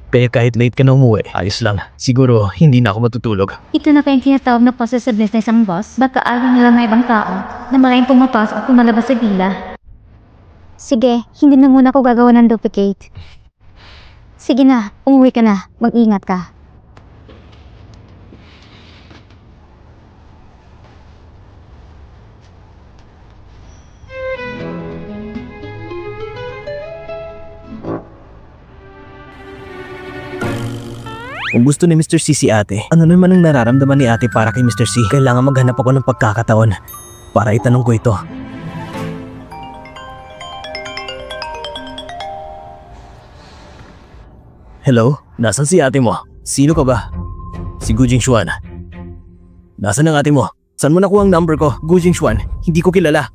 Kaya kahit late ka na umuwi, ayos lang. Siguro, hindi na ako matutulog. Ito na kayong tinatawag na possessiveness ng isang boss? Baka ayaw nila ng ibang tao na maraming pumapasok at pumalabas sa villa. Sige, hindi na muna ako gagawa ng duplicate. Sige na, umuwi ka na. Mag-ingat ka. Kung gusto ni Mr. C si ate, ano naman ang nararamdaman ni ate para kay Mr. C? Kailangan maghanap ako ng pagkakataon para itanong ko ito. Hello? Nasaan si ate mo? Sino ka ba? Si Gu Jingxuan. Nasaan ang ate mo? Saan mo nakuha ang number ko? Gu Jingxuan, hindi ko kilala.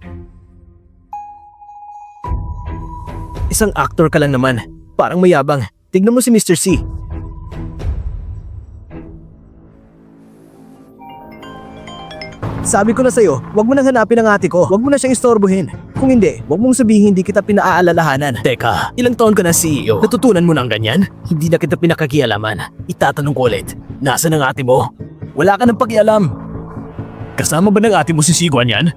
Isang actor ka lang naman. Parang mayabang. Tignan mo si Mr. C. Sabi ko na sa'yo, wag mo nang hanapin ang ate ko. Wag mo na siyang istorbohin. Kung hindi, wag mong sabihin hindi kita pinaalalahanan. Teka, ilang taon ka na CEO? Natutunan mo ng ganyan? Hindi na kita pinakakialaman. Itatanong ko ulit, nasaan ang ate mo? Wala ka ng pakialam. Kasama ba ng ate mo si Sigwan yan?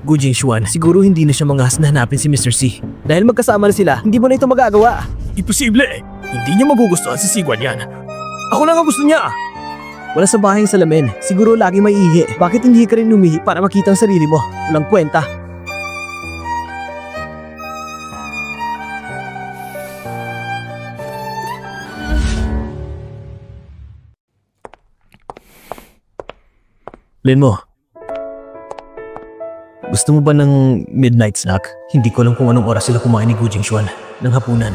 Gu Jingxuan, siguro hindi na siya mangahas na hanapin si Mr. C. Dahil magkasama na sila, hindi mo na ito magagawa. Imposible eh. Hindi niya magugustuhan si Sigwan yan. Ako lang ang gusto niya. Wala sa bahay yung salamin. Siguro lagi may ihi. Bakit hindi ka rin umihi para makita ang sarili mo? Walang kwenta. Linmo, gusto mo ba ng midnight snack? Hindi ko alam kung anong oras sila kumain ni Gu Jingxuan ng hapunan.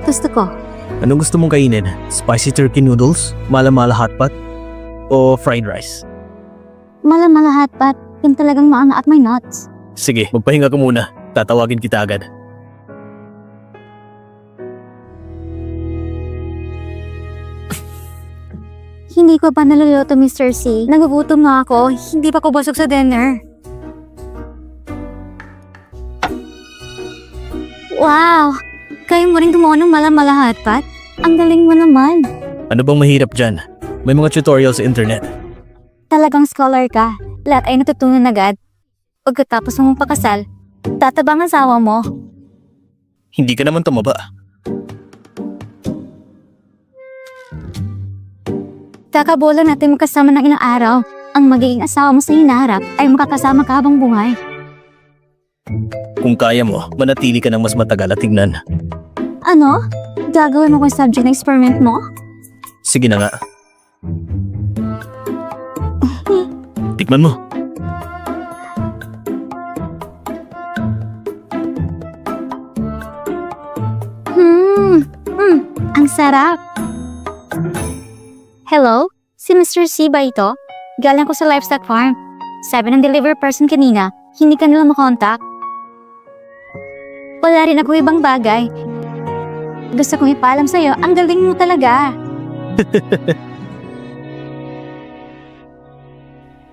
Gusto ko. Anong gusto mong kainin? Spicy turkey noodles? Mala-mala hotpot? O fried rice? Mala-mala hotpot. Yung talagang maanga at may nuts. Sige, magpahinga ka muna. Tatawagin kita agad. Hindi ko pa naluluto, Mr. C. Nagugutom na ako. Hindi pa ko busog sa dinner. Wow! Kayo mo rin gumawa ng mala-mala hotpot? Ang galing mo naman. Ano bang mahirap dyan? May mga tutorial sa internet. Talagang scholar ka. Lahat ay natutunan agad. Pagkatapos mong pakasal, tatabang ang asawa mo. Hindi ka naman tumaba. Kakabola natin magkasama ng ilang araw. Ang magiging asawa mo sa hinaharap ay makakasama ka habang buhay. Kung kaya mo, manatili ka ng mas matagal at tignan. Ano? Gagawin mo kung subject ng experiment mo? Sige na nga. Tikman mo. Ang sarap. Hello? Si Mr. C ba ito? Galing ko sa livestock farm. Sabi ng delivery person kanina, hindi ka nila makontak. Wala rin ako ibang bagay. Gusto kong ipaalam sa'yo, ang galing mo talaga.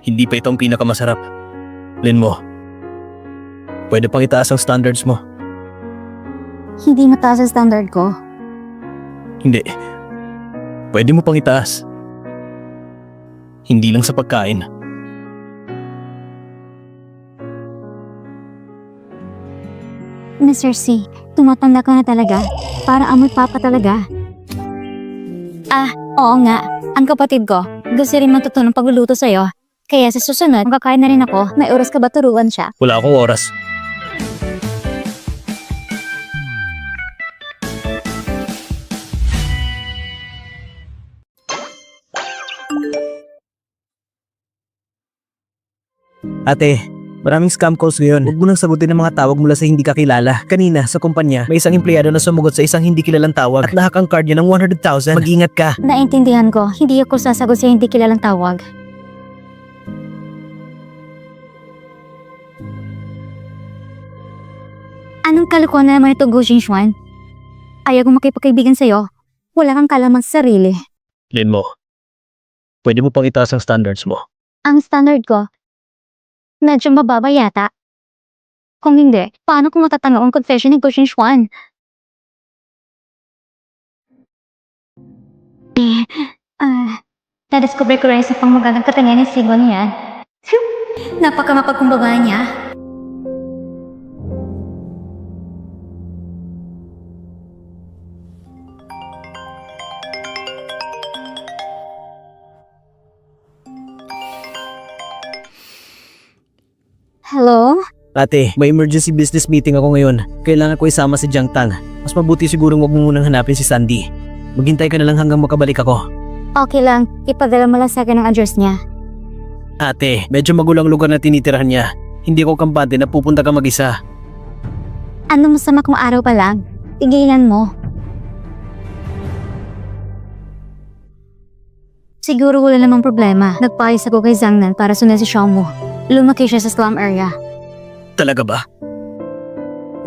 Hindi pa itong pinakamasarap. Linmo, pwede pang itaas ang standards mo. Hindi mataas ang standard ko. Hindi. Pwede mo pang itaas. Hindi lang sa pagkain. Mr. C, tumatanda ka na talaga. Para amoy papa talaga. Ah, oo nga. Ang kapatid ko, gusto rin matutulong pagluluto sa'yo. Kaya sa susunod, magkakain na rin ako. May oras ka ba turuan siya? Wala akong oras. Ate, maraming scam calls ngayon. Huwag mo nang sagutin ang mga tawag mula sa hindi kakilala. Kanina, sa kumpanya, may isang empleyado na sumagot sa isang hindi kilalang tawag at nahak ang card niya ng 100,000. Mag-ingat ka. Naintindihan ko, hindi ako sasagot sa hindi kilalang tawag. Anong kalokohan na naman ito, Gu Jingxuan? Ayaw kong makipagkaibigan sa'yo. Wala kang kalamang sa sarili. Linmo, pwede mo pang itaas ang standards mo. Ang standard ko, medyo mababa yata. Kung hindi, paano kung matatanggap ang confession ni Gu Jingxuan? Nadiscover ko rin sa pangmagalang katangian ni Sigwan niya. Napakamapagkumbaba niya. Hello? Ate, may emergency business meeting ako ngayon. Kailangan ko isama si Jiang Tang. Mas mabuti siguro wag mo munang hanapin si Sandy. Maghintay ka na lang hanggang makabalik ako. Okay lang, ipadala mo lang sa akin ang address niya. Ate, medyo magulang lugar na tinitirahan niya. Hindi ko kampante na pupunta ka mag-isa. Ano masama kung araw pa lang? Tigilan mo. Siguro wala namang problema. Nagpayos ako kay Zhangnan para sundan si Xiaomu. Lumaki siya sa slum area. Talaga ba?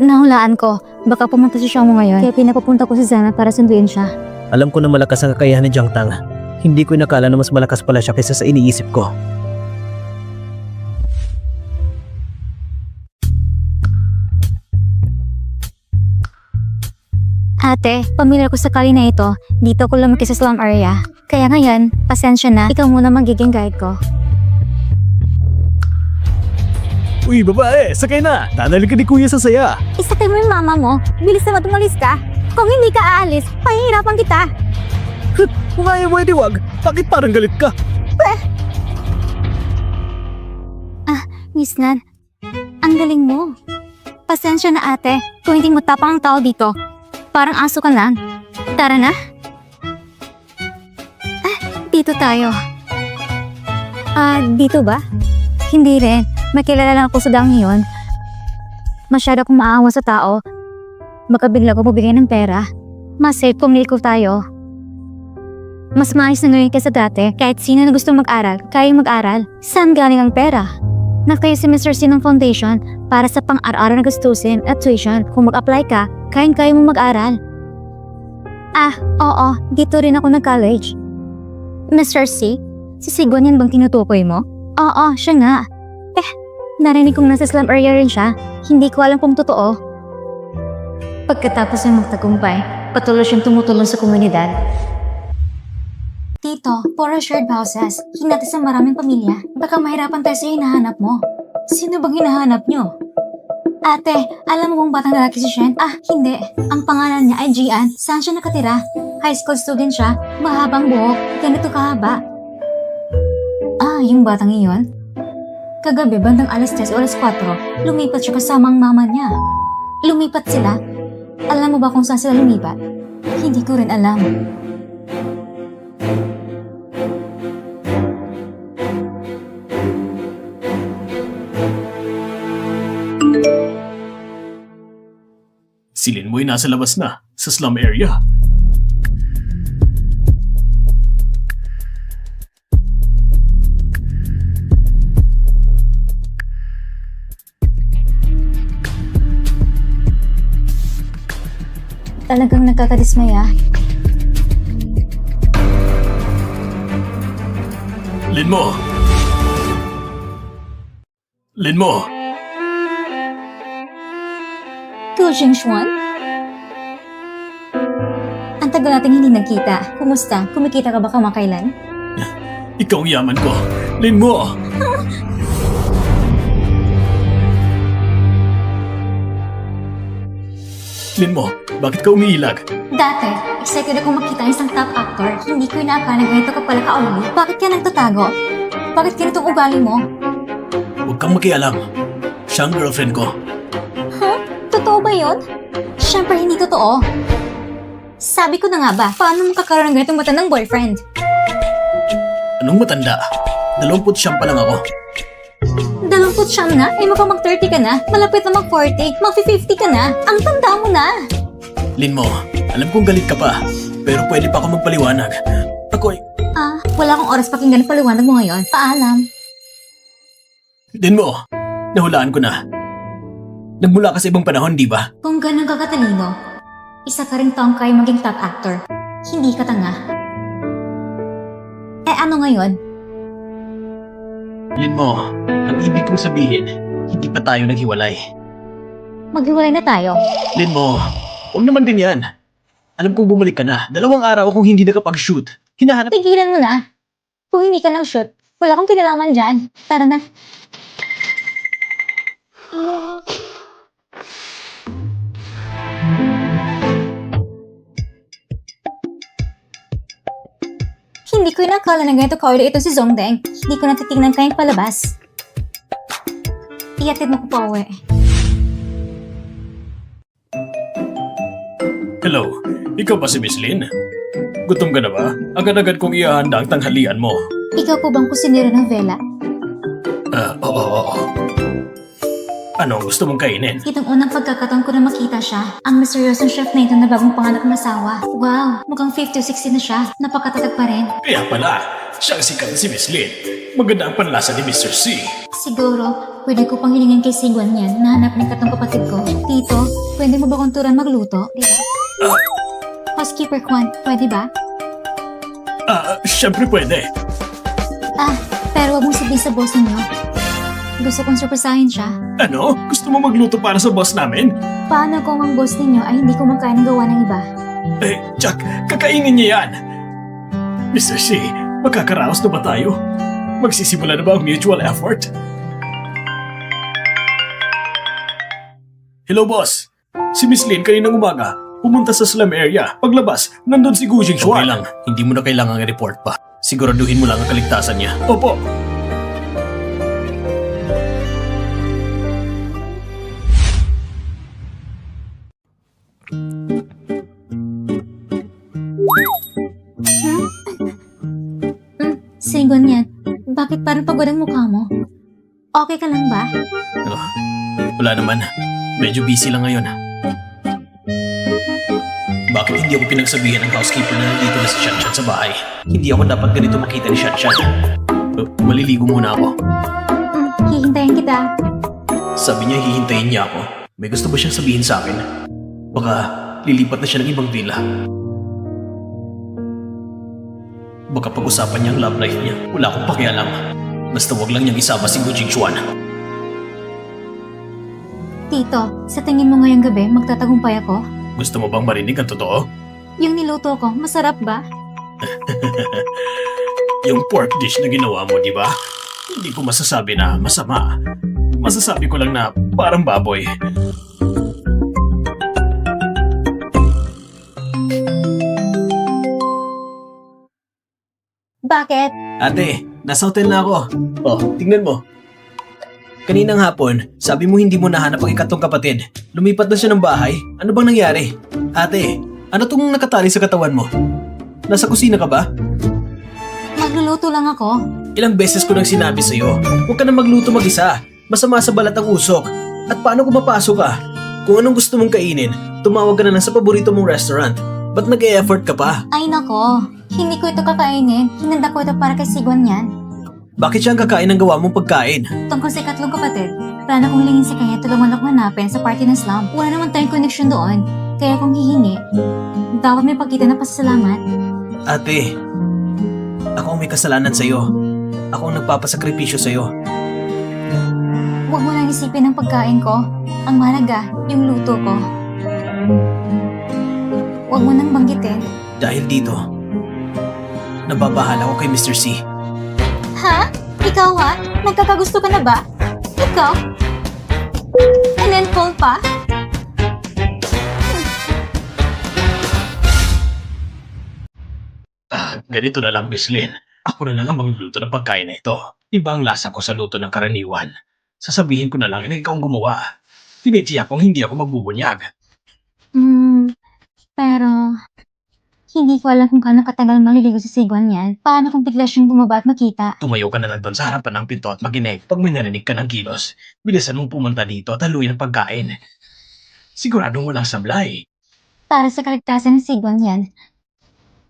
Nahulaan ko, baka pumunta si Xiaomu ngayon. Kaya pinapapunta ko si Zhangnan para sunduin siya. Alam ko na malakas ang kakayahan ni Jiang Tang. Hindi ko inakala na mas malakas pala siya kaysa sa iniisip ko. Ate, pamilyar ko sa kali na ito. Dito ko lumaki sa slum area. Kaya ngayon, pasensya na. Ikaw muna magiging guide ko. Uy, babae, sakay na. Dadali ka ni kuya sa saya. Isakay mo yung mama mo. Bilis naman tumalis ka. Kung hindi ka aalis, pahihirapan kita. Pwede wag. Bakit parang galit ka? Miss Nan, ang galing mo. Pasensya na ate, kung hindi mo tapang ang tao dito. Parang aso ka lang. Tara na. Dito tayo. Dito ba? Hindi rin. May kilala lang ako sa daang yun. Masyado akong maawa sa tao. Baka bigla ko bubigay ng pera. Mas safe kung liko tayo. Mas maayos na ngayon kaysa dati. Kahit sino na gusto mag-aral, kayang mag-aral. Saan galing ang pera? Nagtayo si Mr. C ng foundation para sa pang-araw-araw na gastusin at tuition. Kung mag-apply ka, kayang-kaya mo mag-aral. Oo. Dito rin ako nag-college. Mr. C? Si Sigwan yan bang tinutukoy mo? Oo, siya nga. Narinig kong nasa slum area rin siya. Hindi ko alam kung totoo. Pagkatapos ng magtagumpay, patuloy siyang tumutulong sa komunidad. Tito, puro shared houses. Hinati sa maraming pamilya. Baka mahirapan tayo sa hinahanap mo. Sino bang hinahanap nyo? Ate, alam mo bang batang lalaki si Shen? Hindi. Ang pangalan niya ay Gian. Saan siya nakatira? High school student siya. Mahabang buhok. Ganito kahaba. Yung batang iyon? Kagabi, bandang alas 3 o alas 4, lumipat siya kasama ang mama niya. Lumipat sila? Alam mo ba kung saan sila lumipat? Hindi ko rin alam. Si Linmoy nasa labas na, sa slum area. Talagang nagkakadismaya. Linmo! Linmo! Coaching Xuan? Ang tagal nating hindi nagkita. Kumusta? Kumikita ka ba kamakailan? Ikaw ang yaman ko. Linmo! Linmo, bakit ka umiilag? Dati, excited akong makita ang isang top actor. Hindi ko inaakala na ganito ka pala kauli. Bakit ka nagtatago? Bakit ganitong ugali mo? Huwag kang makialam. Siya ang girlfriend ko. Totoo ba yun? Siyempre hindi totoo. Sabi ko na nga ba, paano mo kakaroon ng ganitong matandang boyfriend? Anong matanda? 20 pa lang ako. 29 na? Eh mukhang mag-30 ka na. Malapit na mag-40. Mag-50 ka na. Ang tanda mo na. Linmo, alam kong galit ka pa. Pero pwede pa ako magpaliwanag. Ako ay... Wala akong oras pakinggan ang paliwanag mo ngayon. Paalam. Linmo, nahulaan ko na. Nagmula ka sa ibang panahon, di ba? Kung ganun ka katalino, isa ka rin taong kaya maging top actor. Hindi ka tanga. Ano ngayon? Linmo, ang ibig kong sabihin, hindi pa tayo naghiwalay. Maghiwalay na tayo. Linmo, huwag naman din yan. Alam kong bumalik ka na. 2 araw akong hindi nakapag-shoot. Hinahanap... Tigilan mo na. Kung hindi ka nang shoot, wala akong kinalaman dyan. Tara na. Hindi ko inakala na ganito kauli ito si Zongdeng. Hindi ko natitignan kayong palabas. Iatid mo ko pa uwi. Hello, ikaw ba si Miss Lin? Gutom ka na ba? Agad-agad kong ihahanda ang tanghalian mo. Ikaw po bang kusinero ng vela? Oo. Ano ang gusto mong kainin? Itong unang pagkakataon ko na makita siya. Ang misteryosong chef na ito na bagong panganak ng asawa. Wow, mukhang 50 o 60 na siya. Napakatatag pa rin. Kaya pala, siyang sikat na si Miss Lin. Maganda ang panlasa ni Mr. C. Siguro, pwede ko pang hilingin kay Sigwan yan na hanap ng katong kapatid ko. Tito, pwede mo ba kong turan magluto? Di ba? Housekeeper Kwan, pwede ba? Siyempre pwede. Pero wag mong sabihin sa boss ninyo. Gusto kong surpresahin siya. Ano? Gusto mo magluto para sa boss namin? Paano kung ang boss ninyo ay hindi kumakain ng gawa ng iba? Jack, kakainin niya yan. Mr. C, magkakaraos na ba tayo? Magsisimula na ba ang mutual effort? Hello, boss. Si Miss Lin kaninang umaga, pumunta sa slum area. Paglabas, nandun si Gu Jingxuan. Okay lang, hindi mo na kailangang i-report pa. Siguraduhin mo lang ang kaligtasan niya. Opo. Sigon yan. Bakit parang pagod ang mukha mo? Okay ka lang ba? Wala naman. Medyo busy lang ngayon. Bakit hindi ako pinagsabihan ng housekeeper na nandito na si Shanshan sa bahay? Hindi ako dapat ganito makita ni Shanshan. Maliligo muna ako. Hihintayin kita. Sabi niya hihintayin niya ako. May gusto ba siyang sabihin sa akin? Baka lilipat na siya ng ibang villa. Baka pag-usapan niya ang love life niya. Wala akong pakialam. Basta wag lang niyang isama si Gu Jingxuan. Tito, sa tingin mo ngayong gabi, magtatagumpay ako? Gusto mo bang marinig ang totoo? Yung niluto ko, masarap ba? Yung pork dish na ginawa mo, di ba? Hindi ko masasabi na masama. Masasabi ko lang na parang baboy. Bakit? Ate, nasa hotel na ako. Oh, tingnan mo. Kaninang hapon, sabi mo hindi mo nahanap ang ikatlong kapatid. Lumipat na siya ng bahay. Ano bang nangyari? Ate, ano tong nakatali sa katawan mo? Nasa kusina ka ba? Magluluto lang ako. Ilang beses ko nang sinabi sa'yo, huwag ka na magluto mag-isa. Masama sa balat ang usok. At paano kung mapasok ka? Kung anong gusto mong kainin, tumawag ka na lang sa paborito mong restaurant. Ba't nag-e-effort ka pa? Ay nako, hindi ko ito kakainin. Hinanda ko ito para kay Sigon yan. Bakit siya ang kakain ng gawa mong pagkain? Tungkol sa ikatlong kapatid, plano kong hilingin si Kaya tulungan ako hanapin sa party ng slum. Wala naman tayong connection doon. Kaya kung hihingi, dapat may pagkita na pasasalamat. Ate, ako ang may kasalanan sa'yo. Ako ang nagpapasakripisyo sa'yo. Huwag mo lang isipin ang pagkain ko. Ang mahalaga, yung luto ko. Huwag mo nang banggitin. Dahil dito, nababahala ko kay Mr. C. Ha? Ikaw ha? Nagkakagusto ka na ba? Ikaw? And then Paul pa? Ganito na lang, Miss Lynn. Ako na lang ang magluluto ng pagkain na ito. Iba ang lasa ko sa luto ng karaniwan. Sasabihin ko na lang na ikaw ang gumawa. Tinitiyak kong hindi ako magbubunyag. Pero... Hindi ko alam kung gaano katagal maliligo si Sigon yan. Paano kung bigla siyang bumaba at makita? Tumayo ka na lang doon sa harapan ng pinto at maginig pag may narinig ka ng kilos. Bilisan mong pumunta dito at haluin ang pagkain. Siguradong walang sablay. Para sa kaligtasan ni Sigon yan.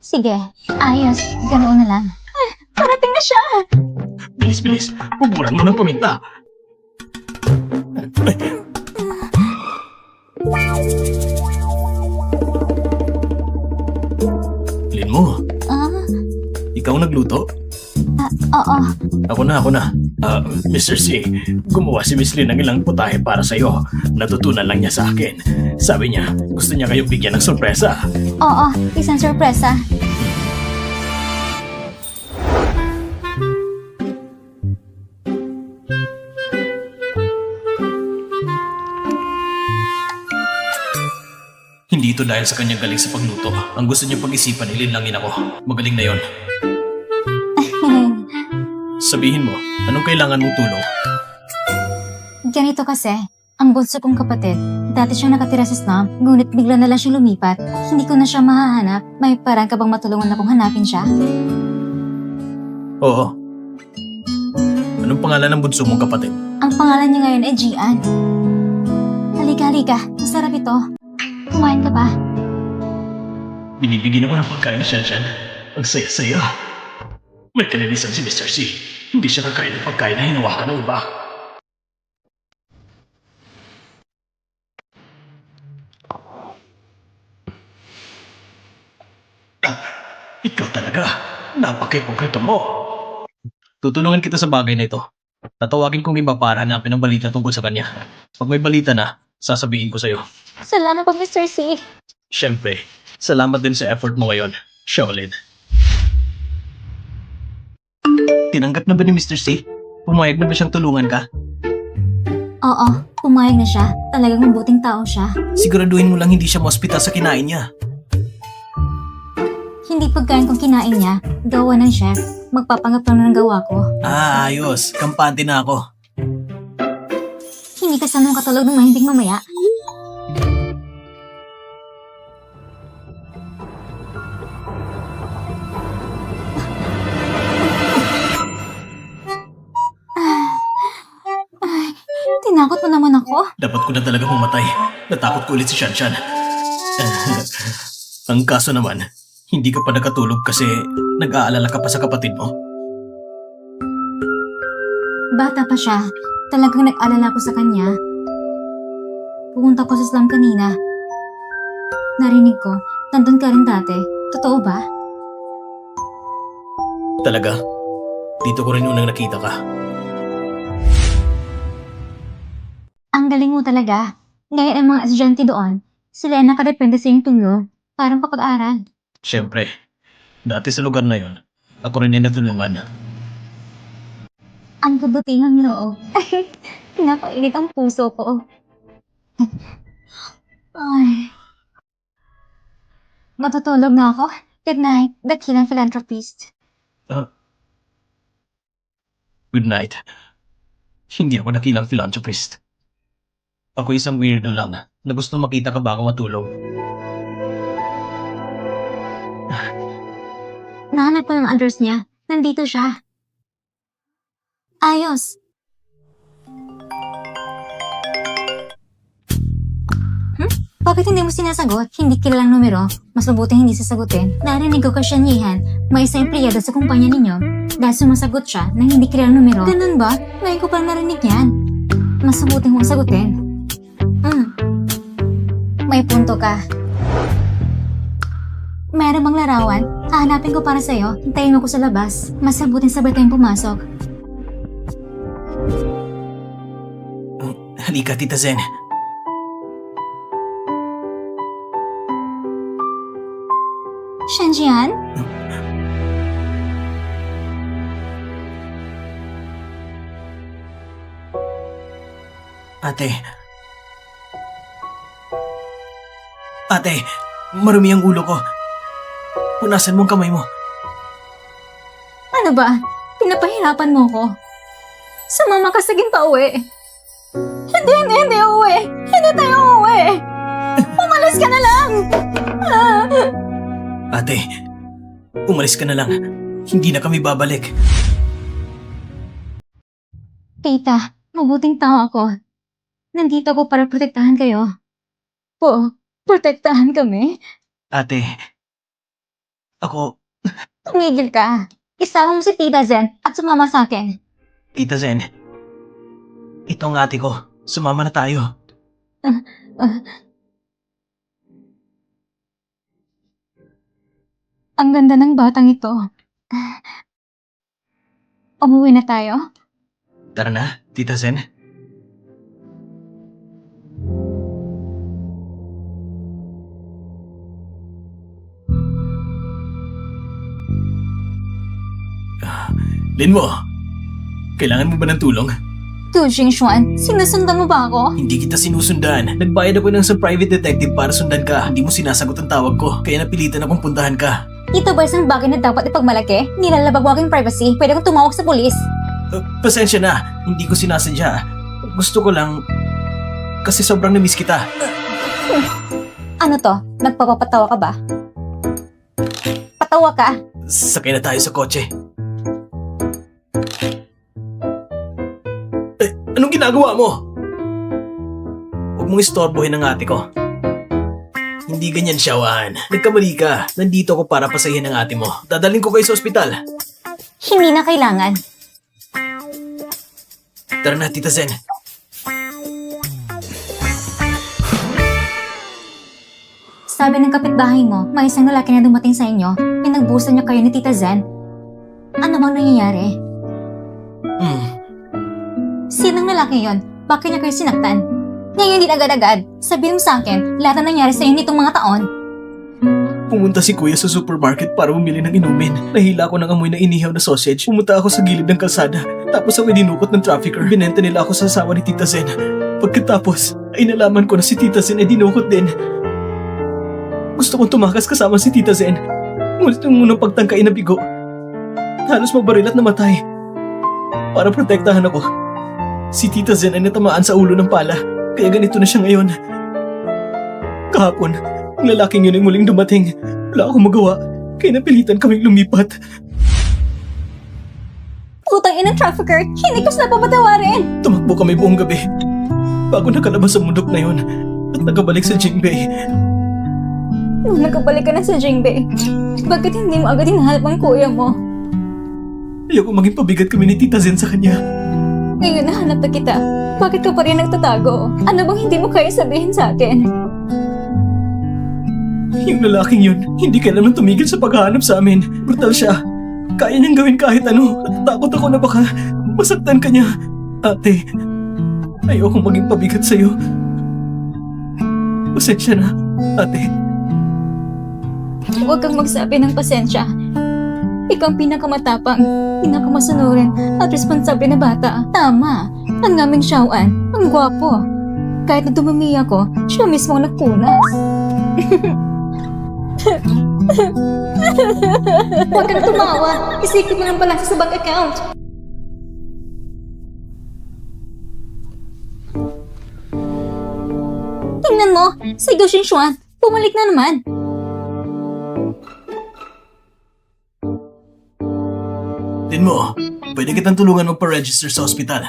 Sige, ayos. Ganoon na lang. Parating na siya! Bilis, bilis. Puburan mo ng paminta. Lin mo, ikaw ang nagluto? Oo. Ako na. Mr. C, gumawa si Miss Lin ng ilang putahe para sa'yo. Natutunan lang niya sa akin. Sabi niya, gusto niya kayong bigyan ng sorpresa. Oo, isang sorpresa. Hindi ito dahil sa kanyang galing sa pagluto. Ang gusto niya pag-isipan, ilinlangin ako. Magaling na yon. Sabihin mo, anong kailangan mong tulong? Ganito kasi, ang bunso kong kapatid, dati siyang nakatira sa slum, ngunit bigla na lang siyang lumipat. Hindi ko na siya mahahanap. May parang ka bang matulungan akong hanapin siya? Oo. Anong pangalan ng bunso mong kapatid? Ang pangalan niya ngayon ay Gian. Halika. Masarap ito. Kumain ka ba? Binibigyan ako ng pagkain ni Shanshan. Ang saya-saya. May kalinisan si Mr. C. Hindi siya kakain ng pagkain na hinawakan ng iba. Ikaw talaga. Napakipagkito mo. Tutulungan kita sa bagay na ito. Tatawagin kong iba para hanapin ang balita tungkol sa kanya. Pag may balita na, sasabihin ko sa'yo. Salamat po, Mr. C. Siyempre, salamat din sa effort mo ngayon, Shaolin. Tinanggap na ba ni Mr. C? Pumayag na ba siyang tulungan ka? Oo, pumayag na siya. Talagang mabuting tao siya. Siguraduhin mo lang hindi siya ma-hospital sa kinain niya. Hindi pagkain kung kinain niya, gawa ng chef. Magpapanggap lang ng gawa ko. Ah, ayos. Kampante na ako. Hindi ka sanang katulog ng mahimbing mamaya. Tinakot mo naman ako. Dapat ko na talaga pumatay. Natakot ko ulit si Shanshan. Ang kaso naman, hindi ka pa nakatulog kasi nag-aalala ka pa sa kapatid mo. Bata pa siya. Talagang nag-alala ko sa kanya. Pumunta ko sa slum kanina. Narinig ko, nandun ka rin dati. Totoo ba? Talaga? Dito ko rin unang nakita ka. Ang galing mo talaga. Ngayon ang mga estudyante doon, sila ay nakadepende sa iyong tulong para makapag-aral. Siyempre, dati sa lugar na yon, ako rin ay natulungan. Ang kabutingang loob. Pinapailit ang puso ko. Ay. Matutulog na ako. Good night, dakilang philanthropist. Good night. Hindi ako nakilang philanthropist. Ako isang weirdo lang na gusto makita ka bago matulog. Nahanap ko yung address niya. Nandito siya. Ayos. Bakit hindi mo sinasagot? Hindi kilalang numero. Mas mabuti hindi sasagutin. Narinig ko kasyanihan, may isang empleyado sa kumpanya ninyo dahil sumasagot siya ng hindi kilalang numero. Ganun ba? Ngayon ko pa narinig yan. Mas mabuti mong sagutin. May punto ka. Meron bang larawan? Hahanapin ko para sa'yo. Hintayin mo ko sa labas. Mas mabuting sabay tayong pumasok. Halika, Tita Zen. Shanjian? Ate. Ate, marumi ang ulo ko. Punasan mo ang kamay mo. Ano ba? Pinapahirapan mo ko. Sumama ka sa pauwi. Hindi uwi. Hindi tayo uwi. Umalis ka na lang. Ate, umalis ka na lang. Hindi na kami babalik. Tita, mabuting tao ako. Nandito ako para protektahan kayo. Protektahan kami? Ate, ako, Tumigil ka. Isama mo si Tita Zen at sumama sa akin. Tita Zen, ito ang ate ko. Sumama na tayo. Ang ganda ng batang ito. Umuwi na tayo? Tara na, Tita Zen. Linmo, kailangan mo ba ng tulong? Tu Xuan, sinusundan mo ba ako? Hindi kita sinusundan. Nagbayad ako ng sa private detective para sundan ka. Hindi mo sinasagot ang tawag ko, kaya napilitan akong puntahan ka. Ito ba isang bagay na dapat ipagmalaki? Nilalabag mo aking privacy. Pwede kong tumawag sa pulis. Pasensya na, hindi ko sinasadya. Gusto ko lang, kasi sobrang namiss kita. Ano to? Nagpapatawa ka ba? Patawa ka? Sakay na tayo sa kotse. Anong ginagawa mo? Huwag mong istorbohin ang ate ko. Hindi ganyan, Shawan. Nagkamali ka. Nandito ako para pasahin ang ate mo. Dadalhin ko kayo sa ospital. Hindi na kailangan. Tara na, Tita Zen. Sabi ng kapitbahay mo, may isang lalaki na dumating sa inyo. Pinagbusan niya kayo ni Tita Zen. Ano bang nangyayari? Sinong lalaki yon? Bakit niya kayo sinaktan? Ngayon din agad-agad, sabihin mo sa akin lahat na nangyari sa inyo nitong mga taon. Pumunta si kuya sa supermarket para bumili ng inumin. Nahila ko ng amoy na inihaw na sausage. Pumunta ako sa gilid ng kalsada. Tapos ako dinukot ng trafficker. Binenta nila ako sa asawa ni Tita Zen. Pagkatapos, ay nalaman ko na si Tita Zen ay dinukot din. Gusto kong tumakas kasama si Tita Zen. Ngunit yung unang pagtangkay na bigo, halos mabaril at namatay. Para protektahan ako, si Tita Zen ay natamaan sa ulo ng pala. Kaya ganito na siya ngayon. Kahapon, ang lalaking yun ay muling dumating. Wala akong magawa, kaya napilitan kaming lumipat. Putang inang trafficker, hindi ko sila papatawarin. Tumakbo kami buong gabi. Bago nakalabas sa mundok na yun at nakabalik sa Jingbei. Nung nakabalik ka na sa Jingbei, bakit hindi mo agad hinahanap ang kuya mo? Ayoko maging pabigat kami ni Tita Zen sa kanya. Ngayon nahanap na kita. Bakit ka pa rin nagtatago? Ano bang hindi mo kaya sabihin sa akin? Yung lalaking yun, hindi kailanman tumigil sa paghahanap sa amin. Brutal siya. Kaya niyang gawin kahit ano. Natatakot ako na baka masaktan ka niya. Ate, ayoko maging pabigat sa'yo. Pasensya na, ate. Huwag kang magsabi ng pasensya. Ikaw ang pinakamatapang, pinakamasunurin at responsable na bata. Tama, ang aming Xiaoan, ang gwapo. Kahit na dumami ako, siya mismo ang nagpunas. Huwag ka na tumawa. Isipin mo ng balansa sa bank account. Tingnan mo, si Gu Xinxuan, bumalik na naman. Din mo, pwede kitang tulungan magpa-register sa ospital.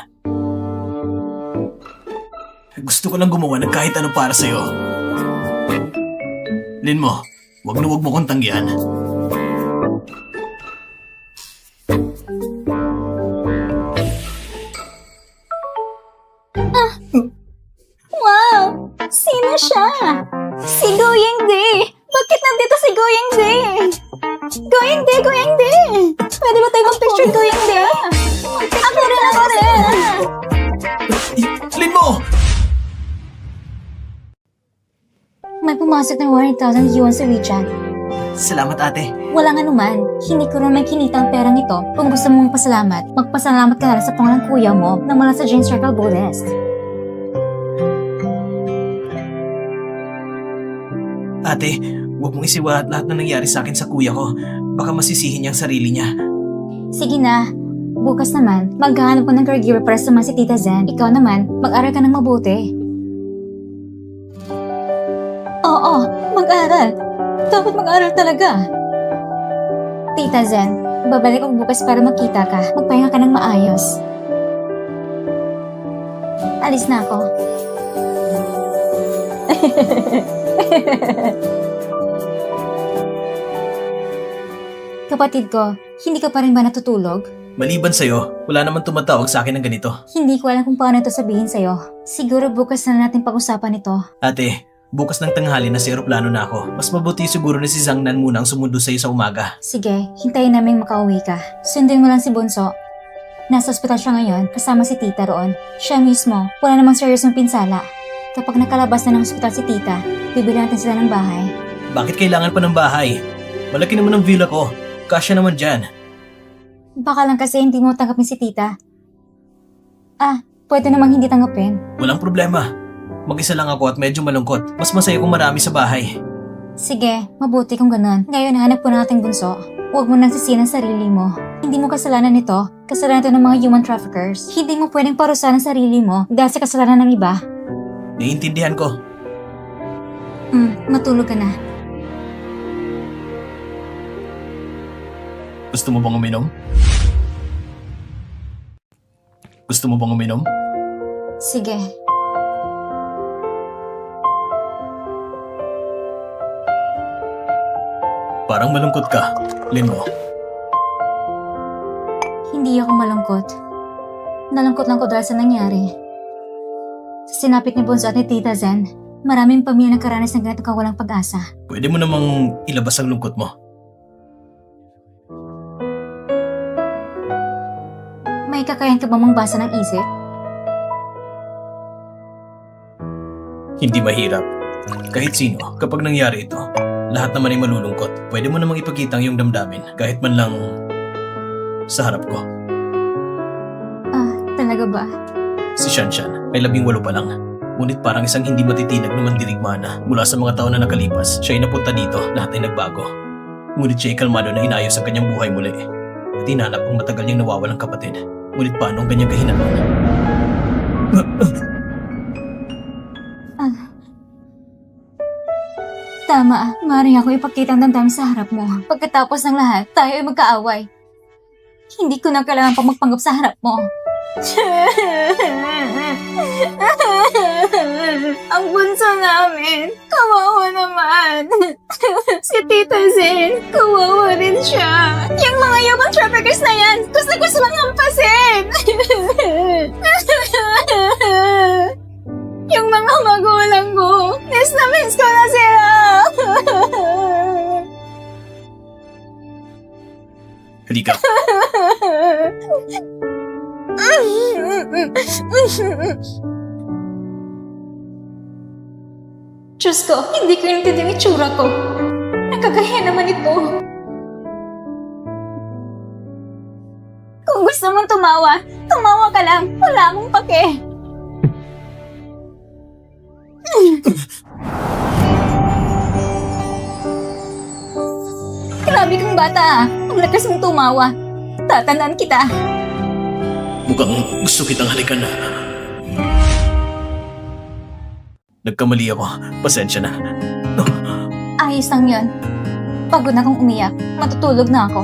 Gusto ko lang gumawa ng kahit ano para sa'yo. Lin mo, wag na wag mo kong tanggihan. Wow! Sino siya? Si Go Yingde! Bakit nandito si Go Yingde? Go Yingde! Go Yingde! Pwede ba tayo mag-picture Go Yingde? Ako rin! Ako rin! Lin mo! May pumasok ng 100,000 yuan sa WeChat. Salamat ate. Walang anuman. Hindi ko naman kinita ang perang ito. Kung gusto mong pasalamat, magpasalamat ka na sa pangalang kuya mo na mula sa Jane Circle Buddhist. Ate, huwag mong isiwa at lahat na nangyari sa akin sa kuya ko. Baka masisihin niya ang sarili niya. Sige na. Bukas naman, maghahanap ko ng caregiver para sa si Tita Zen. Ikaw naman, mag-aral ka ng mabuti. Oo, mag-aral. Dapat mag-aral talaga. Tita Zen, babalik ako bukas para makita ka. Magpahinga ka ng maayos. Alis na ako. Kapatid ko, hindi ka pa rin ba natutulog? Maliban sa'yo, wala naman tumatawag sa akin ng ganito. Hindi ko alam kung paano ito sabihin sa'yo. Siguro bukas na natin pag-usapan ito. Ate, bukas ng tanghali na sa eroplano na ako. Mas mabuti siguro na si Zhangnan muna ang sumundo sa'yo sa umaga. Sige, hintayin namin makauwi ka. Sundin mo lang si Bunso. Nasa ospital siya ngayon, kasama si Tita roon. Siya mismo, wala namang seryosong pinsala. Kapag nakalabas na ng ospital si Tita, bibili natin sila ng bahay. Bakit kailangan pa ng bahay? Malaki naman ang villa ko. Kasya naman dyan. Baka lang kasi hindi mo tanggapin si Tita. Pwede namang hindi tanggapin. Walang problema. Mag-isa lang ako at medyo malungkot. Mas masaya kung marami sa bahay. Sige, mabuti kung ganun. Ngayon, hanap po nating Bunso. Huwag mo nang sisihin ang sarili mo. Hindi mo kasalanan ito. Kasalanan ito ng mga human traffickers. Hindi mo pwedeng parusahan ang sarili mo dahil sa kasalanan ng iba. Naiintindihan ko. Matulog ka na. Gusto mo bang uminom? Gusto mo bang uminom? Sige. Parang malungkot ka, Lin mo. Hindi ako malungkot. Nalungkot lang ko dahil sa nangyari. Sa sinapit ni Bunso at ni Tita Zen, maraming pamilya nagkaranas ng ganito kawalang pag-asa. Pwede mo namang ilabas ang lungkot mo. May kakayahan ka ba mangbasa ng isip? Hindi mahirap. Kahit sino, kapag nangyari ito, Lahat naman ay malulungkot. Pwede mo namang ipakita ang iyong damdamin kahit man lang sa harap ko. Talaga ba? Si Shanshan ay 18 pa lang. Ngunit parang isang hindi matitinag na mandirigma na. Mula sa mga taon na nakalipas, siya ay napunta dito, lahat ay nagbago. Ngunit siya ay kalmado na inayos ang kanyang buhay muli. At hinanap ang matagal niyang nawawalang kapatid. Ngunit paano ang kanyang kahinatnan? Tama, maaaring ako ipakita ang damdamin sa harap mo. Pagkatapos ng lahat, tayo ay magkaaway. Hindi ko na kailangan pang magpanggap sa harap mo. Ang bunso namin, kawawa naman. Si Tita Zen, kawawa rin siya. Yung mga yabang traffickers na yan, gusto lang hampasin. Yung mga magulang ko, miss ko na sila. Halika. Diyos ko, hindi ko inintindi ang itsura ko. Nakakahiya naman ito. Kung gusto mong tumawa, tumawa ka lang. Wala akong pake. Grabe kang bata ah. Ang lakas mong tumawa. Tatandaan kita. Mukhang gusto kitang halikan na. Nagkamali ako. Pasensya na. Ayos lang yun. Pagod na akong umiyak. Matutulog na ako.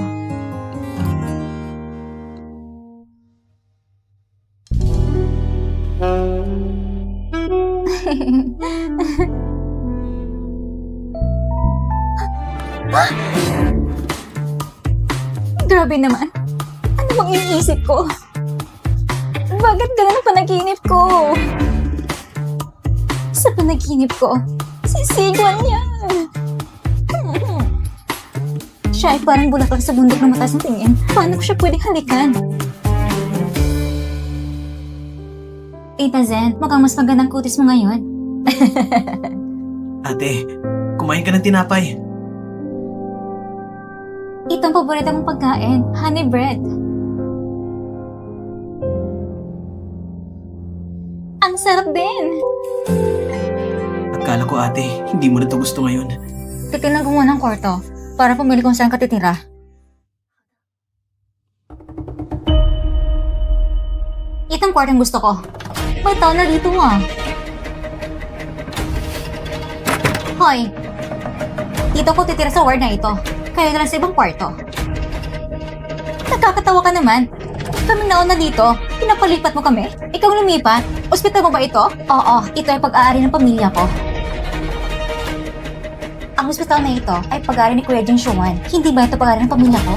Grabe naman. Ano bang iniisip ko? Bakit ganun ang panaginip ko? Sa panaginip ko, sisiguan niya. Siya ay parang bulaklak sa bundok na mataas ng tingin. Paano ko siya pwedeng halikan? Tita Zen, mukhang mas magandang kutis mo ngayon. Ate, kumain ka ng tinapay. Ito ang paborito kong pagkain, honey bread. Ang sarap din. Akala ko ate, hindi mo na ito gusto ngayon. Titinan ko muna ng kwarto para pumili kung saan ka titira. Itong kwartong gusto ko. May tao na dito mo ah. Hoy! Dito ko titira sa ward na ito. Kaya na lang sa ibang kwarto. Nakakatawa ka naman. Kami nauna dito. Pinapalipat mo kami. Ikaw lumipat. Ospital mo ba ito? Oo, ito ay pag-aari ng pamilya ko. Ang ospital na ito ay pag-aari ni Kuya Jing Shuan. Hindi ba ito pag-aari ng pamilya ko?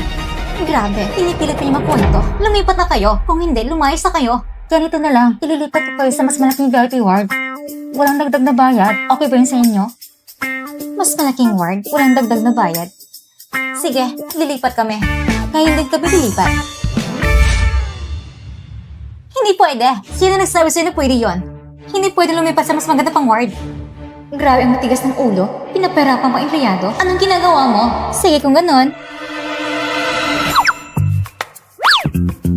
Grabe, pinipilit mo yung makwento. Lumipat na kayo. Kung hindi, lumayas na kayo. Ganito na lang. Ililipat ko kayo sa mas malaking VIP ward. Walang dagdag na bayad. Okay ba yun sa inyo? Mas malaking ward, walang dagdag na bayad. Sige, lilipat kami. Ngayon din kami lilipat. Hindi pwede. Sino nagsabi sa'yo na pwede yun? Hindi pwede lumipat sa mas maganda pang ward. Grabe ang matigas ng ulo. Pinapera pa ang empleyado. Anong ginagawa mo? Sige kung ganon.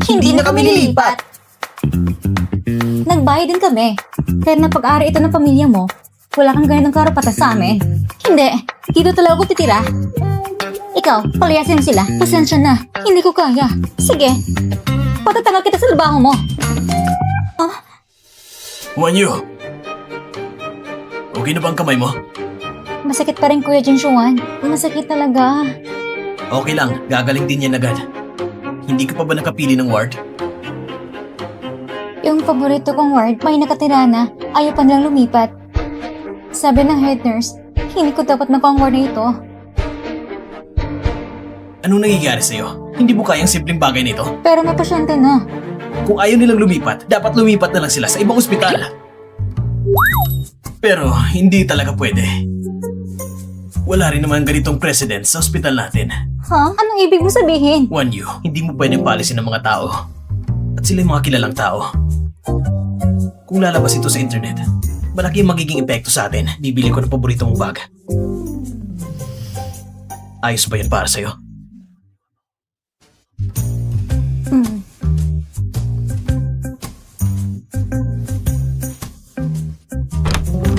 Hindi na kami lilipat. Nagbayad din kami. Pero napag-ari ito ng pamilya mo, wala kang ganitong karapatan sa amin. Hindi. Dito talaga ako titira. Ikaw, palayasin mo sila. Pasensya na. Hindi ko kaya. Sige. Patatanggal kita sa trabaho mo. Wanyu! Okay na ba ang kamay mo? Masakit pa rin, Kuya Jin Shuan. Masakit talaga. Okay lang, gagaling din yan agad. Hindi ka pa ba nakapili ng ward? Yung paborito kong ward, may nakatira na. Ayaw pa nilang lumipat. Sabi ng head nurse, hindi ko dapat makuha ang ward na ito. Anong nangyayari sa'yo? Hindi mo kayang simpleng bagay nito? Pero may pasyente na. Kung ayaw nilang lumipat, dapat lumipat na lang sila sa ibang ospital. Pero hindi talaga pwede. Wala rin naman ganitong precedent sa ospital natin. Ha? Anong ibig mo sabihin? Wanyu, hindi mo pwedeng palisin ng mga tao. At sila yung mga kilalang tao. Kung lalabas ito sa internet, malaki ang magiging epekto sa atin. Bibili ko ng paborito mong bag. Ayos ba yan para sa'yo? Hmm.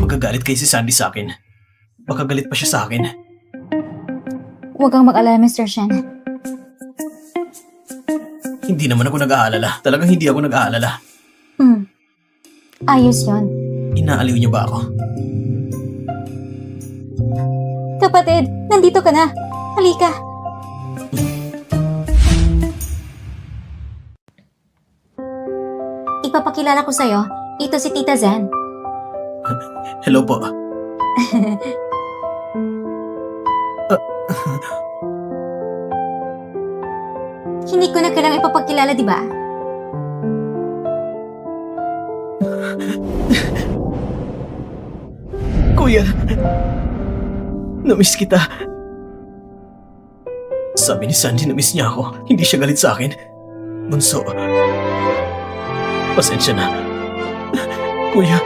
Magagalit kay si Sandy sa akin. Baka galit pa siya sa akin. Huwag kang mag-alala, Mr. Shen. Hindi naman ako nag-aalala. Talagang hindi ako nag-aalala. Hmm. Ayos yon. Inaaliw niyo ba ako? Kapatid, nandito ka na. Halika. Ipapakilala ko sa'yo. Ito si Tita Zen. Hello po. Hindi ko na kailangang ipapakilala, di ba? Kuya, namiss kita. Sabi ni Sandy na miss niya ako. Hindi siya galit sa akin. Bunso, pasensya na. Kuya,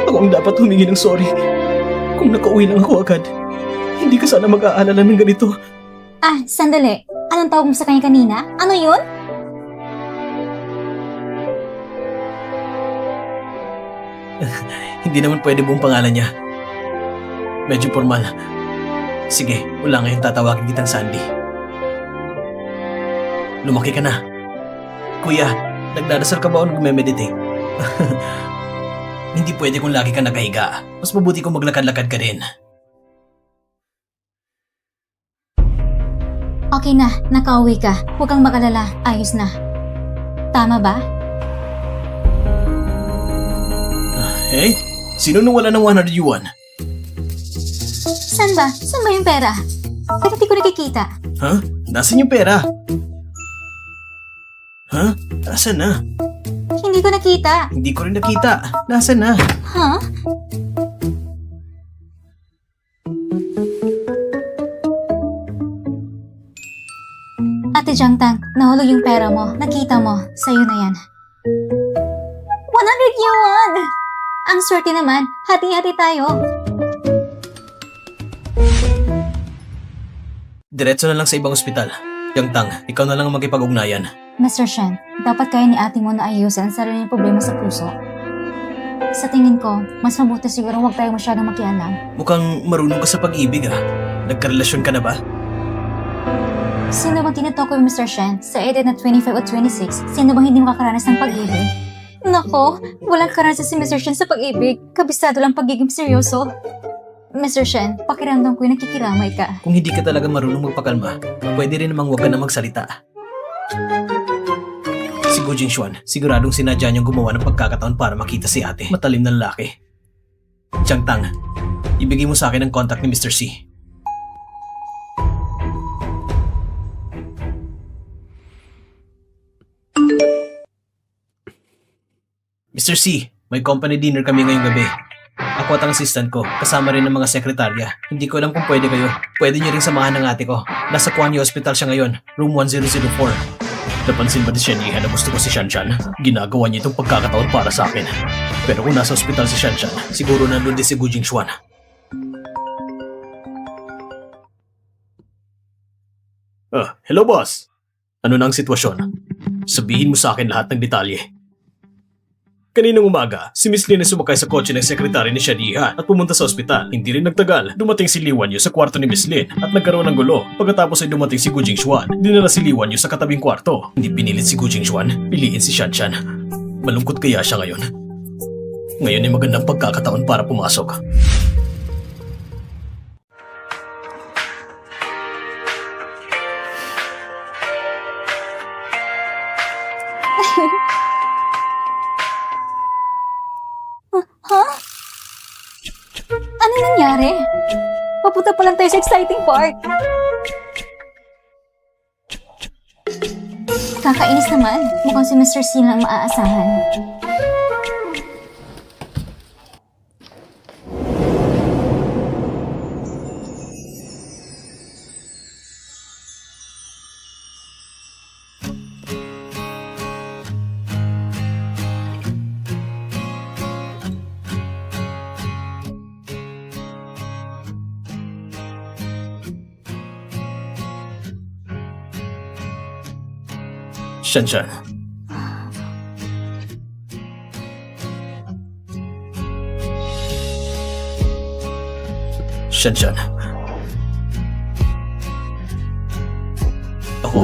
ako ang dapat humingi ng sorry. Kung nakauwi lang ako agad, hindi ka sana mag-aalala ng ganito. Ah, sandali. Anong tawag mo sa kanya kanina? Ano yun? Hindi naman pwede buong pangalan niya. Medyo formal. Sige, wala ngayon tatawagin kitang Sandy. Lumaki ka na. Kuya, nagdadasal ka ba o nagme-meditate? Hindi pwede kung lagi ka nakahiga. Mas mabuti kung maglakad-lakad ka rin. Okay na, nakauwi ka. Huwag kang magalala. Ayos na. Tama ba? Hey, sino nung wala ng 100 yuan? Saan ba? Saan ba yung pera? Bakit hindi ko nakikita? Ha? Nasaan yung pera? Ha? Nasaan na? Hindi ko nakita. Hindi ko rin nakita. Nasaan na? Ha? Ate Jiangtang, nahulog yung pera mo. Nakita mo. Sa'yo na yan. 100 yuan! Ang swerte naman. Hati-hati tayo. Diretso na lang sa ibang ospital. Yang Tang, ikaw na lang ang makipag-ugnayan. Mr. Shen, dapat kaya ni ate mo na ayusin ang sarili niyang problema sa puso. Sa tingin ko, mas mabuti siguro huwag tayo masyadong makialam. Mukhang marunong ka sa pag-ibig ah. Nagkarelasyon ka na ba? Sino bang tinutukoy mo, Mr. Shen? Sa edad na 25 o 26, sino bang hindi makakaranas ng pag-ibig? Nako, walang karanasan si Mr. Shen sa pag-ibig. Kabisado lang pagiging seryoso. Mr. Shen, pakiramdam ko yung nakikiramay ka. Kung hindi ka talaga marunong magpakalma, pwede rin namang huwag ka na magsalita. Si Gu Jingxuan, siguradong sinadya niyang gumawa ng pagkakataon para makita si ate. Matalim na lalaki. Jiang Tang, ibigay mo sa akin ang contact ni Mr. C. Mr. C, may company dinner kami ngayong gabi. Ako at ang assistant ko, kasama rin ng mga sekretarya. Hindi ko alam kung pwede kayo. Pwede niyo rin samahan ng ate ko. Nasa Kuanyo Hospital siya ngayon, room 1004. Napansin ba ni Shen Yihan na gusto ko si Shanshan? Ginagawa niya itong pagkakataon para sa akin. Pero kung nasa ospital si Shanshan, siguro nandun din si Gu Jingxuan. Hello boss. Ano na ang sitwasyon? Sabihin mo sa akin lahat ng detalye. Kaninang umaga, si Miss Lin ay sumakay sa kotse ng sekretary ni Shen Yihan at pumunta sa ospital. Hindi rin nagtagal, dumating si Li Wanyu sa kwarto ni Miss Lin at nagkaroon ng gulo. Pagkatapos ay dumating si Gu Jingxuan. Dinala si Li Wanyu sa katabing kwarto. Hindi pinilit si Gu Jingxuan, piliin si Shanshan. Malungkot kaya siya ngayon? Ngayon ay magandang pagkakataon para pumasok. Ha? Ano nangyari? Papunta pa lang tayo sa exciting part. Kakainis naman. Mukhang si Mr. C lang maaasahan. Shanshan. Shanshan. Ako